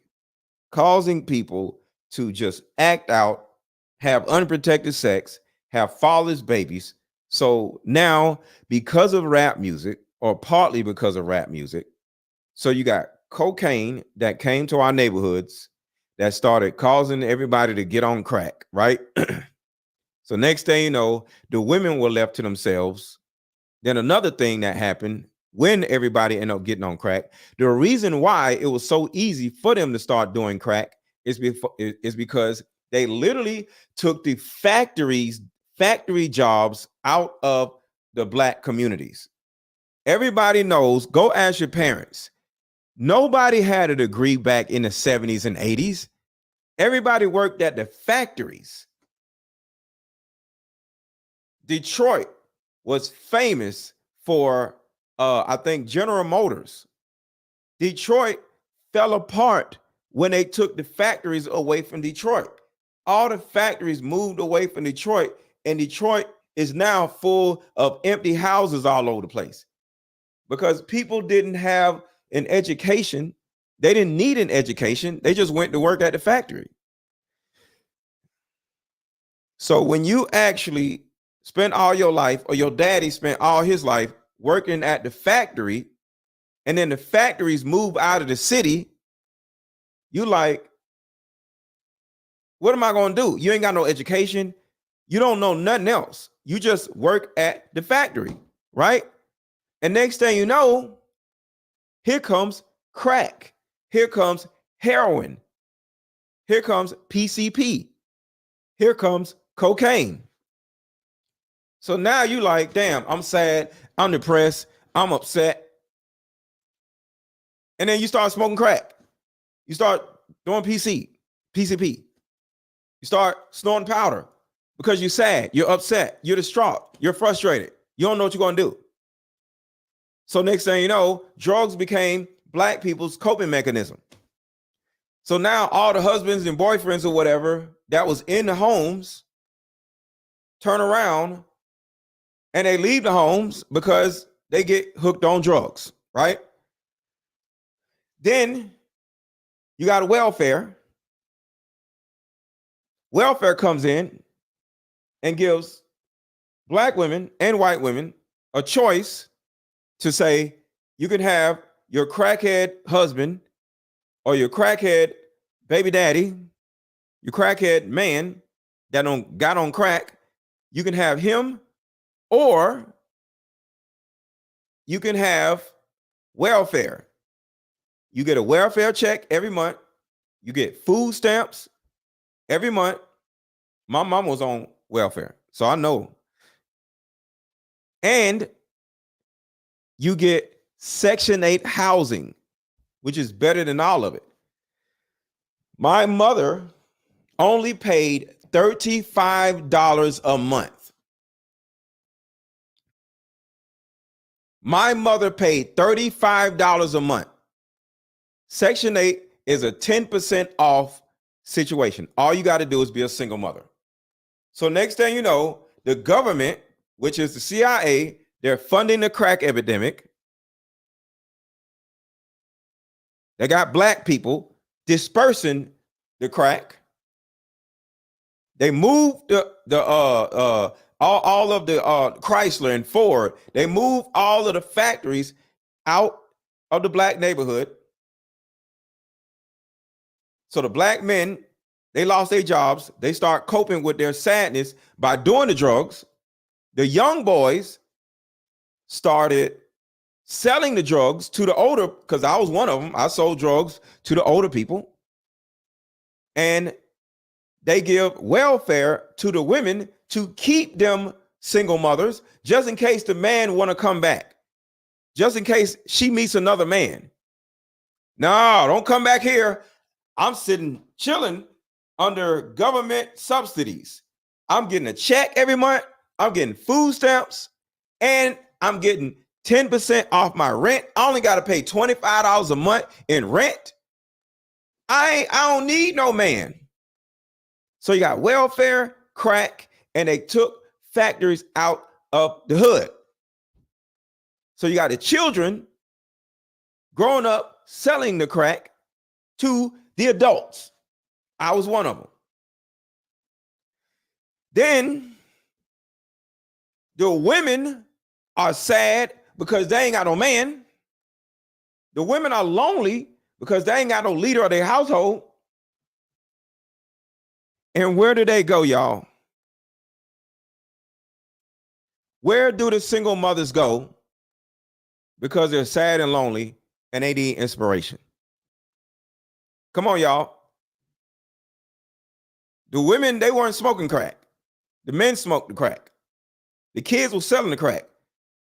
causing people to just act out, have unprotected sex, have fatherless babies. So now, because of rap music, or partly because of rap music, so you got cocaine that came to our neighborhoods that started causing everybody to get on crack, right? So next thing you know, the women were left to themselves. Then another thing that happened when everybody ended up getting on crack, the reason why it was so easy for them to start doing crack is because They literally took the factory jobs out of the black communities. Everybody knows, go ask your parents. Nobody had a degree back in the 70s and 80s. Everybody worked at the factories. Detroit was famous for, I think, General Motors. Detroit fell apart when they took the factories away from Detroit. All the factories moved away from Detroit, and Detroit is now full of empty houses all over the place because people didn't have an education. They didn't need an education. They just went to work at the factory. So when you actually spend all your life, or your daddy spent all his life working at the factory, and then the factories move out of the city, you like, what am I going to do? You ain't got no education. You don't know nothing else. You just work at the factory, right? And next thing you know, here comes crack. Here comes heroin. Here comes PCP. Here comes cocaine. So now you like, damn, I'm sad, I'm depressed, I'm upset. And then you start smoking crack. You start doing PCP. You start snorting powder because you're sad, you're upset, you're distraught, you're frustrated. You don't know what you're going to do. So next thing you know, drugs became black people's coping mechanism. So now all the husbands and boyfriends or whatever that was in the homes turn around and they leave the homes because they get hooked on drugs, right? Then you got welfare. Welfare comes in and gives black women and white women a choice to say, you can have your crackhead husband or your crackhead baby daddy, your crackhead man that got on crack. You can have him, or you can have welfare. You get a welfare check every month. You get food stamps every month. My mom was on welfare, so I know. And you get Section 8 housing, which is better than all of it. My mother only paid $35 a month. My mother paid $35 a month. Section 8 is a 10% off situation. All you got to do is be a single mother. So next thing you know, the government, which is the CIA, they're funding the crack epidemic. They got black people dispersing the crack. They moved all of the Chrysler and Ford. They moved all of the factories out of the black neighborhood. So the black men, they lost their jobs. They start coping with their sadness by doing the drugs. The young boys started selling the drugs to the older, because I was one of them. I sold drugs to the older people. And they give welfare to the women to keep them single mothers, just in case the man want to come back, just in case she meets another man. No, don't come back here. I'm sitting chilling under government subsidies. I'm getting a check every month. I'm getting food stamps, and I'm getting 10% off my rent. I only got to pay $25 a month in rent. I don't need no man. So you got welfare, crack, and they took factories out of the hood. So you got the children growing up selling the crack to the adults. I was one of them. Then the women are sad because they ain't got no man. The women are lonely because they ain't got no leader of their household. And where do they go, y'all? Where do the single mothers go because they're sad and lonely and they need inspiration? Come on, y'all. The women, they weren't smoking crack. The men smoked the crack. The kids were selling the crack.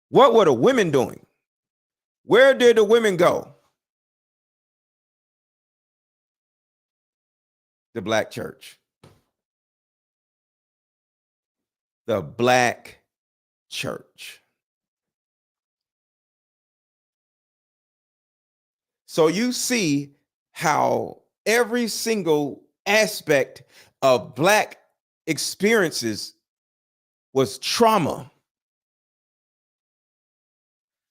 What were the women doing? Where did the women go? The black church. The black church. So you see how every single aspect of black experiences was trauma.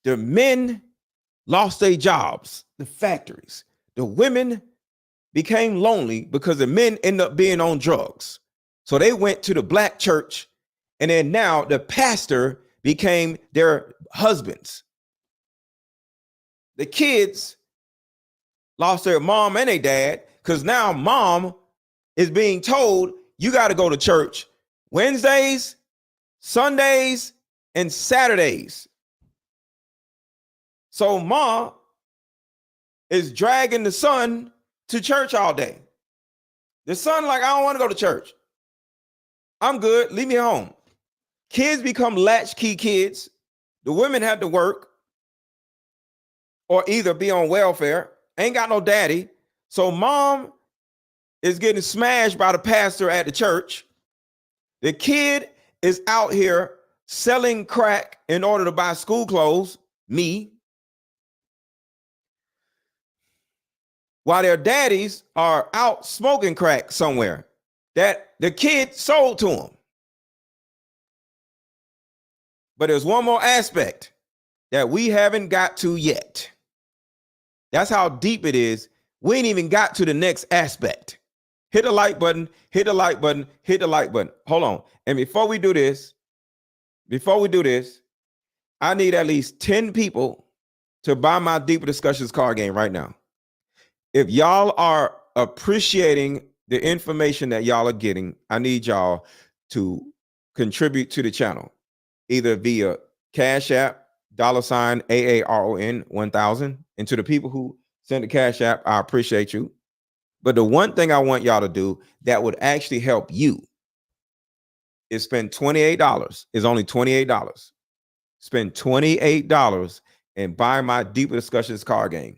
The men lost their jobs, the factories. The women became lonely because the men ended up being on drugs. So they went to the black church, and then now the pastor became their husbands. The kids lost their mom and their dad because now mom is being told you got to go to church Wednesdays, Sundays, and Saturdays. So mom is dragging the son to church all day. The son like, I don't want to go to church. I'm good. Leave me home. Kids become latchkey kids. The women have to work or either be on welfare. Ain't got no daddy. So mom is getting smashed by the pastor at the church. The kid is out here selling crack in order to buy school clothes. Me. While their daddies are out smoking crack somewhere that the kid sold to them. But there's one more aspect that we haven't got to yet. That's how deep it is. We ain't even got to the next aspect. Hit the like button, hit the like button, hit the like button. Hold on. And before we do this, I need at least 10 people to buy my Deeper Discussions card game right now. If y'all are appreciating the information that y'all are getting, I need y'all to contribute to the channel, either via Cash App, $AARON 1000. And to the people who send the Cash App, I appreciate you. But the one thing I want y'all to do that would actually help you is spend $28. It's only $28. Spend $28 and buy my Deeper Discussions card game.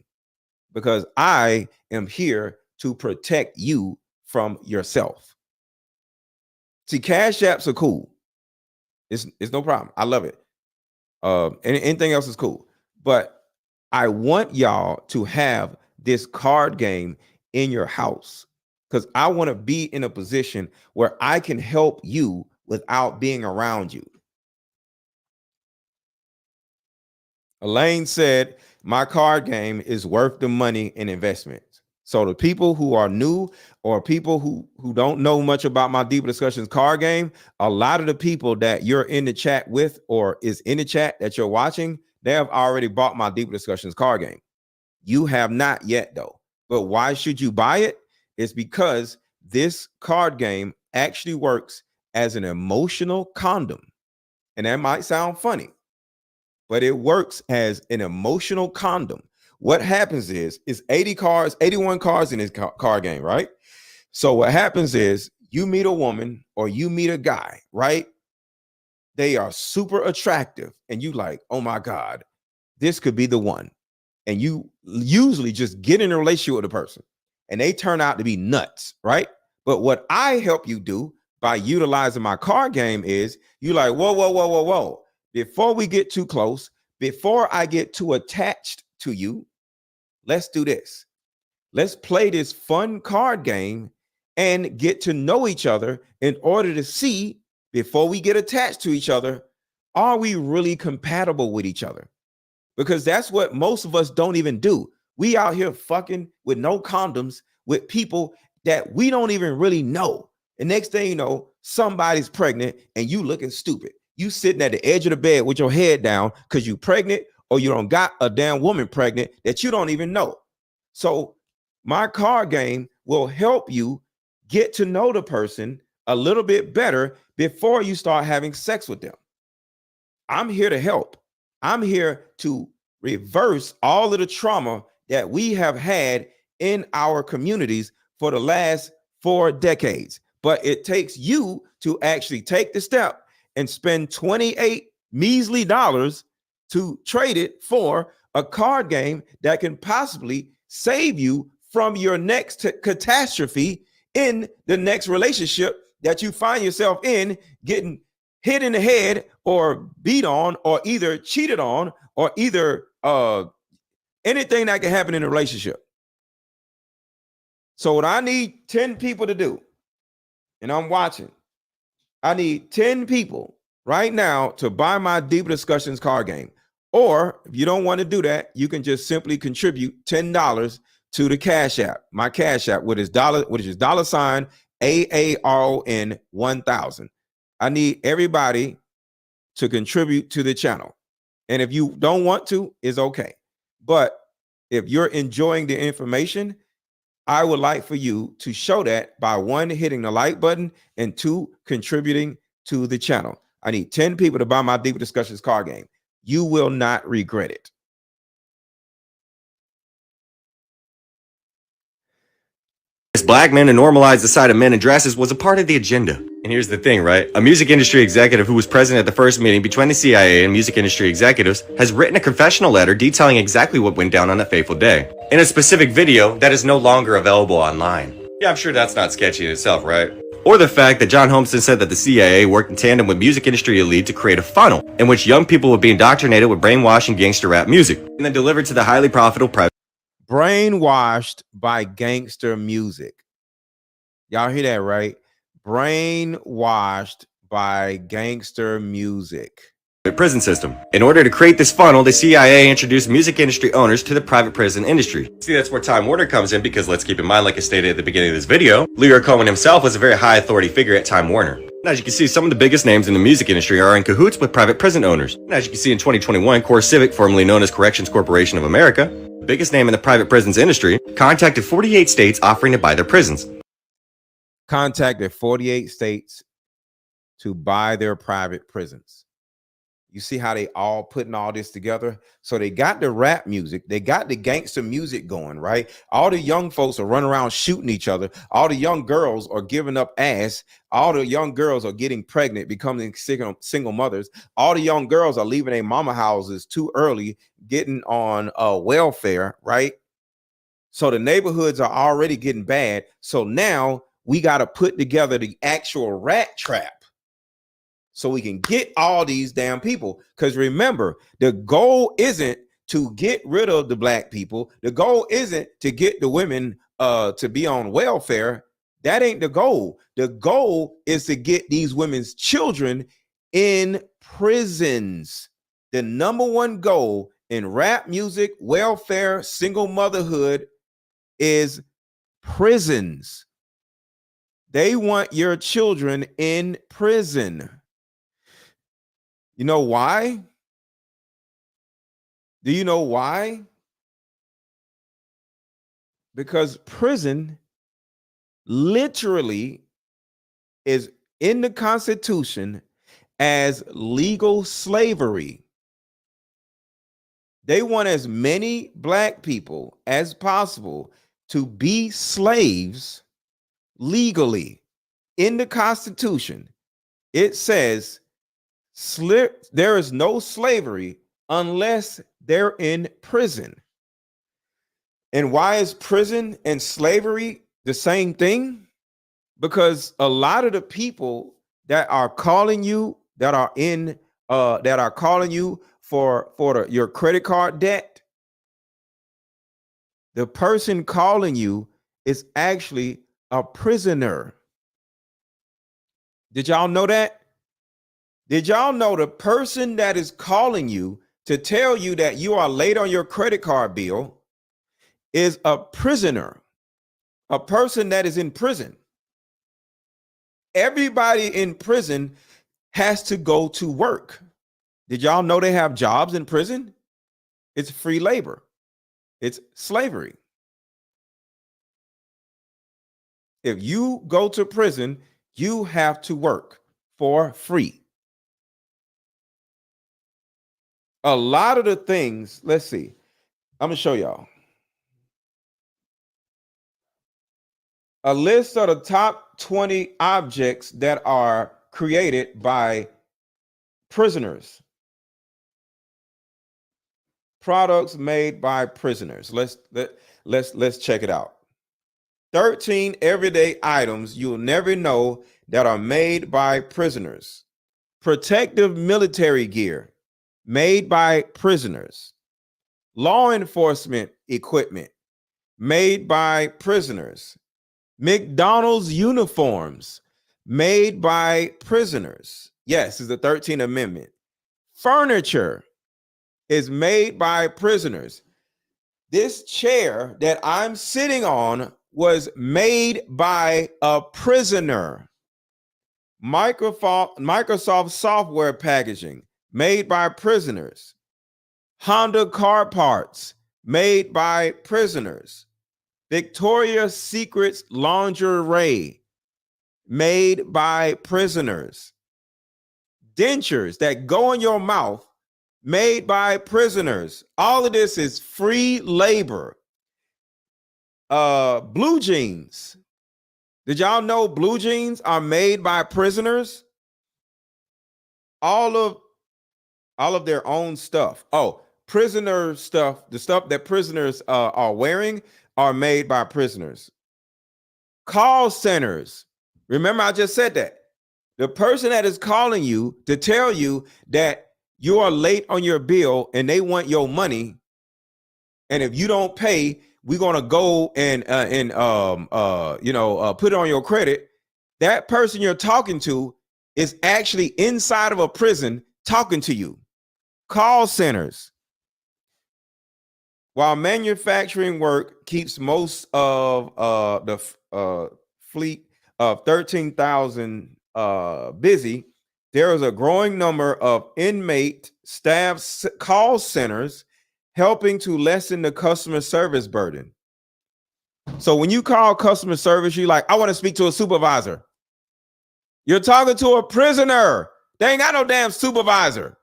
Because I am here to protect you from yourself. See, Cash Apps are cool. It's no problem. I love it. Anything else is cool. But I want y'all to have this card game in your house because I want to be in a position where I can help you without being around you. Elaine said, my card game is worth the money in investments. So the people who are new or people who don't know much about my Deeper Discussions card game, a lot of the people that you're in the chat with or is in the chat that you're watching, they have already bought my Deeper Discussions card game. You have not yet though. But why should you buy it? It's because this card game actually works as an emotional condom. And that might sound funny, but it works as an emotional condom. What happens is 81 cards in this card game, right? So what happens is you meet a woman or you meet a guy, right? They are super attractive and you like, oh my God, this could be the one. And you usually just get in a relationship with a person and they turn out to be nuts, right? But what I help you do by utilizing my card game is you like, whoa. Before we get too close, before I get too attached to you, let's do this. Let's play this fun card game and get to know each other in order to see, before we get attached to each other, are we really compatible with each other? Because that's what most of us don't even do. We out here fucking with no condoms with people that we don't even really know. And next thing you know, somebody's pregnant and you looking stupid. You sitting at the edge of the bed with your head down because you pregnant or you don't got a damn woman pregnant that you don't even know. So my card game will help you get to know the person a little bit better before you start having sex with them. I'm here to help. I'm here to reverse all of the trauma that we have had in our communities for the last 4 decades. but it takes you to actually take the step and spend 28 measly dollars to trade it for a card game that can possibly save you from your next catastrophe in the next relationship that you find yourself in, getting hit in the head or beat on or either cheated on or either anything that can happen in a relationship. So what I need 10 people to do, and I'm watching, I need 10 people right now to buy my Deeper Discussions card game. Or if you don't want to do that, you can just simply contribute $10 to the Cash App, my Cash App, which is $AARON 1000. I need everybody to contribute to the channel. And if you don't want to, it's okay. But if you're enjoying the information, I would like for you to show that by 1, hitting the like button, and 2, contributing to the channel. I need 10 people to buy my Deeper Discussions card game. You will not regret it. As black men to normalize the sight of men in dresses was a part of the agenda. And here's the thing, right? A music industry executive who was present at the first meeting between the CIA and music industry executives has written a confessional letter detailing exactly what went down on that fateful day, in a specific video that is no longer available online. Yeah, I'm sure that's not sketchy in itself, right? Or the fact that John Holmeston said that the CIA worked in tandem with music industry elite to create a funnel in which young people would be indoctrinated with brainwashed gangster rap music, and then delivered to the highly profitable private. Brainwashed by gangster music. Y'all hear that, right? Brainwashed by gangster music. Prison system. In order to create this funnel, the CIA introduced music industry owners to the private prison industry. See, that's where Time Warner comes in, because let's keep in mind, like I stated at the beginning of this video, Leroy Cohen himself was a very high authority figure at Time Warner. And as you can see, some of the biggest names in the music industry are in cahoots with private prison owners. And as you can see, in 2021, Core Civic, formerly known as Corrections Corporation of America, the biggest name in the private prisons industry, contacted 48 states offering to buy their prisons. Contacted 48 states to buy their private prisons. You see how they all putting all this together? So they got the rap music, they got the gangster music going, right? All the young folks are running around shooting each other. All the young girls are giving up ass. All the young girls are getting pregnant, becoming single mothers. All the young girls are leaving their mama houses too early, getting on welfare, right? So the neighborhoods are already getting bad. So now we got to put together the actual rat trap so we can get all these damn people. Because remember, the goal isn't to get rid of the black people. The goal isn't to get the women to be on welfare. That ain't the goal. The goal is to get these women's children in prisons. The number one goal in rap music, welfare, single motherhood is prisons. They want your children in prison. You know why? Do you know why? Because prison literally is in the Constitution as legal slavery. They want as many black people as possible to be slaves legally. In the Constitution, it says there is no slavery unless they're in prison. And why is prison and slavery the same thing? Because a lot of the people that are calling you, that are calling you for your credit card debt, the person calling you is actually a prisoner. Did y'all know that? Did y'all know the person that is calling you to tell you that you are late on your credit card bill is a prisoner, a person that is in prison? Everybody in prison has to go to work. Did y'all know they have jobs in prison? It's free labor. It's slavery. If you go to prison, you have to work for free. A lot of the things, let's see. I'm going to show y'all. A list of the top 20 objects that are created by prisoners. Products made by prisoners. Let's check it out. 13 everyday items you'll never know that are made by prisoners. Protective military gear made by prisoners. Law enforcement equipment made by prisoners. McDonald's uniforms made by prisoners. Yes, is the 13th Amendment. Furniture is made by prisoners. This chair that I'm sitting on was made by a prisoner. Microsoft software packaging made by prisoners. Honda car parts made by prisoners. Victoria's Secret's lingerie made by prisoners. Dentures that go in your mouth made by prisoners. All of this is free labor. Blue jeans. Did y'all know blue jeans are made by prisoners? All of their own stuff. Oh, prisoner stuff, the stuff that prisoners are wearing are made by prisoners. Call centers. Remember, I just said that. The person that is calling you to tell you that you are late on your bill and they want your money, and if you don't pay, we're gonna go and put it on your credit. That person you're talking to is actually inside of a prison talking to you. Call centers. While manufacturing work keeps most of the fleet of 13,000 busy, there is a growing number of inmate staff call centers helping to lessen the customer service burden. So when you call customer service, you're like, I want to speak to a supervisor. You're talking to a prisoner. They ain't got no damn supervisor.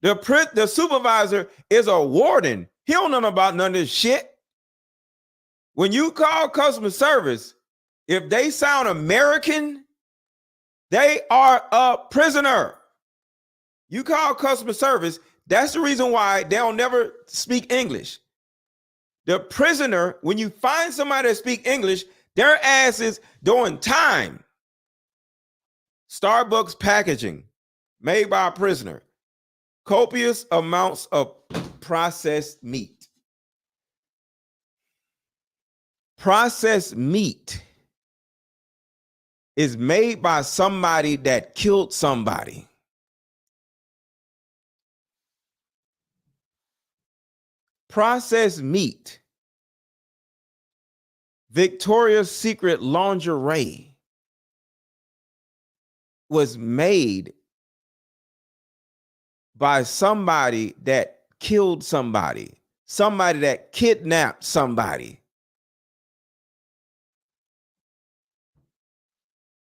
The supervisor is a warden. He don't know about none of this shit. When you call customer service, if they sound American, they are a prisoner. You call customer service, that's the reason why they'll never speak English. The prisoner, when you find somebody that speak English, their ass is doing time. Starbucks packaging made by a prisoner. Copious amounts of processed meat. Processed meat is made by somebody that killed somebody. Processed meat. Victoria's Secret lingerie was made by somebody that killed somebody, somebody that kidnapped somebody.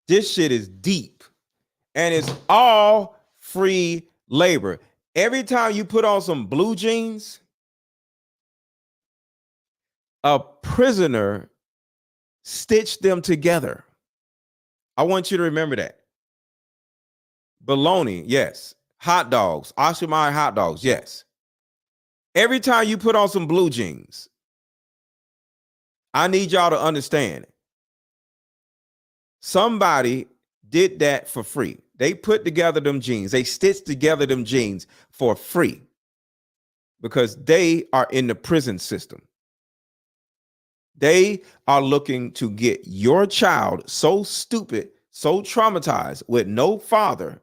This shit is deep, and it's all free labor. Every time you put on some blue jeans, a prisoner stitched them together. I want you to remember that. Bologna, yes. Hot dogs, Oshimai hot dogs, yes. Every time you put on some blue jeans, I need y'all to understand, somebody did that for free. They put together them jeans. They stitched together them jeans for free because they are in the prison system. They are looking to get your child so stupid, so traumatized with no father,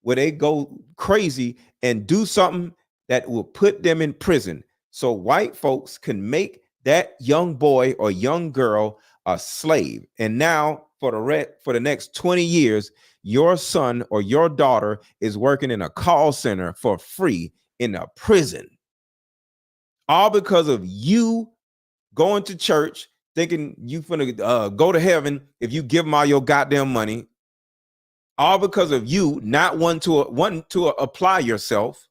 where they go crazy and do something that will put them in prison. So white folks can make that young boy or young girl a slave. And now for the next 20 years, your son or your daughter is working in a call center for free in a prison. All because of you going to church thinking you finna go to heaven if you give them all your goddamn money. All because of you not wanting to apply yourself.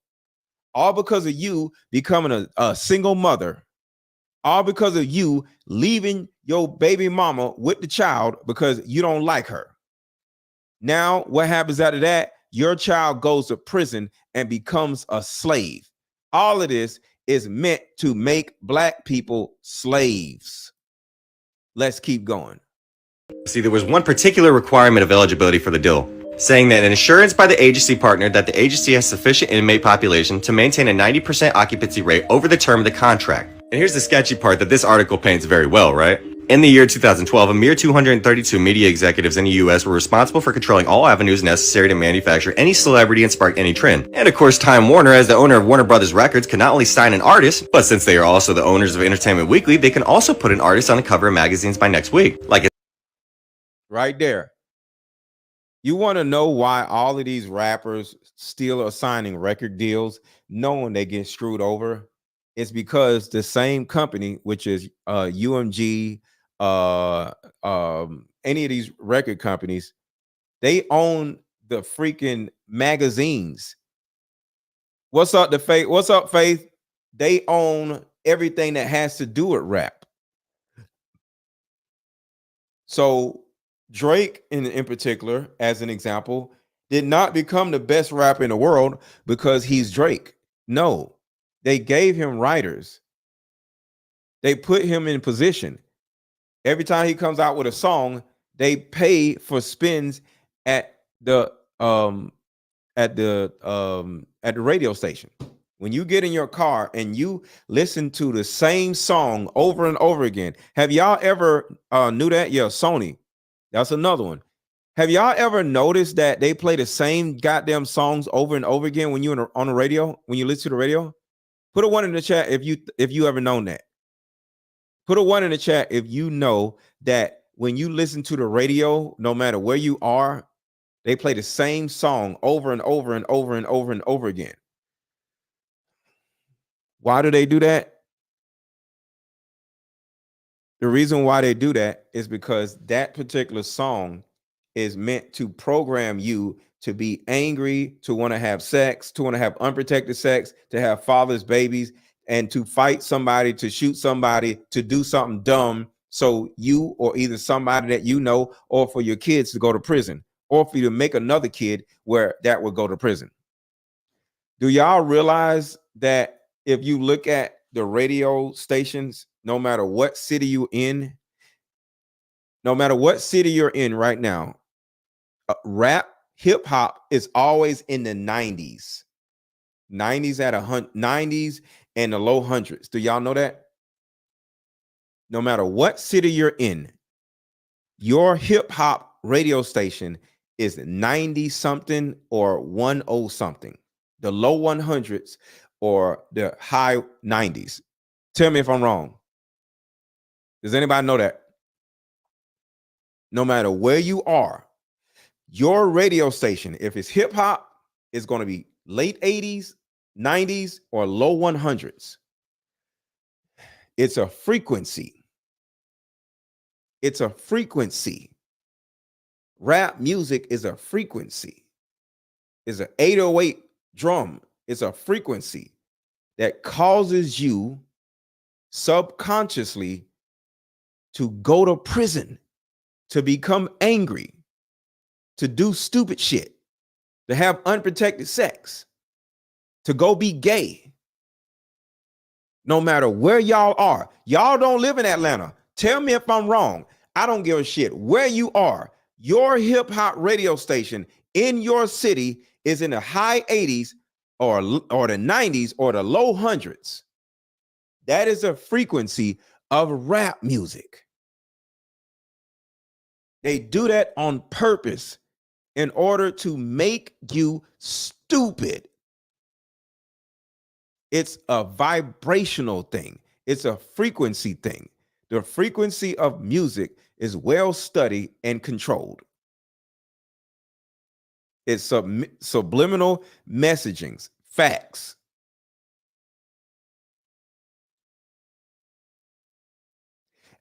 All because of you becoming a single mother. All because of you leaving your baby mama with the child because you don't like her. Now, what happens after that? Your child goes to prison and becomes a slave. All of this is meant to make black people slaves. Let's keep going. See, there was one particular requirement of eligibility for the deal, saying that an assurance by the agency partner that the agency has sufficient inmate population to maintain a 90% occupancy rate over the term of the contract. And here's the sketchy part that this article paints very well, right? In the year 2012, a mere 232 media executives in the US were responsible for controlling all avenues necessary to manufacture any celebrity and spark any trend. And of course, Time Warner, as the owner of Warner Brothers Records, can not only sign an artist, but since they are also the owners of Entertainment Weekly, they can also put an artist on the cover of magazines by next week. Like right there. You want to know why all of these rappers still are signing record deals knowing they get screwed over? It's because the same company, which is UMG, any of these record companies, they own the freaking magazines. What's up, the Faith? What's up, Faith? They own everything that has to do with rap. So Drake, in particular, as an example, did not become the best rapper in the world because he's Drake. No, they gave him writers. They put him in position. Every time he comes out with a song, they pay for spins at the radio station. When you get in your car and you listen to the same song over and over again, have y'all ever knew that? Yeah, Sony. That's another one. Have y'all ever noticed that they play the same goddamn songs over and over again when you're on the radio, when you listen to the radio? Put a 1 in the chat if you ever known that. Put a 1 in the chat if you know that when you listen to the radio, no matter where you are, they play the same song over and over and over and over and over again. Why do they do that? The reason why they do that is because that particular song is meant to program you to be angry, to want to have sex, to want to have unprotected sex, to have fatherless babies, and to fight somebody, to shoot somebody, to do something dumb. So you or either somebody that you know, or for your kids to go to prison, or for you to make another kid where that would go to prison. Do y'all realize that if you look at the radio stations, no matter what city you're in, right now, rap, hip hop is always in the 90s. 90s and the low hundreds. Do y'all know that? No matter what city you're in, your hip hop radio station is 90 something or 10 something. The low 100s or the high 90s. Tell me if I'm wrong. Does anybody know that? No matter where you are, your radio station, if it's hip hop, is going to be late 80s, 90s, or low 100s. It's a frequency. It's a frequency. Rap music is a frequency. It's an 808 drum. It's a frequency that causes you subconsciously to go to prison, to become angry, to do stupid shit, to have unprotected sex, to go be gay. No matter where y'all are, y'all don't live in Atlanta. Tell me if I'm wrong. I don't give a shit where you are. Your hip hop radio station in your city is in the high 80s or the 90s or the low hundreds. That is a frequency of rap music. They do that on purpose in order to make you stupid. It's a vibrational thing. It's a frequency thing. The frequency of music is well studied and controlled. It's subliminal messagings, facts.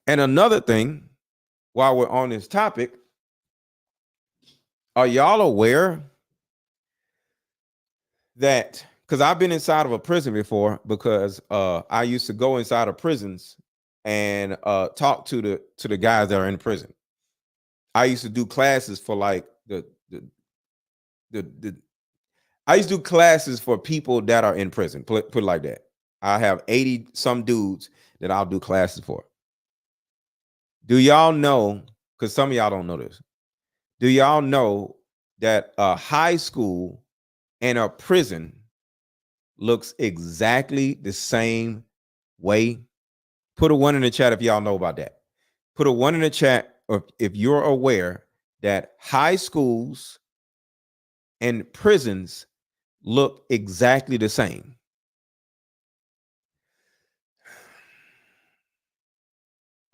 And another thing, while we're on this topic, are y'all aware that, because I've been inside of a prison before, because I used to go inside of prisons and talk to the guys that are in prison. I used to do classes for like I used to do classes for people that are in prison. Put it like that. I have 80 some dudes that I'll do classes for. Do y'all know, because some of y'all don't know this, do y'all know that a high school and a prison looks exactly the same way? Put a 1 in the chat if y'all know about that. Put a 1 in the chat if you're aware that high schools and prisons look exactly the same.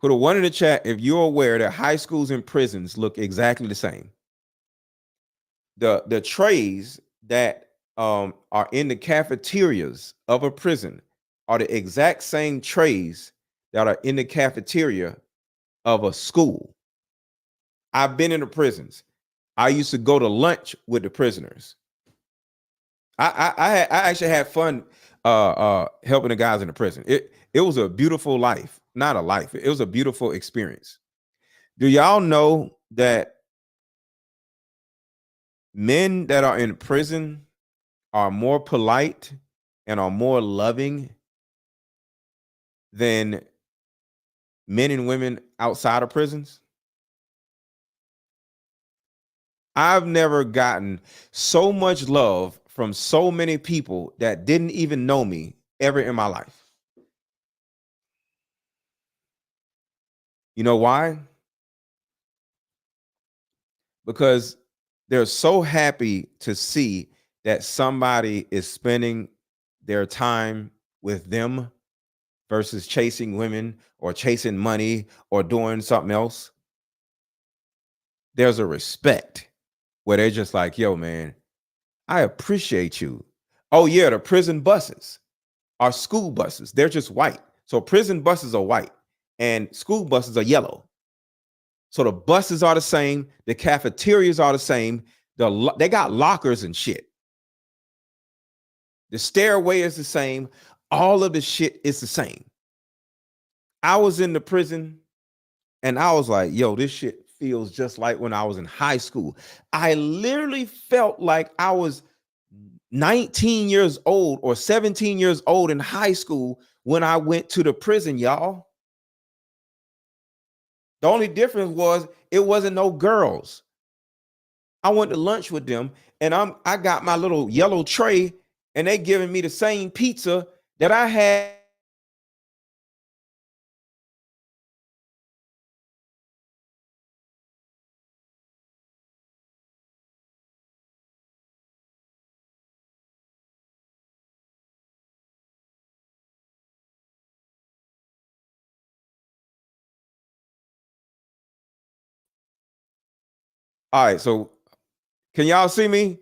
Put a 1 in the chat if you're aware that high schools and prisons look exactly the same. The trays that are in the cafeterias of a prison are the exact same trays that are in the cafeteria of a school. I've been in the prisons. I used to go to lunch with the prisoners. I actually had fun helping the guys in the prison. It was a beautiful life, not a life. It was a beautiful experience. Do y'all know that men that are in prison are more polite and are more loving than men and women outside of prisons? I've never gotten so much love from so many people that didn't even know me ever in my life. You know why? Because they're so happy to see that somebody is spending their time with them versus chasing women or chasing money or doing something else. There's a respect where they're just like, yo, man, I appreciate you. Oh, yeah, the prison buses are school buses. They're just white. So prison buses are white and school buses are yellow. So the buses are the same. The cafeterias are the same. They got lockers and shit. The stairway is the same. All of the shit is the same. I was in the prison and I was like, yo, this shit feels just like when I was in high school. I literally felt like I was 19 years old or 17 years old in high school when I went to the prison, y'all. The only difference was it wasn't no girls. I went to lunch with them and I got my little yellow tray and they giving me the same pizza that I had. All right, so can y'all see me?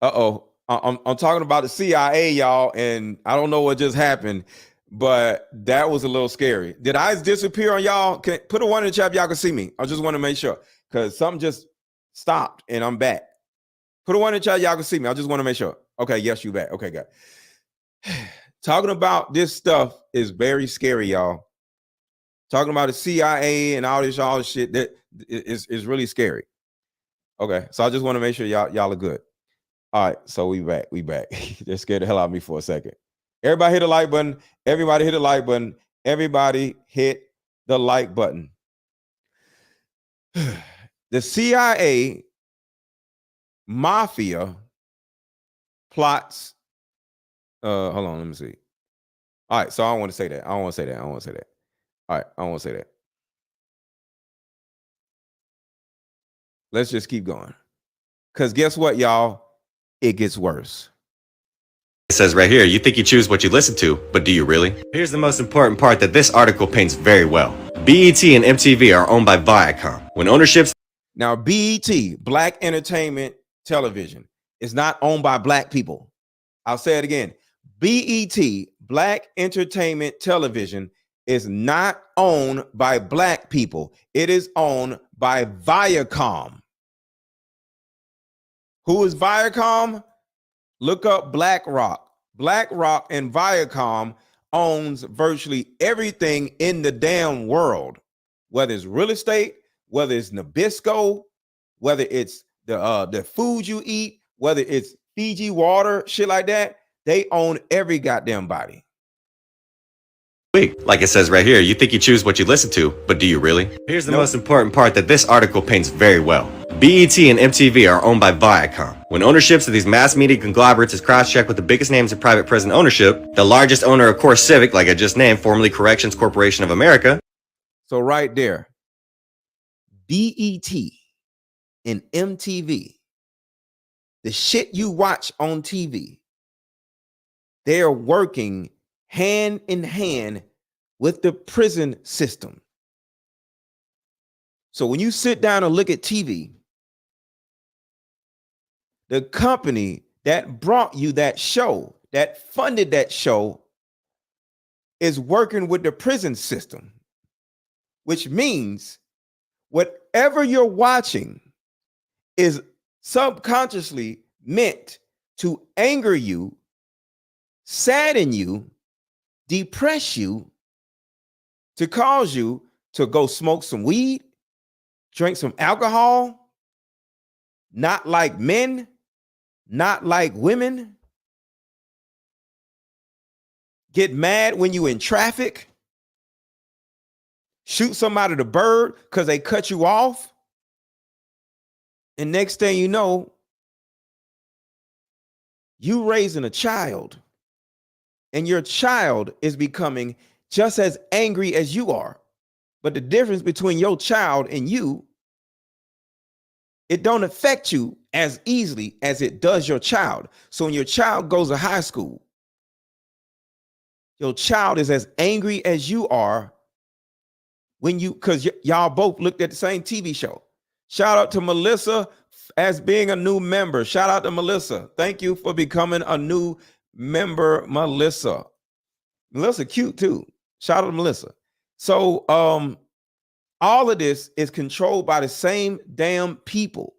Uh-oh. I'm talking about the CIA, y'all, and I don't know what just happened, but that was a little scary. Did I disappear on y'all? Put a 1 in the chat if y'all can see me. I just want to make sure because something just stopped and I'm back. Put a 1 in the chat, y'all can see me. I just want to make sure. Okay, yes, you back. Okay, good. Talking about this stuff is very scary, y'all. Talking about the CIA and all this shit that is really scary. Okay, so I just want to make sure y'all are good. All right, so we back. They scared the hell out of me for a second. Everybody hit the like button. Everybody hit the like button. Everybody hit the like button. The CIA mafia plots. Hold on, let me see. All right, so I don't want to say that. All right, I don't want to say that. Let's just keep going. Because guess what, y'all? It gets worse. It says right here, you think you choose what you listen to, but do you really? Here's the most important part that this article paints very well. BET and MTV are owned by Viacom. When ownership's... Now, BET, Black Entertainment Television, is not owned by black people. I'll say it again. BET, Black Entertainment Television, is not owned by black people. It is owned by Viacom. Who is Viacom? Look up BlackRock. BlackRock and Viacom owns virtually everything in the damn world, whether it's real estate, whether it's Nabisco, whether it's the food you eat, whether it's Fiji water, shit like that. They own every goddamn body. Like it says right here, you think you choose what you listen to, but do you really? Here's the most important part that this article paints very well. BET and MTV are owned by Viacom. When ownerships of these mass media conglomerates is cross-checked with the biggest names in private prison ownership, the largest owner of Core Civic, like I just named, formerly Corrections Corporation of America. So right there, BET and MTV, the shit you watch on TV, they're working hand in hand with the prison system. So when you sit down and look at TV, the company that brought you that show, that funded that show, is working with the prison system, which means whatever you're watching is subconsciously meant to anger you, sadden you, depress you, to cause you to go smoke some weed, drink some alcohol, not like men, not like women, get mad when you in traffic, shoot somebody the bird because they cut you off, and next thing you know, you raising a child, and your child is becoming just as angry as you are. But the difference between your child and you, it don't affect you as easily as it does your child. So when your child goes to high school, your child is as angry as you are when you, because y'all both looked at the same TV show. Shout out to Melissa as being a new member. Shout out to Melissa. Thank you for becoming a new member, Melissa. Melissa cute too. Shout out to Melissa. So all of this is controlled by the same damn people.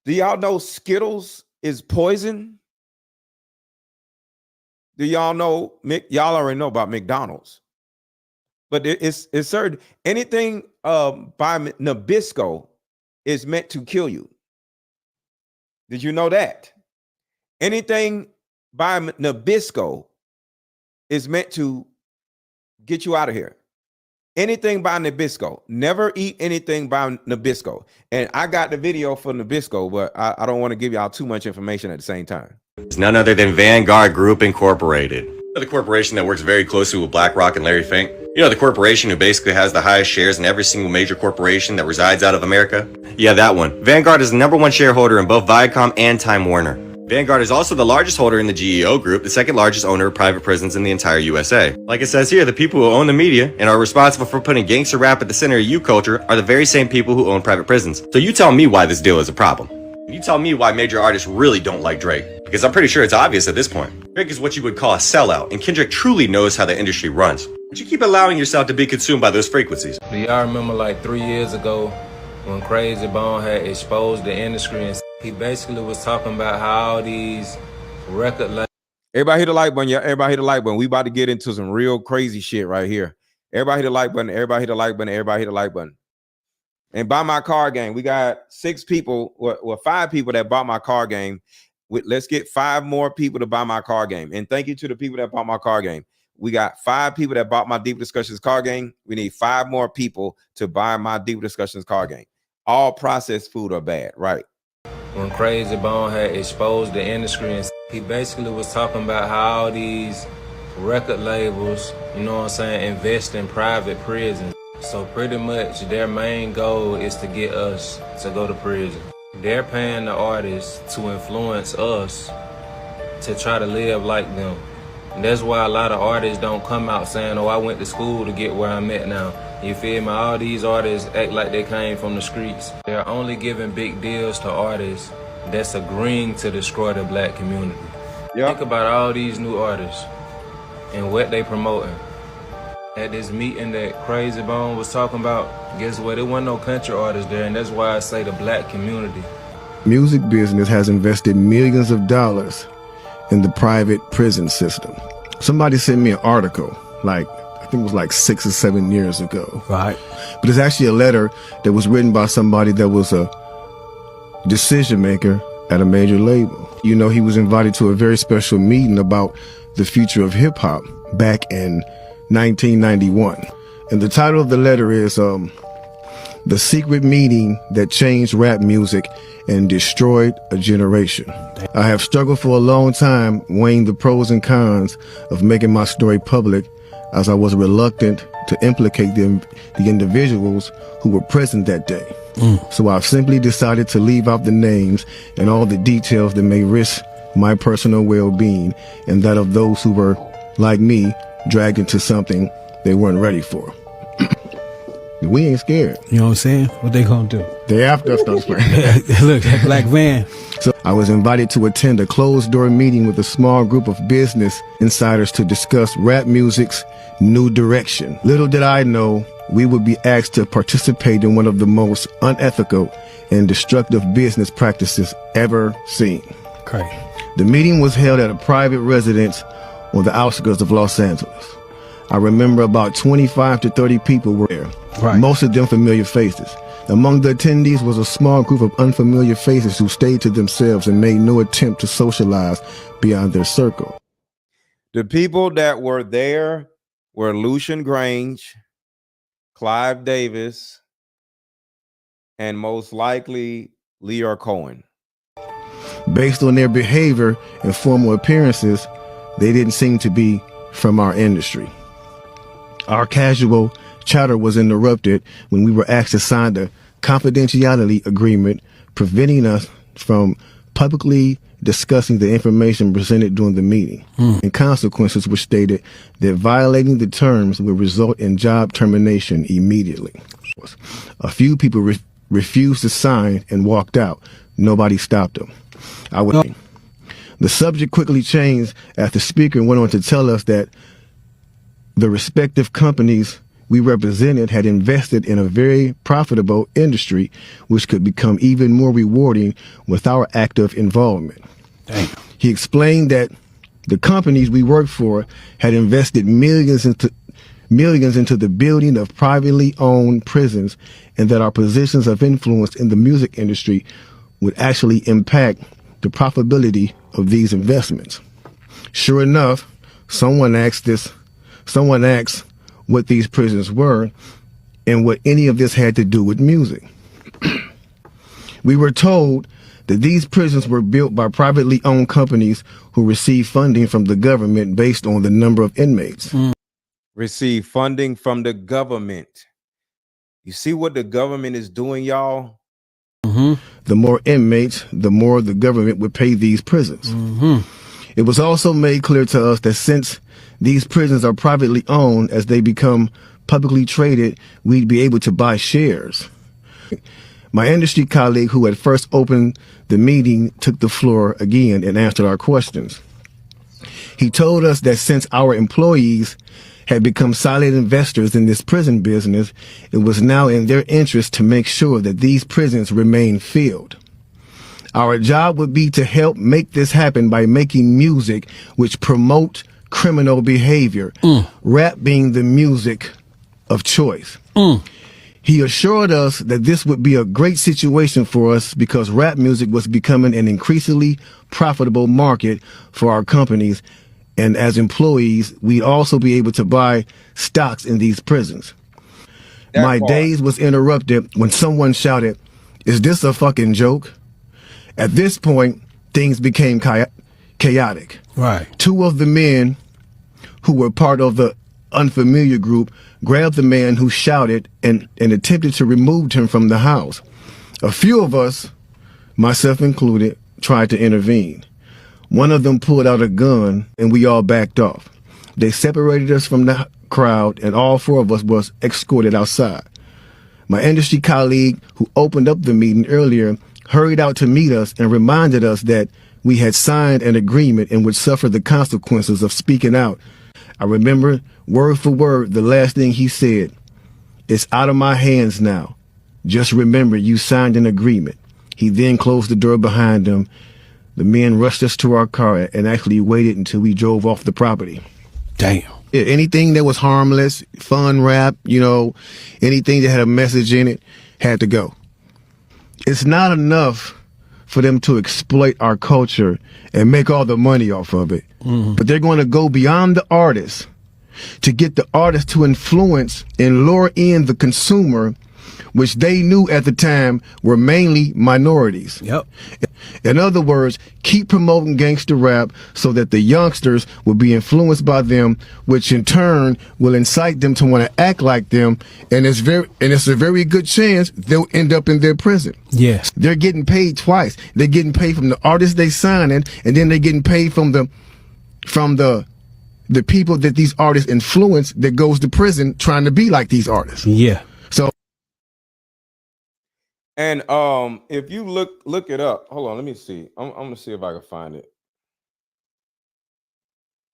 Do y'all know Skittles is poison? Do y'all know, y'all already know about McDonald's, but it's certain, anything by Nabisco is meant to kill you. Did you know that? Anything by Nabisco is meant to get you out of here. Anything by Nabisco. Never eat anything by Nabisco. And I got the video for Nabisco, but I don't want to give y'all too much information at the same time. It's none other than Vanguard Group Incorporated. The corporation that works very closely with BlackRock and Larry Fink. You know, the corporation who basically has the highest shares in every single major corporation that resides out of America? Yeah, that one. Vanguard is the #1 shareholder in both Viacom and Time Warner. Vanguard is also the largest holder in the GEO group, the second largest owner of private prisons in the entire USA. Like it says here, the people who own the media and are responsible for putting gangster rap at the center of youth culture are the very same people who own private prisons. So you tell me why this deal is a problem. You tell me why major artists really don't like Drake. Because I'm pretty sure it's obvious at this point. Drake is what you would call a sellout, and Kendrick truly knows how the industry runs. But you keep allowing yourself to be consumed by those frequencies. Do y'all remember like 3 years ago when Crazy Bone had exposed the industry, and he basically was talking about how all these record labels. Everybody hit the like button, yeah. Everybody hit the like button. We about to get into some real crazy shit right here. Everybody hit the like button. Everybody hit the like button. Everybody hit the like button. And buy my card game. We got 6 people, well, 5 people that bought my card game. Let's get 5 more people to buy my card game. And thank you to the people that bought my card game. We got 5 people that bought my Deep Discussions card game. We need 5 more people to buy my Deep Discussions card game. All processed food are bad, right? When Crazy Bone had exposed the industry, and he basically was talking about how all these record labels, you know what I'm saying, invest in private prisons. So pretty much their main goal is to get us to go to prison. They're paying the artists to influence us to try to live like them. And that's why a lot of artists don't come out saying, oh, I went to school to get where I'm at now. You feel me? All these artists act like they came from the streets. They're only giving big deals to artists that's agreeing to destroy the black community. Yep. Think about all these new artists and what they promoting. At this meeting that Crazy Bone was talking about, guess what? There wasn't no country artists there, and that's why I say the black community. Music business has invested millions of dollars in the private prison system. Somebody sent me an article, like, I think it was like 6 or 7 years ago. Right. But it's actually a letter that was written by somebody that was a decision maker at a major label. You know, he was invited to a very special meeting about the future of hip hop back in 1991. And the title of the letter is The Secret Meeting That Changed Rap Music and Destroyed a Generation. I have struggled for a long time weighing the pros and cons of making my story public, as I was reluctant to implicate the individuals who were present that day. So I've simply decided to leave out the names and all the details that may risk my personal well-being and that of those who were, like me, dragged into something they weren't ready for. We ain't scared. You know what I'm saying? What they gonna do? They after us, don't swear. Look, that black van. So I was invited to attend a closed-door meeting with a small group of business insiders to discuss rap music's new direction. Little did I know we would be asked to participate in one of the most unethical and destructive business practices ever seen. Okay. The meeting was held at a private residence on the outskirts of Los Angeles. I remember about 25 to 30 people were there, most of them familiar faces. Among the attendees was a small group of unfamiliar faces who stayed to themselves and made no attempt to socialize beyond their circle. The people that were there were Lucian Grange, Clive Davis, and most likely Lear Cohen. Based on their behavior and formal appearances, they didn't seem to be from our industry. Our casual chatter was interrupted when we were asked to sign the confidentiality agreement, preventing us from publicly discussing the information presented during the meeting. And consequences were stated that violating the terms would result in job termination immediately. A few people refused to sign and walked out. Nobody stopped them. The subject quickly changed as the speaker went on to tell us that the respective companies we represented had invested in a very profitable industry, which could become even more rewarding with our active involvement. Dang. He explained that the companies we worked for had invested millions into the building of privately owned prisons, and that our positions of influence in the music industry would actually impact the profitability of these investments. Sure enough, someone asked what these prisons were and what any of this had to do with music. We were told that these prisons were built by privately owned companies who received funding from the government based on the number of inmates. Receive funding from the government. You see what the government is doing, y'all? The more inmates, the more the government would pay these prisons. It was also made clear to us that since these prisons are privately owned, as they become publicly traded, we'd be able to buy shares. My industry colleague who had first opened the meeting took the floor again and answered our questions. He told us that since our employees had become silent investors in this prison business, it was now in their interest to make sure that these prisons remain filled. Our job would be to help make this happen by making music which promote criminal behavior, rap being the music of choice. He assured us that this would be a great situation for us because rap music was becoming an increasingly profitable market for our companies, and as employees, we'd also be able to buy stocks in these prisons. My days was interrupted when someone shouted, "Is this a fucking joke?" At this point, things became chaotic. Right. Two of the men who were part of the unfamiliar group grabbed the man who shouted and attempted to remove him from the house. A few of us, myself included, tried to intervene. One of them pulled out a gun and we all backed off. They separated us from the crowd and all four of us was escorted outside. My industry colleague who opened up the meeting earlier hurried out to meet us and reminded us that we had signed an agreement and would suffer the consequences of speaking out. I remember word for word the last thing he said. "It's out of my hands now. Just remember you signed an agreement." He then closed the door behind him. The men rushed us to our car and actually waited until we drove off the property. Damn. Anything that was harmless, fun rap, you know, anything that had a message in it had to go. It's not enough for them to exploit our culture and make all the money off of it. But they're going to go beyond the artist to get the artist to influence and lure in the consumer, which they knew at the time were mainly minorities. Yep. In other words, keep promoting gangster rap so that the youngsters will be influenced by them, which in turn will incite them to want to act like them, and it's a very good chance they'll end up in their prison. Yes. They're getting paid twice. They're getting paid from the artists they signing, and then they're getting paid from the people that these artists influence that goes to prison trying to be like these artists. Yeah. So. And if you look it up, hold on, let me see. I'm gonna see if I can find it.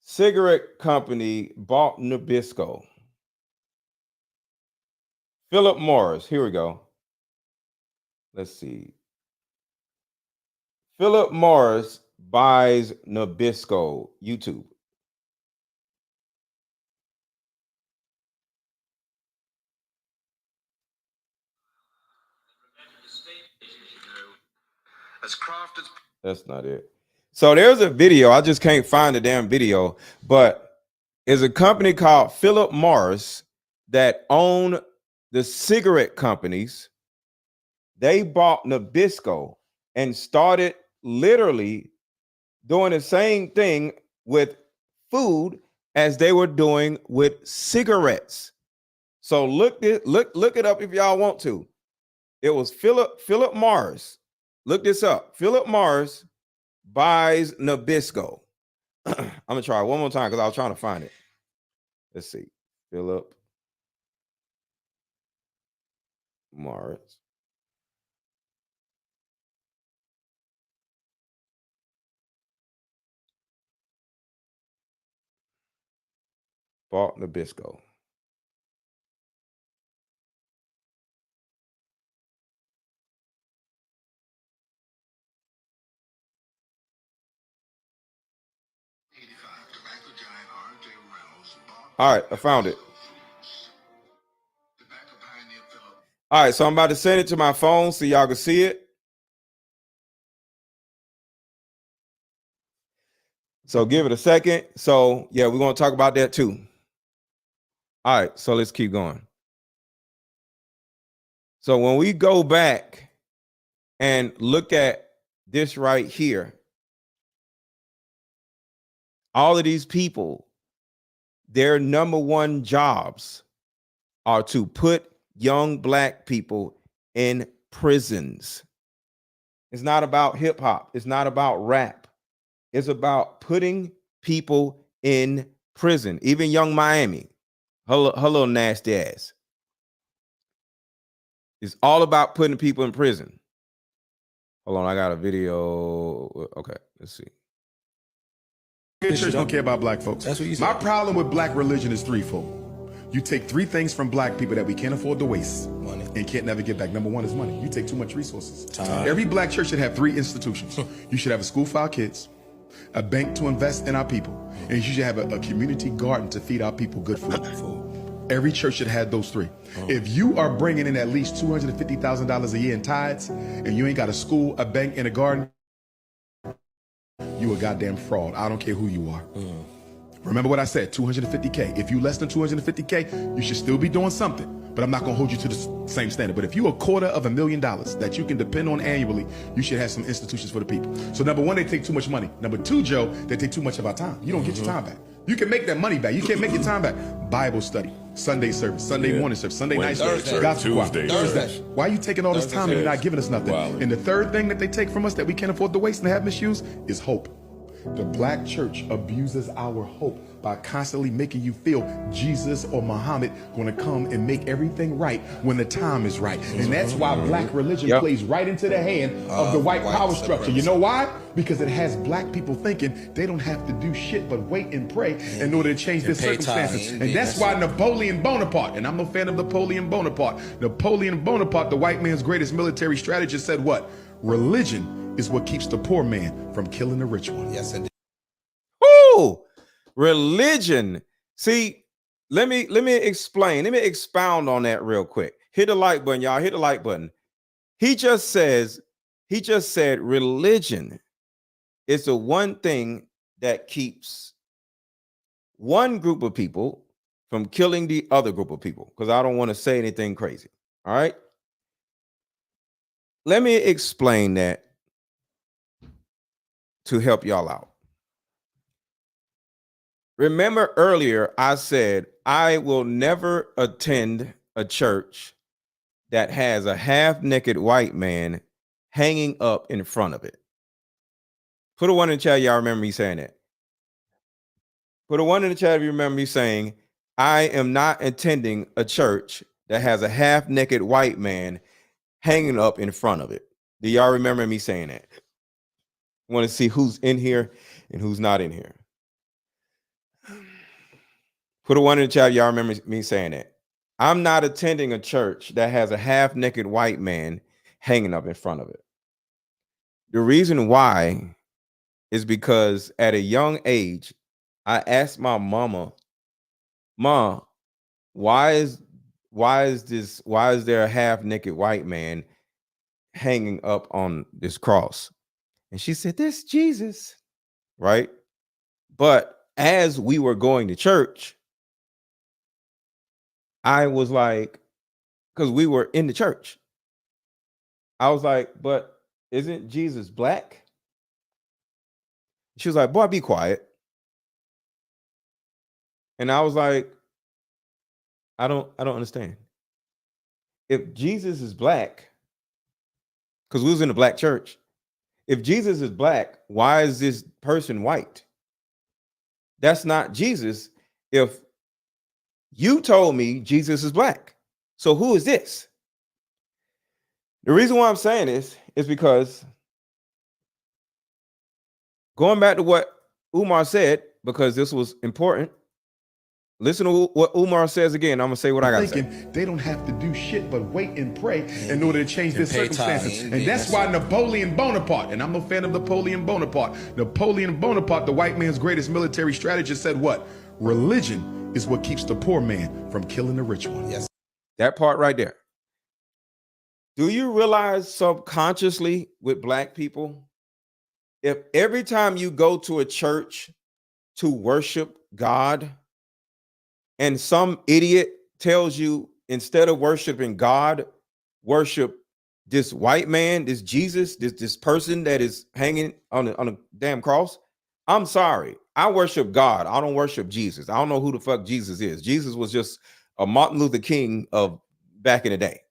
Cigarette company bought Nabisco. Philip Morris. Here we go. Let's see. Philip Morris buys Nabisco. YouTube. That's not it. So there's a video. I just can't find the damn video, but it's a company called Philip Morris that own the cigarette companies. They bought Nabisco and started literally doing the same thing with food as they were doing with cigarettes. So look it up if y'all want to. It was Philip Morris. Look this up. Philip Morris buys Nabisco. I'm gonna try it one more time because I was trying to find it. Let's see. Philip Morris. Bought Nabisco. All right, I found it. All right, so I'm about to send it to my phone so y'all can see it. So give it a second. So yeah, we're going to talk about that too. All right, so let's keep going. So when we go back and look at this right here, all of these people, their number one jobs are to put young black people in prisons. It's not about hip hop. It's not about rap. It's about putting people in prison. Even Young Miami, her little nasty ass. It's all about putting people in prison. Hold on, I got a video. Okay, let's see. The church don't care about black folks. That's what you said. My problem with black religion is threefold. You take three things from black people that we can't afford to waste money and can't never get back. Number one is money. You take too much resources. Time. Every black church should have three institutions. You should have a school for our kids, a bank to invest in our people, and you should have a community garden to feed our people good food. Every church should have those three. If you are bringing in at least $250,000 a year in tithes and you ain't got a school, a bank, and a garden, you a goddamn fraud. I don't care who you are. Remember what I said, 250K. If you less than 250K, you should still be doing something. But I'm not going to hold you to the same standard. But if you're $250,000 that you can depend on annually, you should have some institutions for the people. So number one, they take too much money. Number two, Joe, they take too much of our time. You don't get your time back. You can make that money back. You can't make your time back. Bible study, Sunday service, Sunday morning service, Sunday night service, gospel choir, Thursday. Why are you taking all this time and you're not giving us nothing? And the third thing that they take from us that we can't afford to waste and have misuse is hope. The black church abuses our hope by constantly making you feel Jesus or Muhammad going to come and make everything right when the time is right. And that's why black religion plays right into the hand of the white power structure. You know why? Because it has black people thinking they don't have to do shit but wait and pray in order to change their circumstances. And that's why Napoleon Bonaparte, and I'm no fan of Napoleon Bonaparte, the white man's greatest military strategist, said what? Religion is what keeps the poor man from killing the rich one. Yes, indeed. Ooh, religion See, let me explain. Let me expound on that real quick. Hit the like button, y'all. Hit the like button. He just said religion is the one thing that keeps one group of people from killing the other group of people. Because I don't want to say anything crazy. All right. Let me explain that to help y'all out. Remember earlier, I said I will never attend a church that has a half-naked white man hanging up in front of it. Put a one in the chat, y'all remember me saying that. Put a one in the chat if you remember me saying, I am not attending a church that has a half-naked white man hanging up in front of it. Do y'all remember me saying that? I want to see who's in here and who's not in here. Put a one in the chat, y'all remember me saying that. I'm not attending a church that has a half-naked white man hanging up in front of it. The reason why is because at a young age, I asked my mama, Mom, why is there a half-naked white man hanging up on this cross? And she said, "That's Jesus." Right? But as we were going to church, I was like, because we were in the church, I was like, but isn't Jesus black? She was like, boy, be quiet. And I was like, I don't understand. If Jesus is black, because we was in a black church, if Jesus is black, why is this person white? That's not Jesus. If you told me Jesus is black, so who is this? The reason why I'm saying this is because going back to what Umar said, because this was important. Listen to what Umar says again. I'm gonna say what I gotta say. They don't have to do shit but wait and pray in order to change their circumstances. And that's why Napoleon Bonaparte, and I'm no fan of Napoleon Bonaparte, the white man's greatest military strategist, said what? Religion is what keeps the poor man from killing the rich one. Yes. That part right there. Do you realize subconsciously with black people, if every time you go to a church to worship God, and some idiot tells you instead of worshiping God, worship this white man, this Jesus, this person that is hanging on a damn cross, I'm sorry. I worship God. I don't worship Jesus. I don't know who the fuck Jesus is. Jesus was just a Martin Luther King of back in the day.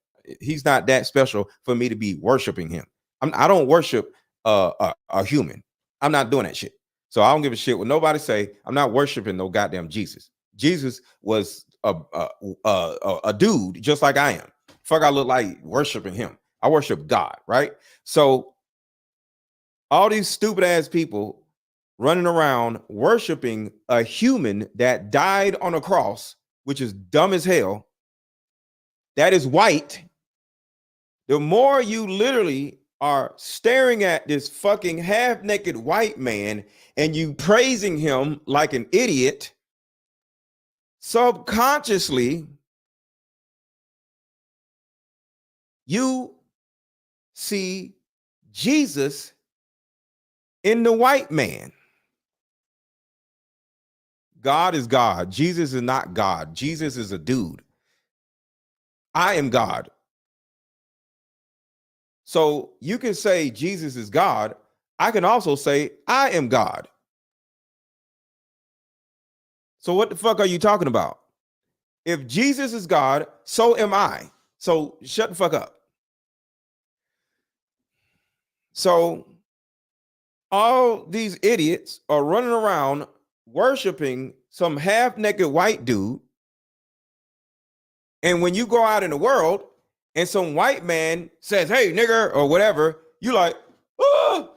He's not that special for me to be worshiping him. I don't worship a human. I'm not doing that shit. So I don't give a shit what nobody say. I'm not worshiping no goddamn Jesus. Jesus was a dude just like I am. Fuck, I look like worshiping him. I worship God, right? So all these stupid ass people running around worshiping a human that died on a cross, which is dumb as hell, that is white. The more you literally are staring at this fucking half-naked white man and you praising him like an idiot, subconsciously, you see Jesus in the white man. God is God. Jesus is not God. Jesus is a dude. I am God. So you can say Jesus is God. I can also say I am God. So what the fuck are you talking about? If Jesus is God, so am I. So shut the fuck up. So all these idiots are running around worshiping some half-naked white dude. And when you go out in the world and some white man says, hey, nigger, or whatever, you like, oh,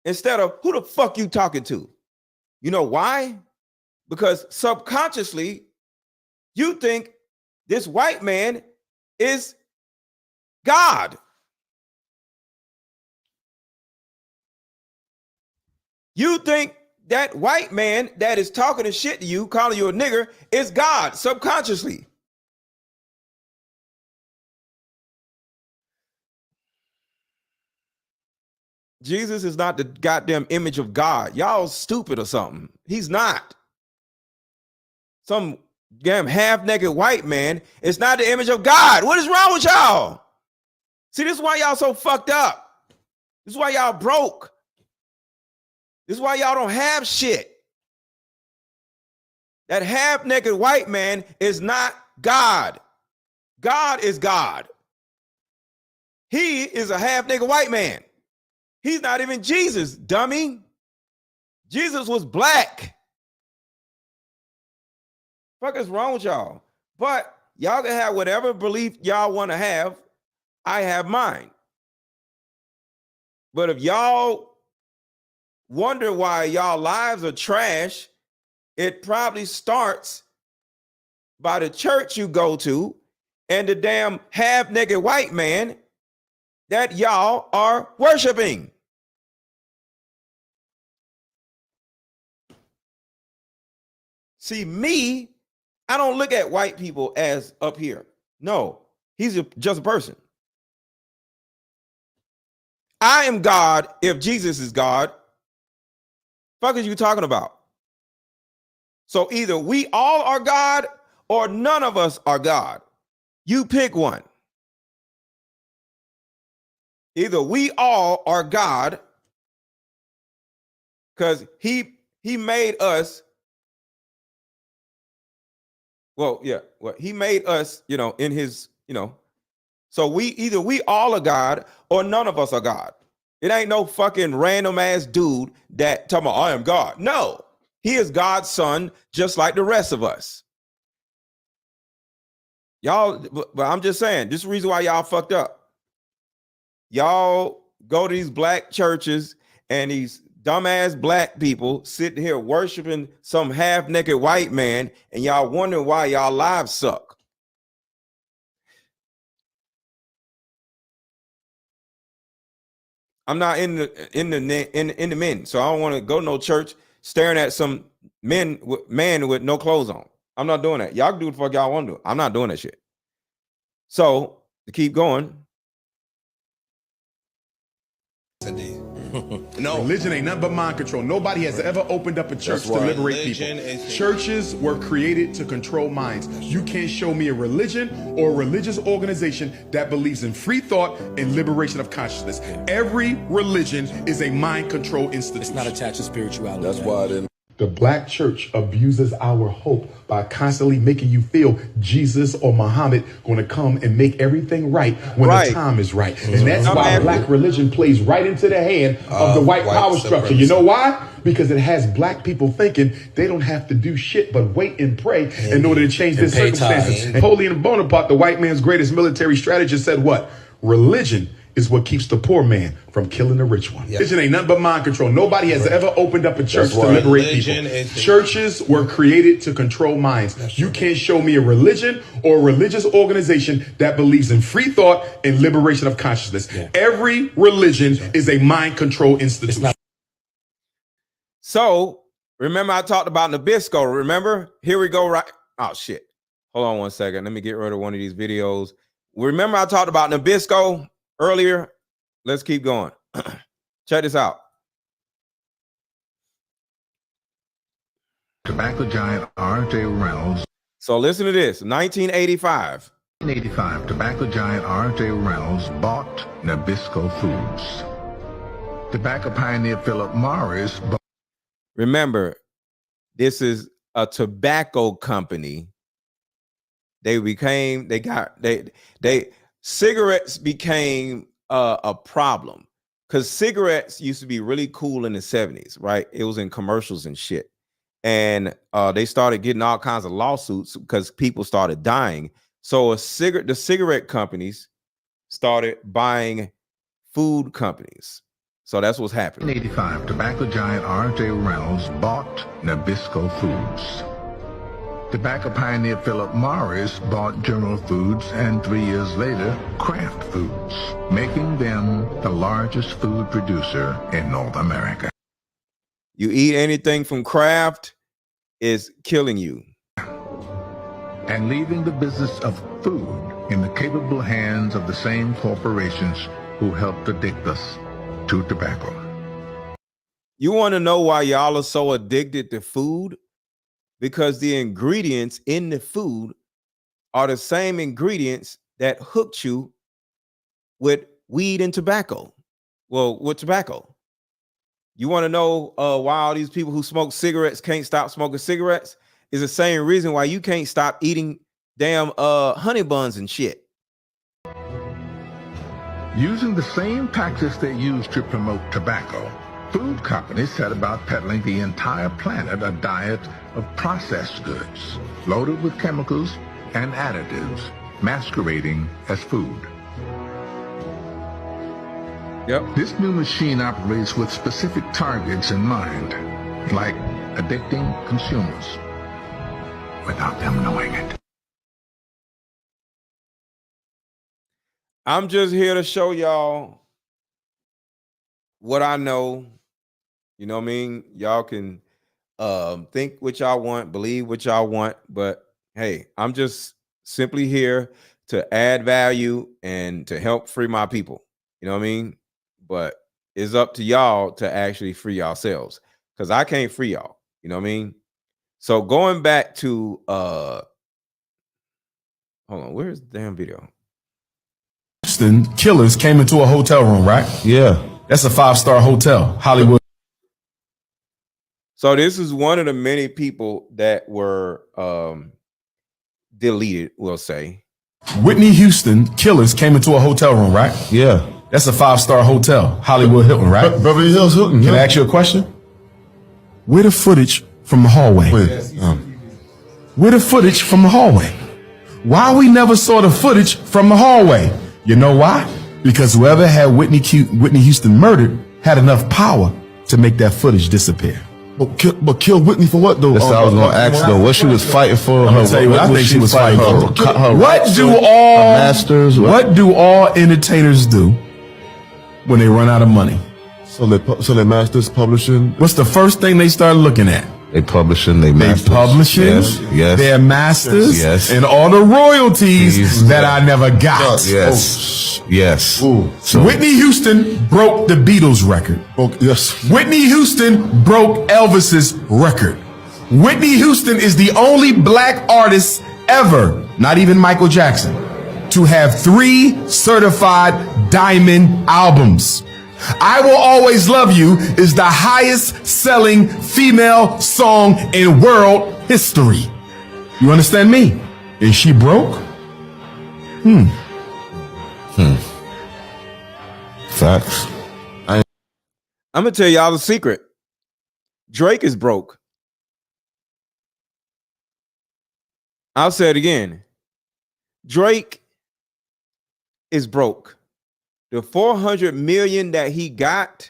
instead of who the fuck you talking to? You know why? Because subconsciously, you think this white man is God. You think that white man that is talking to shit to you, calling you a nigger, is God subconsciously. Jesus is not the goddamn image of God. Y'all stupid or something. He's not. Some damn half-naked white man is not the image of God. What is wrong with y'all? See, this is why y'all so fucked up. This is why y'all broke. This is why y'all don't have shit. That half-naked white man is not God. God is God. He is a half-naked white man. He's not even Jesus, dummy. Jesus was black. Fuck is wrong with y'all? But y'all can have whatever belief y'all want to have. I have mine. But if y'all wonder why y'all lives are trash, it probably starts by the church you go to and the damn half-naked white man that y'all are worshiping. See, me, I don't look at white people as up here. No, he's just a person. I am God if Jesus is God. Fuck is you talking about? So either we all are God or none of us are God. You pick one. Either we all are God because he made us. Well, yeah, well, he made us, in his, so we all are God or none of us are God. It ain't no fucking random ass dude that talking about I am God. No, he is God's son, just like the rest of us. Y'all, but I'm just saying, this is the reason why y'all fucked up. Y'all go to these black churches and these dumbass black people sitting here worshiping some half-naked white man, and y'all wondering why y'all lives suck. I'm not in the men, so I don't want to go to no church staring at some man with no clothes on. I'm not doing that. Y'all can do what the fuck y'all want to do. I'm not doing that shit. So to keep going. No. Religion ain't nothing but mind control. Nobody has ever opened up a church to liberate people. Churches were created to control minds. You can't show me a religion or a religious organization that believes in free thought and liberation of consciousness. Every religion is a mind control institution. It's not attached to spirituality. That's why I didn't. The black church abuses our hope by constantly making you feel Jesus or Muhammad going to come and make everything right when the time is right. And that's why black religion plays right into the hand of the white power structure. You know why? Because it has black people thinking they don't have to do shit but wait and pray in order to change their circumstances. Napoleon Bonaparte, the white man's greatest military strategist, said what? Religion is what keeps the poor man from killing the rich one. Religion ain't nothing but mind control. Nobody has ever opened up a church to liberate people. Churches were created to control minds. You can't show me a religion or a religious organization that believes in free thought and liberation of consciousness. Every religion is a mind control institution. So remember I talked about Nabisco. Remember? Here we go. Right. Oh shit. Hold on one second. Let me get rid of one of these videos. Remember I talked about Nabisco earlier? Let's keep going. Check this out. Tobacco giant R.J. Reynolds. So listen to this. 1985. 1985, tobacco giant R.J. Reynolds bought Nabisco Foods. Tobacco pioneer Philip Morris. Remember, this is a tobacco company. Cigarettes became a problem because cigarettes used to be really cool in the 70s, right? It was in commercials and shit. And they started getting all kinds of lawsuits because people started dying. So the cigarette companies started buying food companies. So that's what's happening. 1985, tobacco giant R.J. Reynolds bought Nabisco Foods. Tobacco pioneer Philip Morris bought General Foods and 3 years later, Kraft Foods, making them the largest food producer in North America. You eat anything from Kraft, is killing you. And leaving the business of food in the capable hands of the same corporations who helped addict us to tobacco. You want to know why y'all are so addicted to food? Because the ingredients in the food are the same ingredients that hooked you with weed and tobacco. Well, with tobacco. You want to know why all these people who smoke cigarettes can't stop smoking cigarettes? Is the same reason why you can't stop eating damn honey buns and shit. Using the same tactics they use to promote tobacco, food companies set about peddling the entire planet a diet of processed goods, loaded with chemicals and additives, masquerading as food. Yep. This new machine operates with specific targets in mind, like addicting consumers without them knowing it. I'm just here to show y'all what I know. You know what I mean? Y'all can think what y'all want, believe what y'all want, but hey, I'm just simply here to add value and to help free my people. You know what I mean? But it's up to y'all to actually free yourselves, because I can't free y'all. You know what I mean? So going back to hold on, where's the damn video? Houston killers came into a hotel room, right? Yeah. That's a 5-star hotel, Hollywood. So this is one of the many people that were deleted, we'll say. Whitney Houston killers came into a hotel room, right? Yeah. That's a 5-star hotel, Hollywood Hilton, right? Beverly Hills Hilton. Can I ask you a question? Where the footage from the hallway? Where the footage from the hallway? Why we never saw the footage from the hallway? You know why? Because whoever had Whitney Houston murdered had enough power to make that footage disappear. But kill Whitney for what though? That's what I was gonna ask though. What she was fighting for? I'll tell you what I think she was fighting for. What do all entertainers do when they run out of money? So their masters publishing. What's the first thing they start looking at? They publishing, they masters. Yes. Their masters. Yes. And all the royalties that I never got. Yes. Yes. So Whitney Houston broke the Beatles record. Yes. Whitney Houston broke Elvis's record. Whitney Houston is the only black artist ever, not even Michael Jackson, to have 3 certified diamond albums. I Will Always Love You is the highest selling female song in world history. You understand me? Is she broke? Facts. I'm gonna tell y'all the secret. Drake is broke. I'll say it again. Drake is broke. The $400 million that he got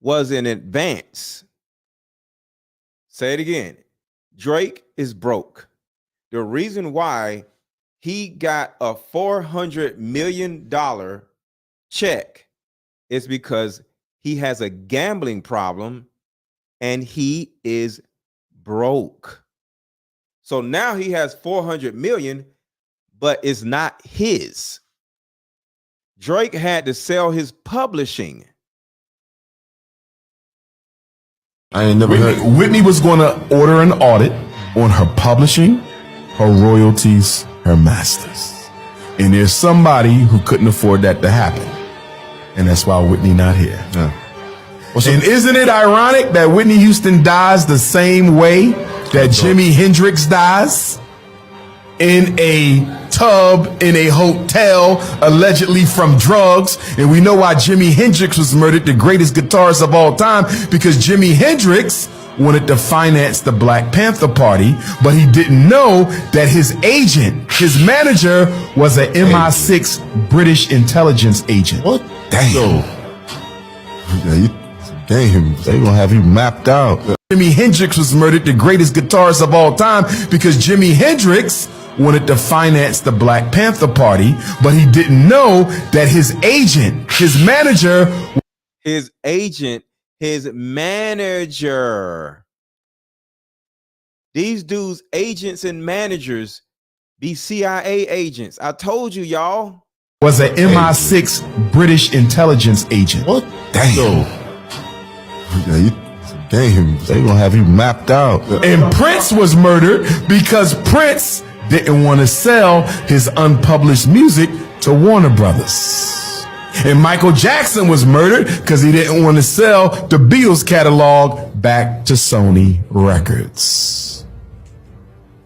was in advance. Say it again. Drake is broke. The reason why he got a $400 million check is because he has a gambling problem and he is broke. So now he has $400 million, but it's not his. Drake had to sell his publishing. I ain't never heard. Whitney was going to order an audit on her publishing, her royalties, her masters. And there's somebody who couldn't afford that to happen. And that's why Whitney not here. And isn't it ironic that Whitney Houston dies the same way that Jimi Hendrix dies? In a tub in a hotel, allegedly from drugs. And we know why Jimi Hendrix was murdered, the greatest guitarist of all time, because Jimi Hendrix wanted to finance the Black Panther Party, but he didn't know that his agent, his manager, was an MI6 British intelligence agent. What? Damn. Damn, they gonna have you mapped out. Jimi Hendrix was murdered, the greatest guitarist of all time, because Jimi Hendrix wanted to finance the Black Panther Party, but he didn't know that his agent, his manager, his manager. These dudes, agents and managers, be CIA agents. I told you, y'all. Was an MI6 British intelligence agent. What? Damn. Damn, they gonna have you mapped out. And Prince was murdered because Prince didn't want to sell his unpublished music to Warner Brothers. And Michael Jackson was murdered because he didn't want to sell the Beatles catalog back to Sony Records.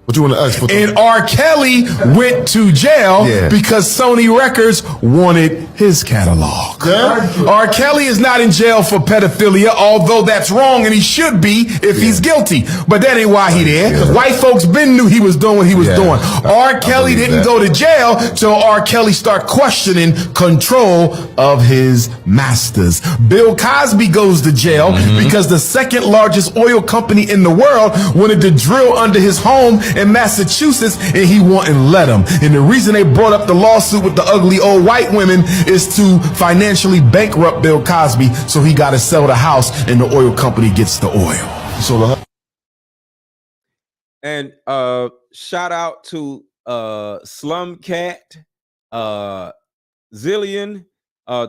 What you want to ask for? And R. Kelly went to jail because Sony Records wanted his catalog. R. Kelly is not in jail for pedophilia, although that's wrong and he should be if he's guilty. But that ain't why he there. White folks been knew he was doing what he was doing. R. Kelly didn't go to jail till R. Kelly start questioning control of his masters. Bill Cosby goes to jail because the second largest oil company in the world wanted to drill under his home in Massachusetts and he wouldn't let him. And the reason they brought up the lawsuit with the ugly old white women is to financially bankrupt Bill Cosby, so he got to sell the house and the oil company gets the oil. So and shout out to Slum Cat, Zillion.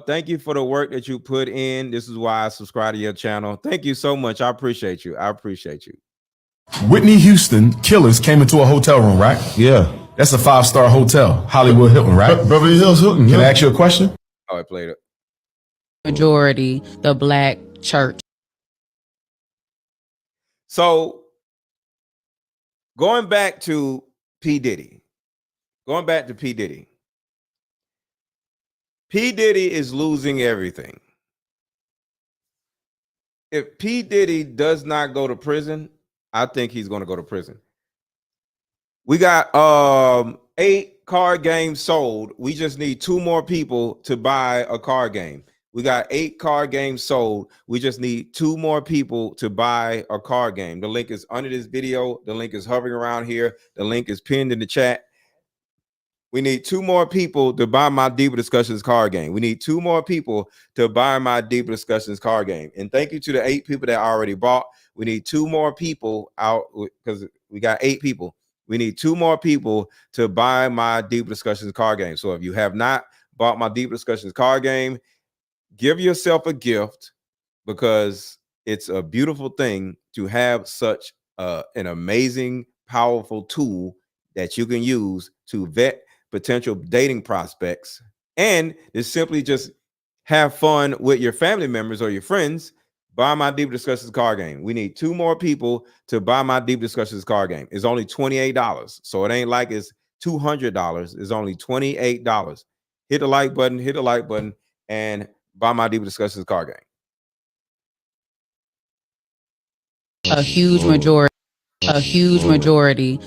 Thank you for the work that you put in. This is why I subscribe to your channel. Thank you so much. I appreciate you. I appreciate you. Whitney Houston killers came into a hotel room, right? Yeah. That's a 5-star hotel. Hollywood Hilton, right? Beverly Hills Hilton. Can I ask you a question? Oh, I played it. Majority, the black church. So going back to P. Diddy. P. Diddy is losing everything. If P. Diddy does not go to prison, I think he's going to go to prison. We got 8 card games sold. We just need 2 more people to buy a card game. We got 8 card games sold. We just need 2 more people to buy a card game. The link is under this video. The link is hovering around here. The link is pinned in the chat. We need 2 more people to buy my Deeper Discussions card game. We need 2 more people to buy my Deeper Discussions card game. And thank you to the 8 people that already bought. We need 2 more people out because we got 8 people. We need 2 more people to buy my Deeper Discussions card game. So if you have not bought my Deeper Discussions card game, give yourself a gift because it's a beautiful thing to have such an amazing, powerful tool that you can use to vet potential dating prospects and to simply just have fun with your family members or your friends. Buy my Deep Discussions card game. We need 2 more people to buy my Deep Discussions card game. It's only $28. So it ain't like it's $200. It's only $28. Hit the like button, and buy my Deep Discussions card game. A huge majority,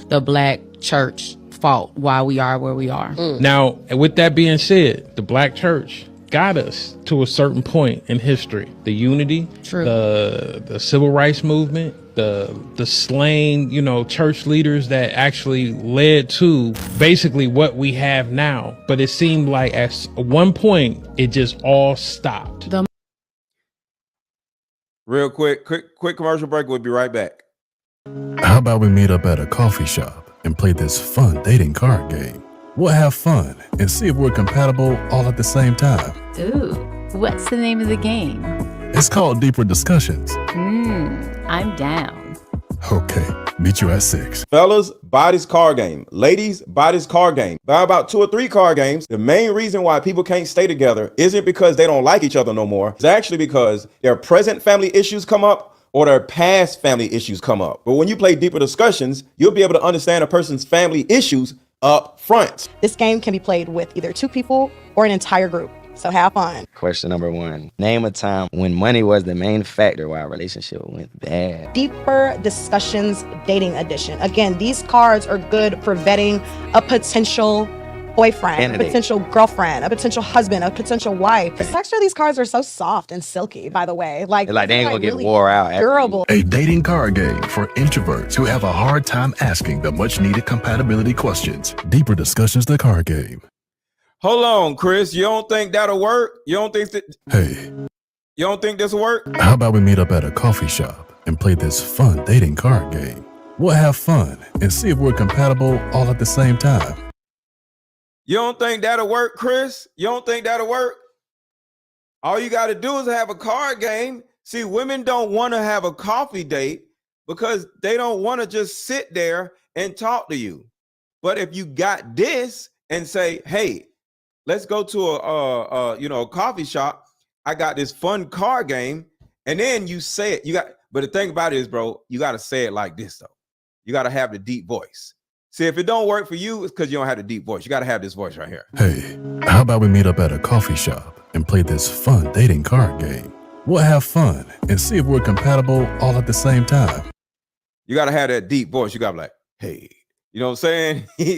the black church fault why we are where we are. Now, with that being said, the black church got us to a certain point in history. The unity, the civil rights movement, the slain, church leaders that actually led to basically what we have now. But it seemed like at one point it just all stopped. Real quick commercial break. We'll be right back. How about we meet up at a coffee shop and play this fun dating card game? We'll have fun and see if we're compatible all at the same time. Ooh, what's the name of the game? It's called Deeper Discussions. I'm down. Okay, meet you at 6. Fellas, buy this card game. Ladies, buy this card game. Buy about 2 or 3 card games. The main reason why people can't stay together isn't because they don't like each other no more. It's actually because their present family issues come up or their past family issues come up. But when you play Deeper Discussions, you'll be able to understand a person's family issues up front. This game can be played with either 2 people or an entire group. So have fun. Question number 1. Name a time when money was the main factor why a relationship went bad. Deeper Discussions Dating Edition. Again, these cards are good for vetting a potential boyfriend, a potential girlfriend, a potential husband, a potential wife. The texture of these cards are so soft and silky, by the way. Like they ain't gonna really get wore out. Durable. A dating card game for introverts who have a hard time asking the much needed compatibility questions. Deeper Discussions, the card game. Hold on, Chris. You don't think that'll work? You don't think that? Hey, You don't think this will work? How about we meet up at a coffee shop and play this fun dating card game? We'll have fun and see if we're compatible all at the same time. You don't think that'll work, Chris? You don't think that'll work? All you got to do is have a card game. See, women don't want to have a coffee date because they don't want to just sit there and talk to you. But if you got this and say, hey, let's go to a coffee shop. I got this fun card game. And then you say it. But the thing about it is, bro, you got to say it like this, though. You got to have the deep voice. See, if it don't work for you, it's because you don't have the deep voice. You got to have this voice right here. Hey, how about we meet up at a coffee shop and play this fun dating card game? We'll have fun and see if we're compatible all at the same time. You got to have that deep voice. You got to be like, hey, you know what I'm saying? Here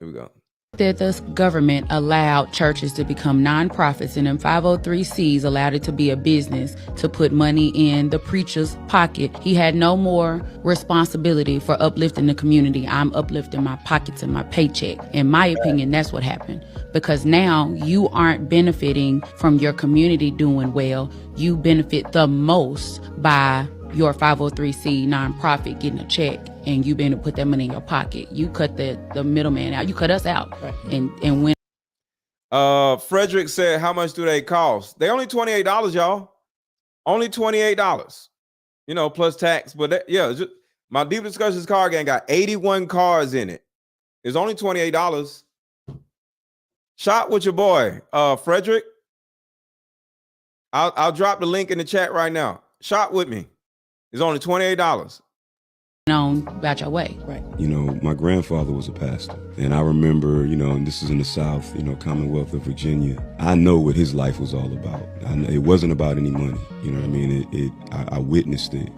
we go. That the government allowed churches to become nonprofits, and then 503Cs allowed it to be a business to put money in the preacher's pocket. He had no more responsibility for uplifting the community. I'm uplifting my pockets and my paycheck. In my opinion, that's what happened. Because now you aren't benefiting from your community doing well. You benefit the most by your 503C nonprofit getting a check, and you being able to put that money in your pocket. You cut the middleman out. You cut us out. Right. And when Frederick said, how much do they cost? They only $28, y'all. Only $28. You know, plus tax. But my Deep Discussions card game got 81 cards in it. It's only $28. Shop with your boy, Frederick. I'll drop the link in the chat right now. Shop with me. It's only $28. On about your way. Right. You know, my grandfather was a pastor, and I remember, you know, and this is in the South, you know, Commonwealth of Virginia. I know what his life was all about. It wasn't about any money. You know what I mean? I witnessed it.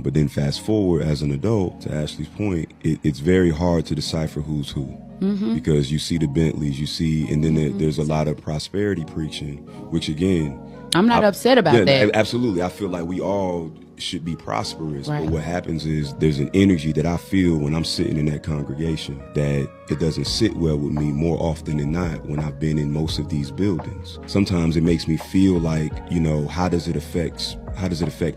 But then fast forward as an adult, to Ashley's point, it's very hard to decipher who's who. Mm-hmm. Because you see the Bentleys, and then there's a lot of prosperity preaching, which again, I'm not upset about that. Absolutely. I feel like we all should be prosperous. Right. But what happens is there's an energy that I feel when I'm sitting in that congregation that it doesn't sit well with me more often than not when I've been in most of these buildings. Sometimes it makes me feel like, you know, how does it affect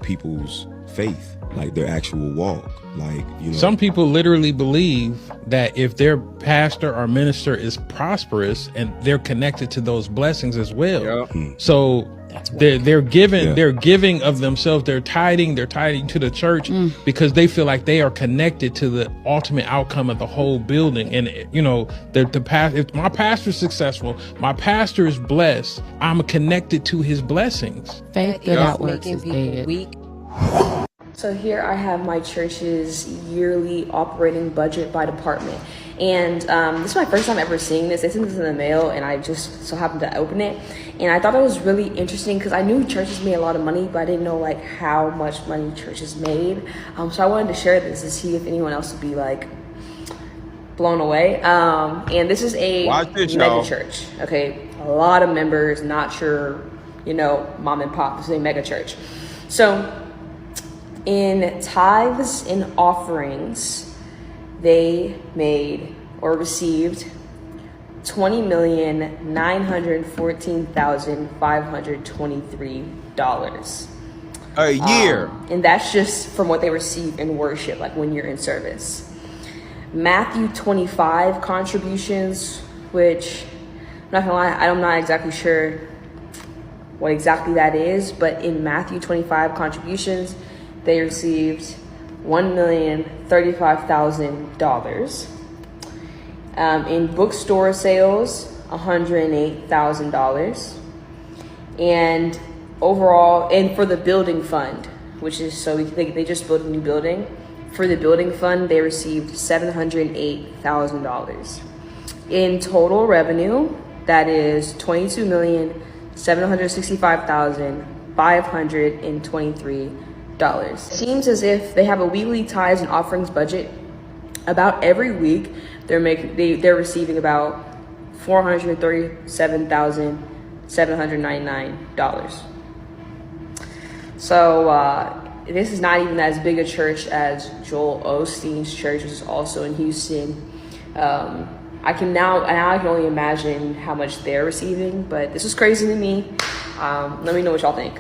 people's faith, like their actual walk? Like, you know, some people literally believe that if their pastor or minister is prosperous and they're connected to those blessings as well. Yep. So they're giving of themselves, they're tithing to the church because they feel like they are connected to the ultimate outcome of the whole building. And you know, if my pastor's successful, my pastor is blessed, I'm connected to his blessings. Faith that outworks is dead. Weak. So here I have my church's yearly operating budget by department. And this is my first time ever seeing this. They sent this in the mail and I just so happened to open it. And I thought it was really interesting because I knew churches made a lot of money, but I didn't know like how much money churches made. So I wanted to share this to see if anyone else would be like blown away. And this is a mega church. Okay, a lot of members, not sure, you know, mom and pop. This is a mega church. So in tithes and offerings, they made or received $20,914,523 a year. And that's just from what they receive in worship, like when you're in service. Matthew 25 contributions, which I'm not gonna lie, I'm not exactly sure what exactly that is, but in Matthew 25 contributions, they received $1,035,000. In bookstore sales, $108,000. And overall, and for the building fund, which is, so they just built a new building. For the building fund, they received $708,000. In total revenue, that is $22,765,523. Seems as if they have a weekly tithes and offerings budget. About every week, they're receiving about $437,799. So this is not even as big a church as Joel Osteen's church, which is also in Houston. I can only imagine how much they're receiving, but this is crazy to me. Let me know what y'all think.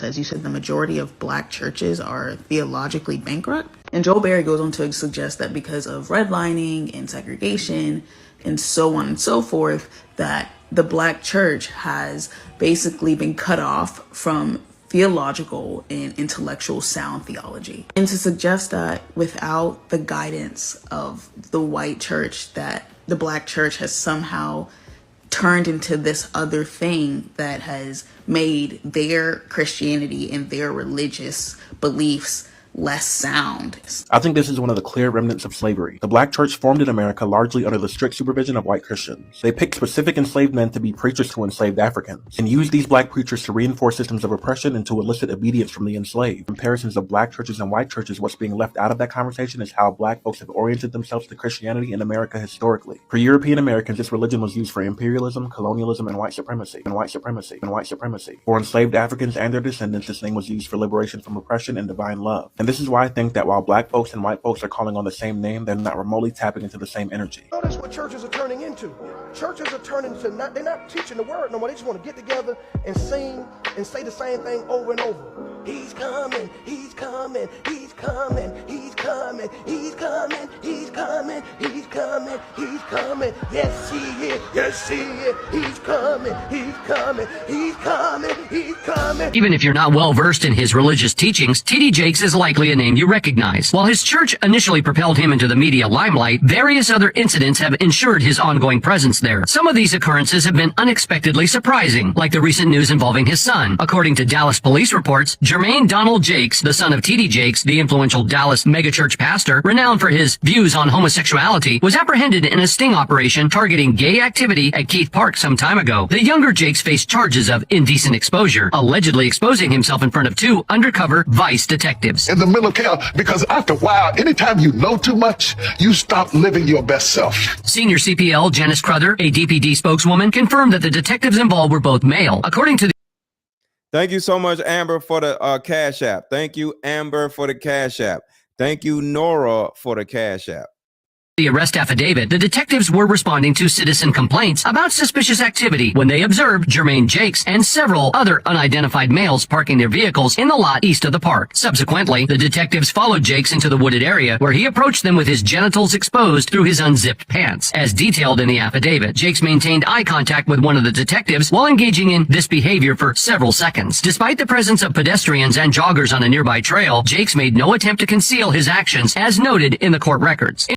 As you said, the majority of black churches are theologically bankrupt. And Joel Berry goes on to suggest that because of redlining and segregation and so on and so forth, that the black church has basically been cut off from theological and intellectual sound theology. And to suggest that without the guidance of the white church, that the black church has somehow turned into this other thing that has made their Christianity and their religious beliefs less sound. I think this is one of the clear remnants of slavery. The black church formed in America largely under the strict supervision of white Christians. They picked specific enslaved men to be preachers to enslaved Africans, and used these black preachers to reinforce systems of oppression and to elicit obedience from the enslaved. Comparisons of black churches and white churches, what's being left out of that conversation is how black folks have oriented themselves to Christianity in America historically. For European Americans, this religion was used for imperialism, colonialism, and white supremacy. For enslaved Africans and their descendants, this name was used for liberation from oppression and divine love. And this is why I think that while black folks and white folks are calling on the same name, they're not remotely tapping into the same energy. Notice what churches are turning into. Churches are turning to they're not teaching the word no more. They just want to get together and sing and say the same thing over and over. He's coming, he's coming, he's coming, he's coming, he's coming, he's coming, he's coming, he's coming. Yes, he is, yes, he is. He's coming, he's coming, he's coming, he's coming. Even if you're not well versed in his religious teachings, T.D. Jakes is likely a name you recognize. While his church initially propelled him into the media limelight, various other incidents have ensured his ongoing presence there. Some of these occurrences have been unexpectedly surprising, like the recent news involving his son. According to Dallas police reports, Jermaine Donald Jakes, the son of T.D. Jakes, the influential Dallas megachurch pastor, renowned for his views on homosexuality, was apprehended in a sting operation targeting gay activity at Keith Park some time ago. The younger Jakes faced charges of indecent exposure, allegedly exposing himself in front of two undercover Vice detectives. In the middle of chaos, because after a while, anytime you know too much, you stop living your best self. Senior CPL Janice Cruther, a DPD spokeswoman, confirmed that the detectives involved were both male. According to the Thank you so much, Amber, for the Cash App. Thank you, Amber, for the Cash App. Thank you, Nora, for the Cash App. The arrest affidavit, the detectives were responding to citizen complaints about suspicious activity when they observed Jermaine Jakes and several other unidentified males parking their vehicles in the lot east of the park. Subsequently, the detectives followed Jakes into the wooded area where he approached them with his genitals exposed through his unzipped pants. As detailed in the affidavit, Jakes maintained eye contact with one of the detectives while engaging in this behavior for several seconds. Despite the presence of pedestrians and joggers on a nearby trail, Jakes made no attempt to conceal his actions, as noted in the court records.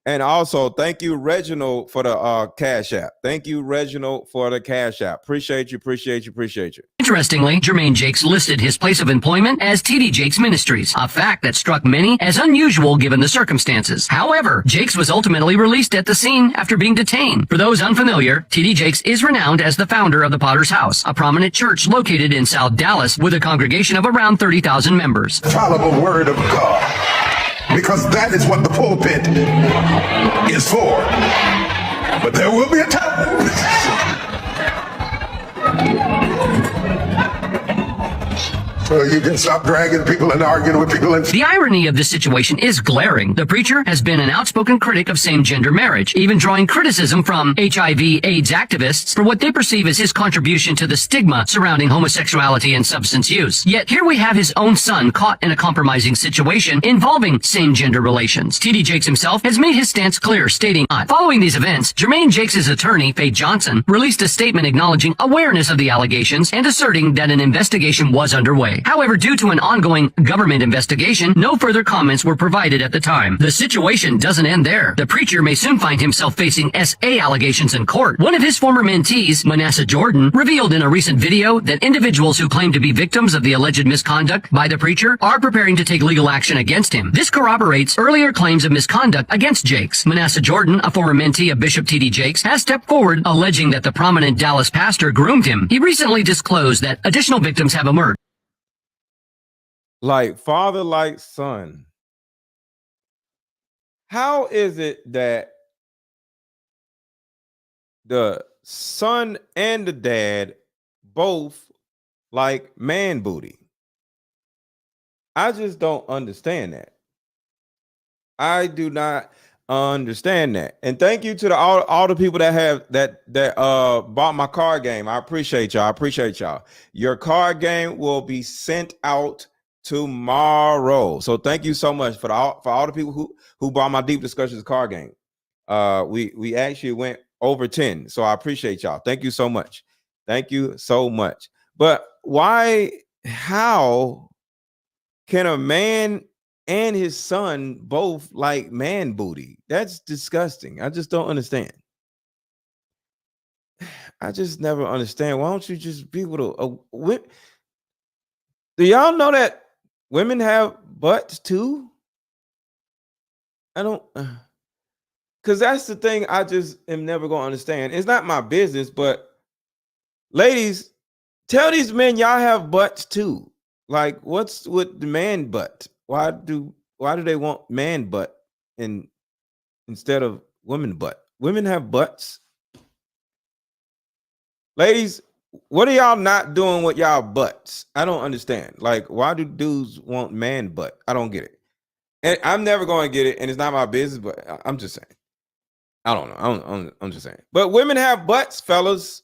And also, thank you, Reginald, for the Cash App. Thank you, Reginald, for the Cash App. Appreciate you, appreciate you, appreciate you. Interestingly, Jermaine Jakes listed his place of employment as T.D. Jakes Ministries, a fact that struck many as unusual given the circumstances. However, Jakes was ultimately released at the scene after being detained. For those unfamiliar, T.D. Jakes is renowned as the founder of the Potter's House, a prominent church located in South Dallas with a congregation of around 30,000 members. Infallible word of God. Because that is what the pulpit is for. But there will be a time. So you can stop dragging people and arguing with people. The irony of this situation is glaring. The preacher has been an outspoken critic of same-gender marriage, even drawing criticism from HIV/AIDS activists for what they perceive as his contribution to the stigma surrounding homosexuality and substance use. Yet here we have his own son caught in a compromising situation involving same-gender relations. T.D. Jakes himself has made his stance clear, stating, following these events, Jermaine Jakes' attorney, Faye Johnson, released a statement acknowledging awareness of the allegations and asserting that an investigation was underway. However, due to an ongoing government investigation, no further comments were provided at the time. The situation doesn't end there. The preacher may soon find himself facing SA allegations in court. One of his former mentees, Manasseh Jordan, revealed in a recent video that individuals who claim to be victims of the alleged misconduct by the preacher are preparing to take legal action against him. This corroborates earlier claims of misconduct against Jakes. Manasseh Jordan, a former mentee of Bishop T.D. Jakes, has stepped forward alleging that the prominent Dallas pastor groomed him. He recently disclosed that additional victims have emerged. Like father, like son. How is it that the son and the dad both like man booty? I just don't understand that. I do not. understand that. And thank you to all the people that have that bought my card game. I appreciate y'all. I appreciate y'all. Your card game will be sent out tomorrow. So thank you so much for all the people who bought my Deep Discussions card game. We actually went over 10. So I appreciate y'all. Thank you so much. Thank you so much. But how can a man and his son both like man booty? That's disgusting. I just don't understand. I just never understand. Why don't you just be with do y'all know that women have butts too? I don't, because that's the thing I just am never going to understand. It's not my business, but ladies, tell these men y'all have butts too. Like, what's with the man butt? Why do they want man butt instead of women butt? Women have butts. Ladies, what are y'all not doing with y'all butts? I don't understand. Like, why do dudes want man butt? I don't get it. And I'm never going to get it, and it's not my business, but I'm just saying. I don't know. I'm just saying. But women have butts, fellas.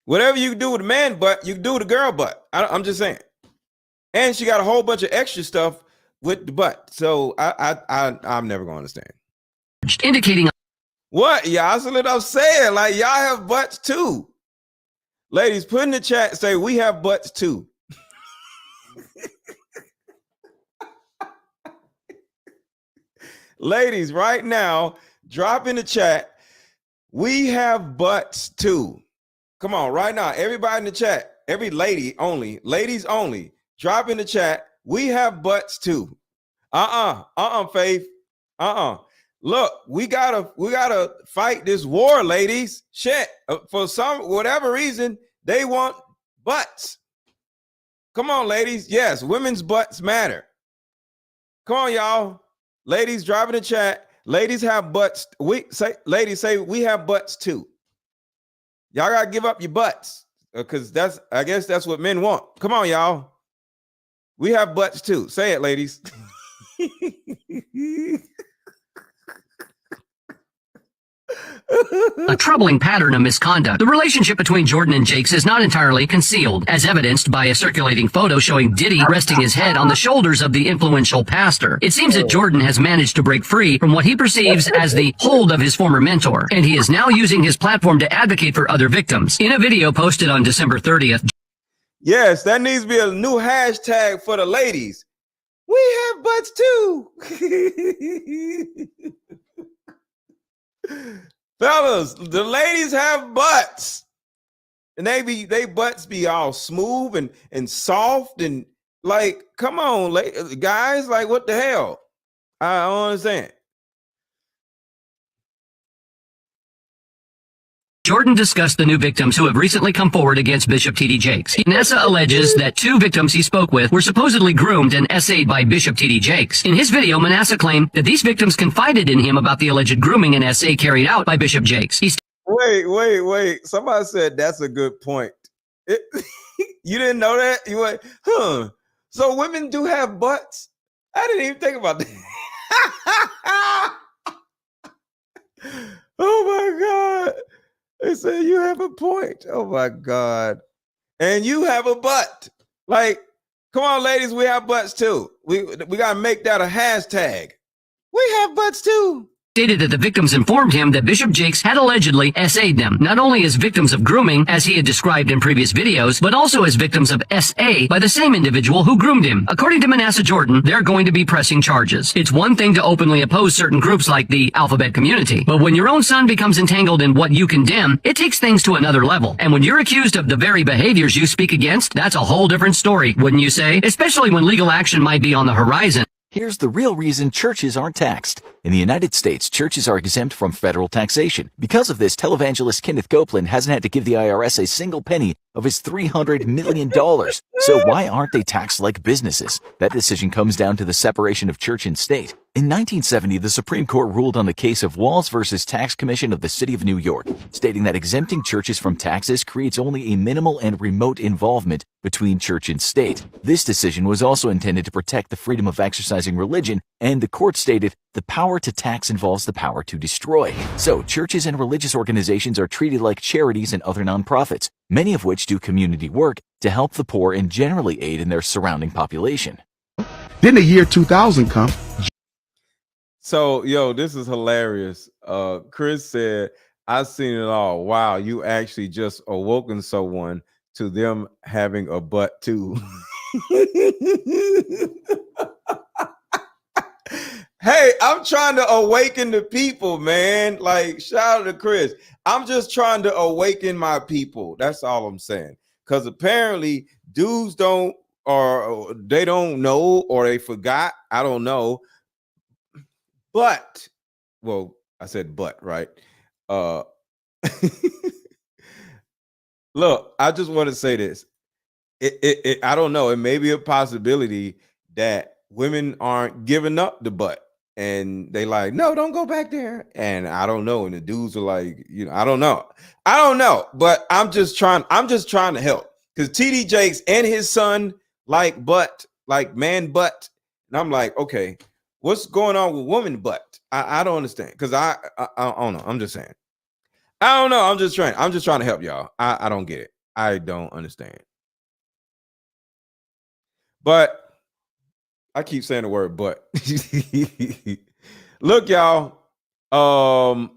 Whatever you do with a man butt, you do with a girl butt. I'm just saying. And she got a whole bunch of extra stuff with the butt. So I'm never gonna understand. Indicating what? Yeah, that's what I'm saying. Like, y'all have butts too. Ladies, put in the chat, say we have butts too. Ladies, right now, drop in the chat. We have butts too. Come on, right now, everybody in the chat, every lady only, ladies only, drop in the chat. We have butts too. Faith. Look, we gotta fight this war, ladies. Shit, for whatever reason, they want butts. Come on, ladies. Yes, women's butts matter. Come on, y'all. Ladies, drop in the chat. Ladies have butts. Ladies say we have butts too. Y'all gotta give up your butts, because I guess that's what men want. Come on, y'all. We have butts too. Say it, ladies. a troubling pattern of misconduct. The relationship between Jordan and Jakes is not entirely concealed, as evidenced by a circulating photo showing Diddy resting his head on the shoulders of the influential pastor. It seems that Jordan has managed to break free from what he perceives as the hold of his former mentor, and he is now using his platform to advocate for other victims. In a video posted on December 30th, yes, that needs to be a new hashtag for the ladies. We have butts too. Fellas, the ladies have butts, and they butts be all smooth and soft, and like, come on, guys, like, what the hell? I don't understand. Jordan discussed the new victims who have recently come forward against Bishop T.D. Jakes. Nessa alleges that 2 victims he spoke with were supposedly groomed and essayed by Bishop T.D. Jakes. In his video, Manasseh claimed that these victims confided in him about the alleged grooming and essay carried out by Bishop Jakes. Wait. Somebody said that's a good point. You didn't know that? You went, huh? So women do have butts? I didn't even think about that. Oh my God. They said you have a point. Oh my God. And you have a butt. Like, come on, ladies, we have butts too. We gotta make that a hashtag. We have butts too. Stated that the victims informed him that Bishop Jakes had allegedly essayed them, not only as victims of grooming, as he had described in previous videos, but also as victims of SA by the same individual who groomed him. According to Manasseh Jordan, they're going to be pressing charges. It's one thing to openly oppose certain groups like the alphabet community, but when your own son becomes entangled in what you condemn, it takes things to another level. And when you're accused of the very behaviors you speak against, that's a whole different story, wouldn't you say? Especially when legal action might be on the horizon. Here's the real reason churches aren't taxed. In the United States, churches are exempt from federal taxation. Because of this, televangelist Kenneth Copeland hasn't had to give the IRS a single penny of his $300 million. So why aren't they taxed like businesses? That decision comes down to the separation of church and state. In 1970, the Supreme Court ruled on the case of Walls versus Tax Commission of the City of New York, stating that exempting churches from taxes creates only a minimal and remote involvement between church and state. This decision was also intended to protect the freedom of exercising religion, and the court stated, the power to tax involves the power to destroy. So, churches and religious organizations are treated like charities and other nonprofits, many of which do community work to help the poor and generally aid in their surrounding population. Then the year 2000 come. So, yo, this is hilarious. Chris said, I've seen it all. Wow, you actually just awoken someone to them having a butt too. Hey, I'm trying to awaken the people, man. Like, shout out to Chris. I'm just trying to awaken my people. That's all I'm saying. Because apparently dudes don't, or they don't know, or they forgot. I don't know. But, well, I said but, right? Look, I just want to say this. I don't know. It may be a possibility that women aren't giving up the butt. And they like, no, don't go back there. And I don't know. And the dudes are like, you know, I don't know. But I'm just trying to help. Because TD Jakes and his son like butt, like man butt. And I'm like, okay, what's going on with woman butt? I don't understand. Because I don't know. I'm just saying. I don't know. I'm just trying to help y'all. I don't get it. I don't understand. But I keep saying the word but. Look, y'all. Hold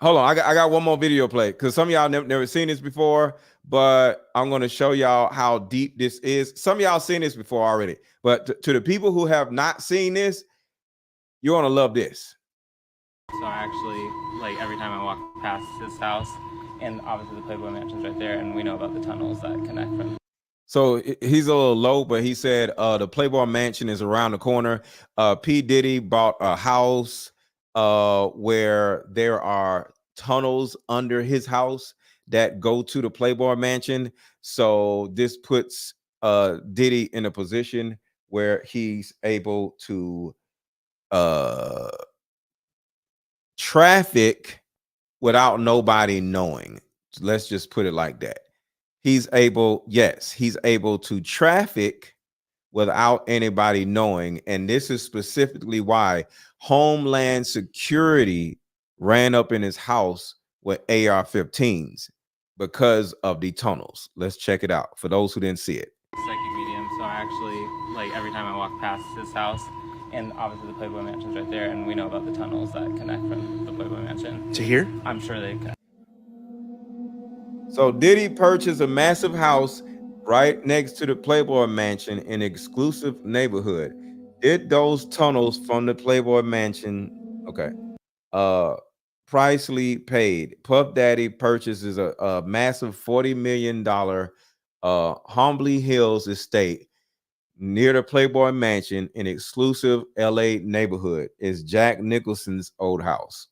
on. I got one more video play because some of y'all never seen this before, but I'm going to show y'all how deep this is. Some of y'all seen this before already, but to the people who have not seen this, you're going to love this. So I actually, like, every time I walk past his house, and obviously the Playboy Mansion's right there, and we know about the tunnels that connect from. So he's a little low, but he said the Playboy Mansion is around the corner. P. Diddy bought a house where there are tunnels under his house that go to the Playboy Mansion. So this puts Diddy in a position where he's able to traffic without nobody knowing. Let's just put it like that. He's able to traffic without anybody knowing. And this is specifically why Homeland Security ran up in his house with AR-15s because of the tunnels. Let's check it out for those who didn't see it. Psychic medium. So I actually, like, every time I walk past his house, and obviously the Playboy Mansion's right there, and we know about the tunnels that connect from the Playboy Mansion to here. I'm sure they connect. So Diddy purchased a massive house right next to the Playboy Mansion in an exclusive neighborhood. Did those tunnels from the Playboy Mansion, okay, Presley paid. Puff Daddy purchases a massive $40 million Humbly Hills estate near the Playboy Mansion in exclusive LA neighborhood. Is Jack Nicholson's old house.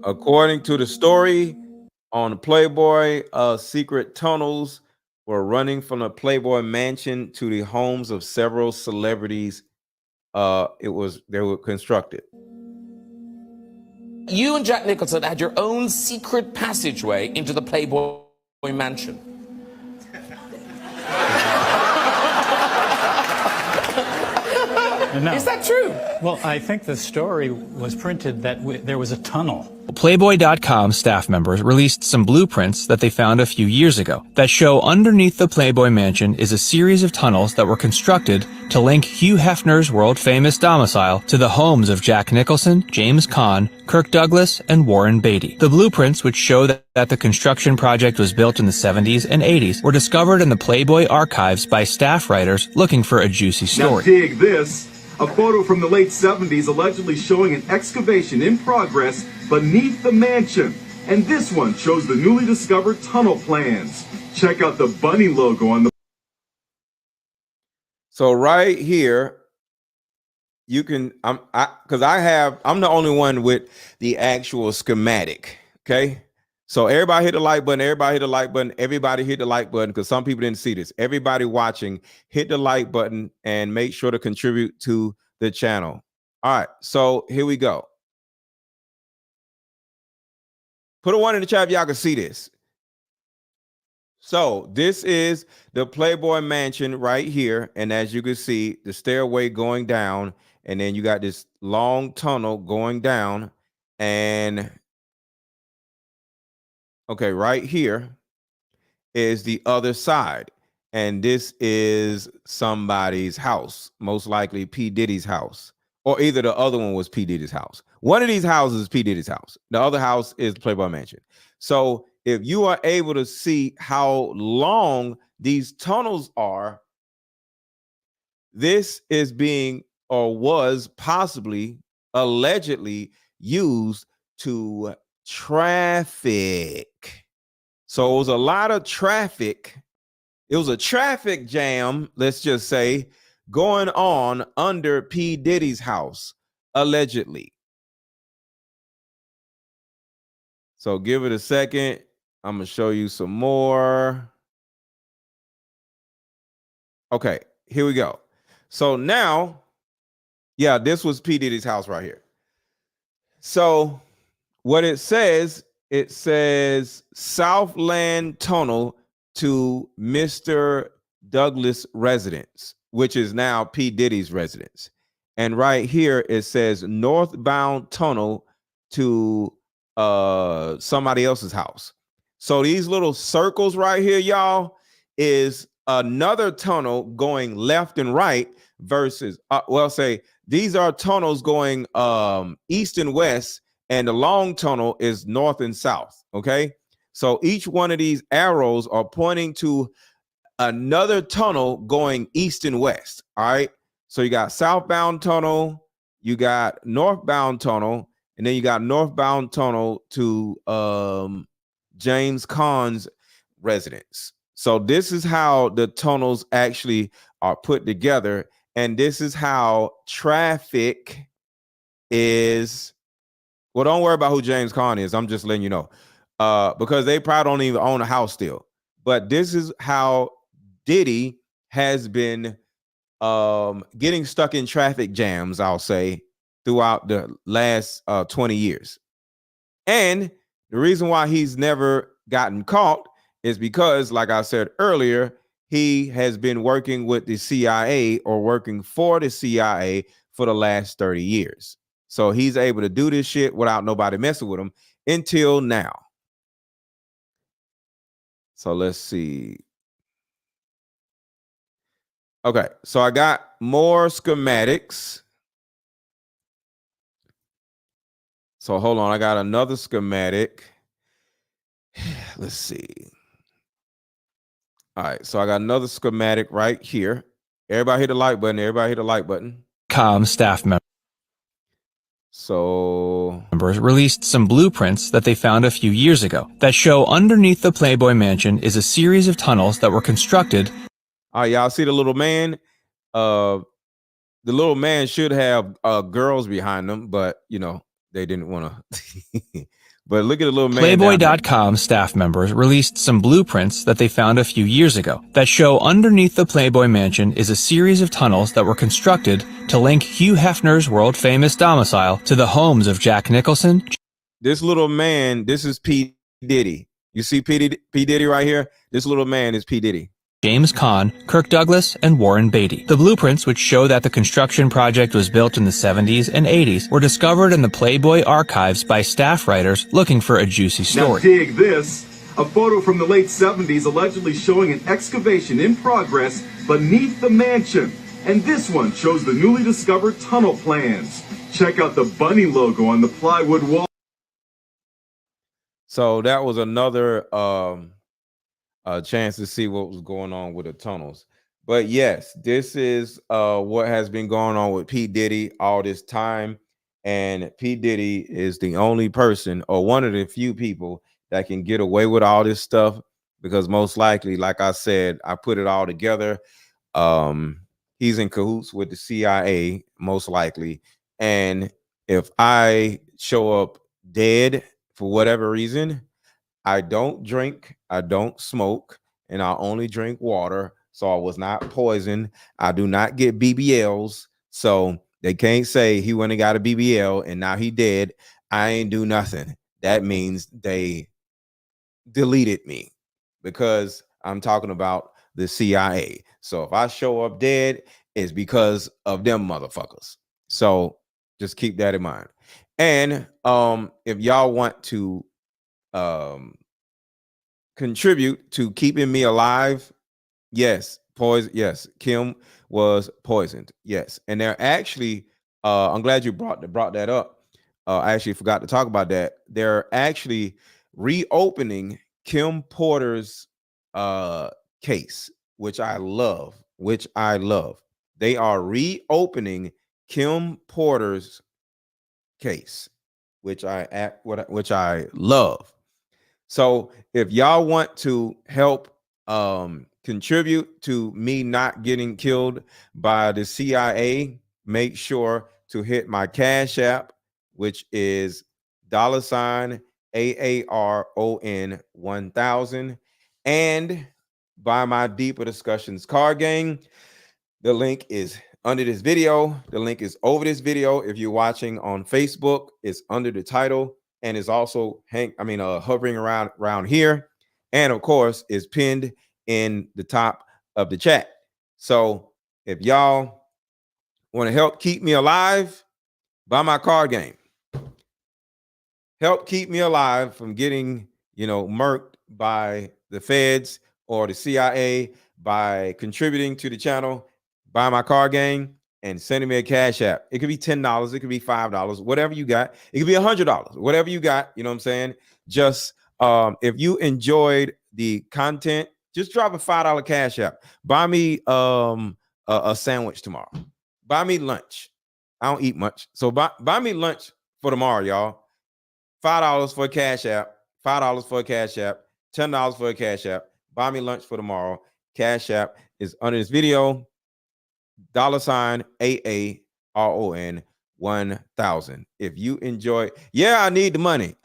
According to the story on the Playboy, secret tunnels were running from the Playboy Mansion to the homes of several celebrities. They were constructed. You and Jack Nicholson had your own secret passageway into the Playboy Mansion. No. Is that true? Well, I think the story was printed that there was a tunnel. Playboy.com staff members released some blueprints that they found a few years ago that show underneath the Playboy Mansion is a series of tunnels that were constructed to link Hugh Hefner's world-famous domicile to the homes of Jack Nicholson, James Caan, Kirk Douglas, and Warren Beatty. The blueprints, which show that the construction project was built in the 70s and 80s, were discovered in the Playboy archives by staff writers looking for a juicy story. Now dig this. A photo from the late 70s allegedly showing an excavation in progress beneath the mansion. And this one shows the newly discovered tunnel plans. Check out the bunny logo on the... So right here, you can, I'm the only one with the actual schematic, okay? So everybody hit the like button. Everybody hit the like button. Everybody hit the like button because some people didn't see this. Everybody watching, hit the like button and make sure to contribute to the channel. All right, so here we go. Put a 1 in the chat if y'all can see this. So this is the Playboy Mansion right here. And as you can see, the stairway going down. And then you got this long tunnel going down. And okay, right here is the other side. And this is somebody's house, most likely P. Diddy's house. Or either the other one was P. Diddy's house. One of these houses is P. Diddy's house. The other house is the Playboy Mansion. So if you are able to see how long these tunnels are, this is being or was possibly allegedly used to traffic. So it was a lot of traffic. It was a traffic jam, let's just say, going on under P. Diddy's house, allegedly. So give it a second. I'm going to show you some more. Okay, here we go. So now, yeah, this was P. Diddy's house right here. So what it says Southland Tunnel to Mr. Douglas residence, which is now P. Diddy's residence. And right here, it says northbound tunnel to somebody else's house. So these little circles right here, y'all, is another tunnel going left and right versus, say these are tunnels going east and west, and the long tunnel is north and south, okay? So each one of these arrows are pointing to another tunnel going east and west, all right? So you got southbound tunnel, you got northbound tunnel, and then you got northbound tunnel to James Caan's residence. So this is how the tunnels actually are put together, and this is how traffic is. Well, don't worry about who James Caan is. I'm just letting you know, because they probably don't even own a house still. But this is how Diddy has been getting stuck in traffic jams, I'll say, throughout the last 20 years. And the reason why he's never gotten caught is because, like I said earlier, he has been working with the CIA or working for the CIA for the last 30 years. So he's able to do this shit without nobody messing with him until now. So let's see. Okay, so I got more schematics. So hold on, I got another schematic. Let's see. All right, so I got another schematic right here. Everybody hit the like button. Everybody hit the like button. Staff members members released some blueprints that they found a few years ago that show underneath the Playboy Mansion is a series of tunnels that were constructed. All right, y'all see the little man? The little man should have girls behind them, but you know, they didn't want to. But look at the little man. Playboy.com staff members released some blueprints that they found a few years ago that show underneath the Playboy Mansion is a series of tunnels that were constructed to link Hugh Hefner's world-famous domicile to the homes of Jack Nicholson. This little man, this is P. Diddy. You see P. Diddy right here? This little man is P. Diddy. James Caan, Kirk Douglas, and Warren Beatty. The blueprints, which show that the construction project was built in the 70s and 80s, were discovered in the Playboy archives by staff writers looking for a juicy story. Now dig this. A photo from the late 70s allegedly showing an excavation in progress beneath the mansion. And this one shows the newly discovered tunnel plans. Check out the bunny logo on the plywood wall. So that was another chance to see what was going on with the tunnels. But yes, this is what has been going on with P. Diddy all this time. And P. Diddy is the only person, or one of the few people, that can get away with all this stuff, because most likely, like I said, I put it all together. He's in cahoots with the CIA, most likely. And if I show up dead for whatever reason, I don't drink, I don't smoke, and I only drink water. So I was not poisoned. I do not get BBLs. So they can't say he went and got a BBL and now he dead. I ain't do nothing. That means they deleted me because I'm talking about the CIA. So if I show up dead, it's because of them motherfuckers. So just keep that in mind. And if y'all want to contribute to keeping me alive, yes, poison. Yes, Kim was poisoned. Yes, and they're actually. I'm glad you brought that up. I actually forgot to talk about that. They're actually reopening Kim Porter's case, which I love. They are reopening Kim Porter's case, which I love. So if y'all want to help contribute to me not getting killed by the CIA, make sure to hit my Cash App, which is $AARON 1000, and buy my Deeper Discussions card game. The link is under this video. The link is over this video. If you're watching on Facebook, it's under the title and is also hovering around here. And of course, is pinned in the top of the chat. So if y'all want to help keep me alive, buy my card game. Help keep me alive from getting, murked by the feds or the CIA by contributing to the channel. Buy my card game and sending me a Cash App. It could be $10, it could be $5, whatever you got. It could be $100, whatever you got. You know what I'm saying? Just if you enjoyed the content, just drop a $5 Cash App. Buy me a sandwich tomorrow. Buy me lunch. I don't eat much, so buy me lunch for tomorrow, y'all. $5 for a Cash App. $5 for a Cash App. $10 for a Cash App. Buy me lunch for tomorrow. Cash App is under this video. $AARON 1000. If you enjoy, yeah, I need the money.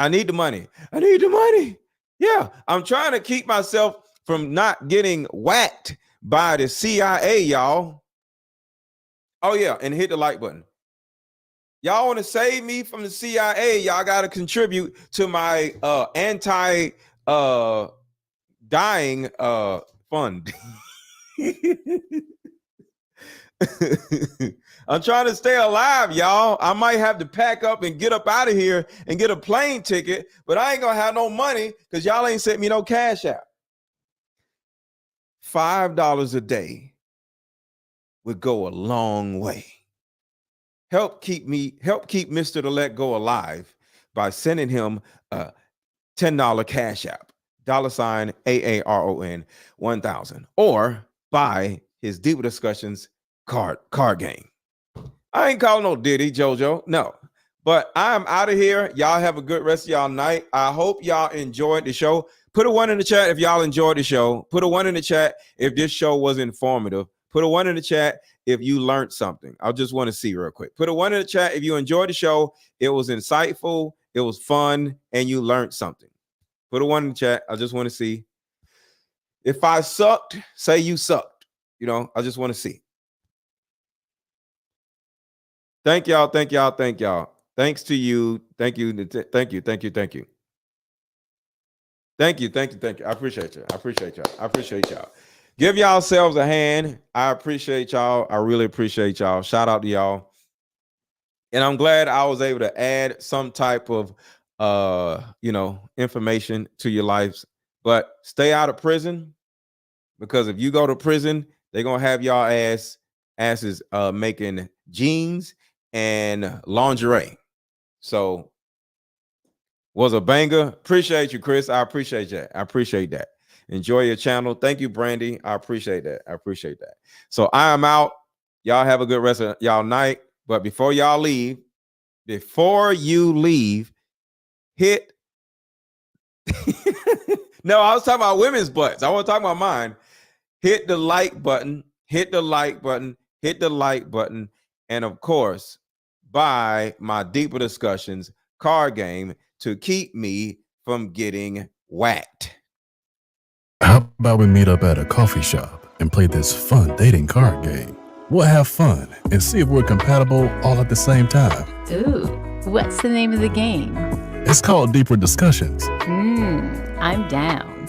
Yeah, I'm trying to keep myself from not getting whacked by the CIA, y'all. Oh yeah, and hit the like button. Y'all want to save me from the CIA? Y'all got to contribute to my anti dying fund. I'm trying to stay alive, y'all. I might have to pack up and get up out of here and get a plane ticket, but I ain't gonna have no money because y'all ain't sent me no Cash App. $5 a day would go a long way. Help keep Mr. To Let Go alive by sending him a $10 Cash App, $AARON 1000, or buy his Deeper Discussions card game. I ain't calling no Diddy, JoJo, no. But I'm out of here. Y'all have a good rest of y'all night. I hope y'all enjoyed the show. Put a 1 in the chat if y'all enjoyed the show. Put a 1 in the chat if this show was informative. Put a 1 in the chat if you learned something. I just want to see real quick. Put a 1 in the chat if you enjoyed the show. It was insightful, it was fun, and you learned something. Put a 1 in the chat. I just want to see. If I sucked, say you sucked. I just want to see. Thank y'all. Thanks to you. Thank you. I appreciate y'all. Give yourselves a hand. I appreciate y'all. I really appreciate y'all. Shout out to y'all. And I'm glad I was able to add some type of information to your lives. But stay out of prison, because if you go to prison, they're gonna have y'all asses making jeans and lingerie. So was a banger. Appreciate you, Chris. I appreciate that. Enjoy your channel. Thank you, Brandy. I appreciate that. So I am out. Y'all have a good rest of y'all night. But before you leave, hit. No, I was talking about women's butts. I want to talk about mine. Hit the like button. And of course, buy my Deeper Discussions card game to keep me from getting whacked. How about we meet up at a coffee shop and play this fun dating card game? We'll have fun and see if we're compatible all at the same time. Ooh, what's the name of the game? It's called Deeper Discussions. I'm down.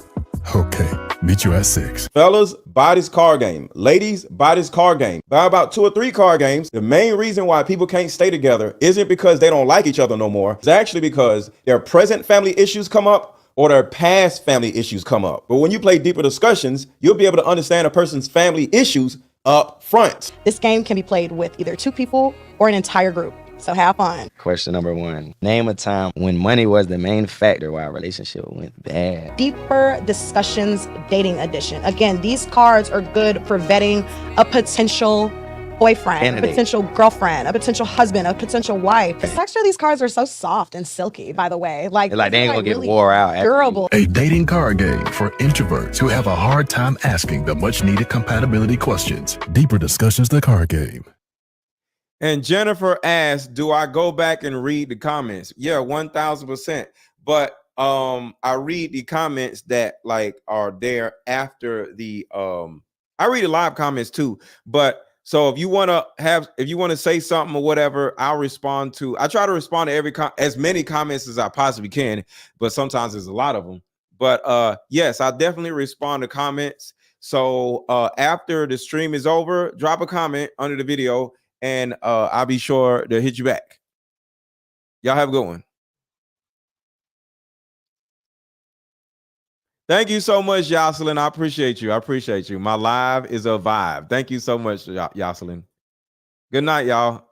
Okay, meet you at 6. Fellas, buy this card game. Ladies, buy this card game. Buy about 2 or 3 card games. The main reason why people can't stay together isn't because they don't like each other no more. It's actually because their present family issues come up or their past family issues come up. But when you play Deeper Discussions, you'll be able to understand a person's family issues up front. This game can be played with either 2 people or an entire group. So have fun. Question number 1. Name a time when money was the main factor why a relationship went bad. Deeper Discussions Dating Edition. Again, these cards are good for vetting a potential boyfriend, a potential girlfriend, a potential husband, a potential wife. The texture of these cards are so soft and silky, by the way. Like they ain't gonna get really wore out. Durable. A dating card game for introverts who have a hard time asking the much needed compatibility questions. Deeper Discussions, the card game. And Jennifer asked, do I go back and read the comments? Yeah, 1000%. But I read the comments that like are there after the I read the live comments too. But so if you want to say something or whatever, I'll respond to. I try to respond to as many comments as I possibly can, but sometimes there's a lot of them. But yes, I definitely respond to comments. So after the stream is over, drop a comment under the video and I'll be sure to hit you back. Y'all have a good one. Thank you so much, Jocelyn. I appreciate you. I appreciate you. My live is a vibe. Thank you so much, Jocelyn. Good night, y'all.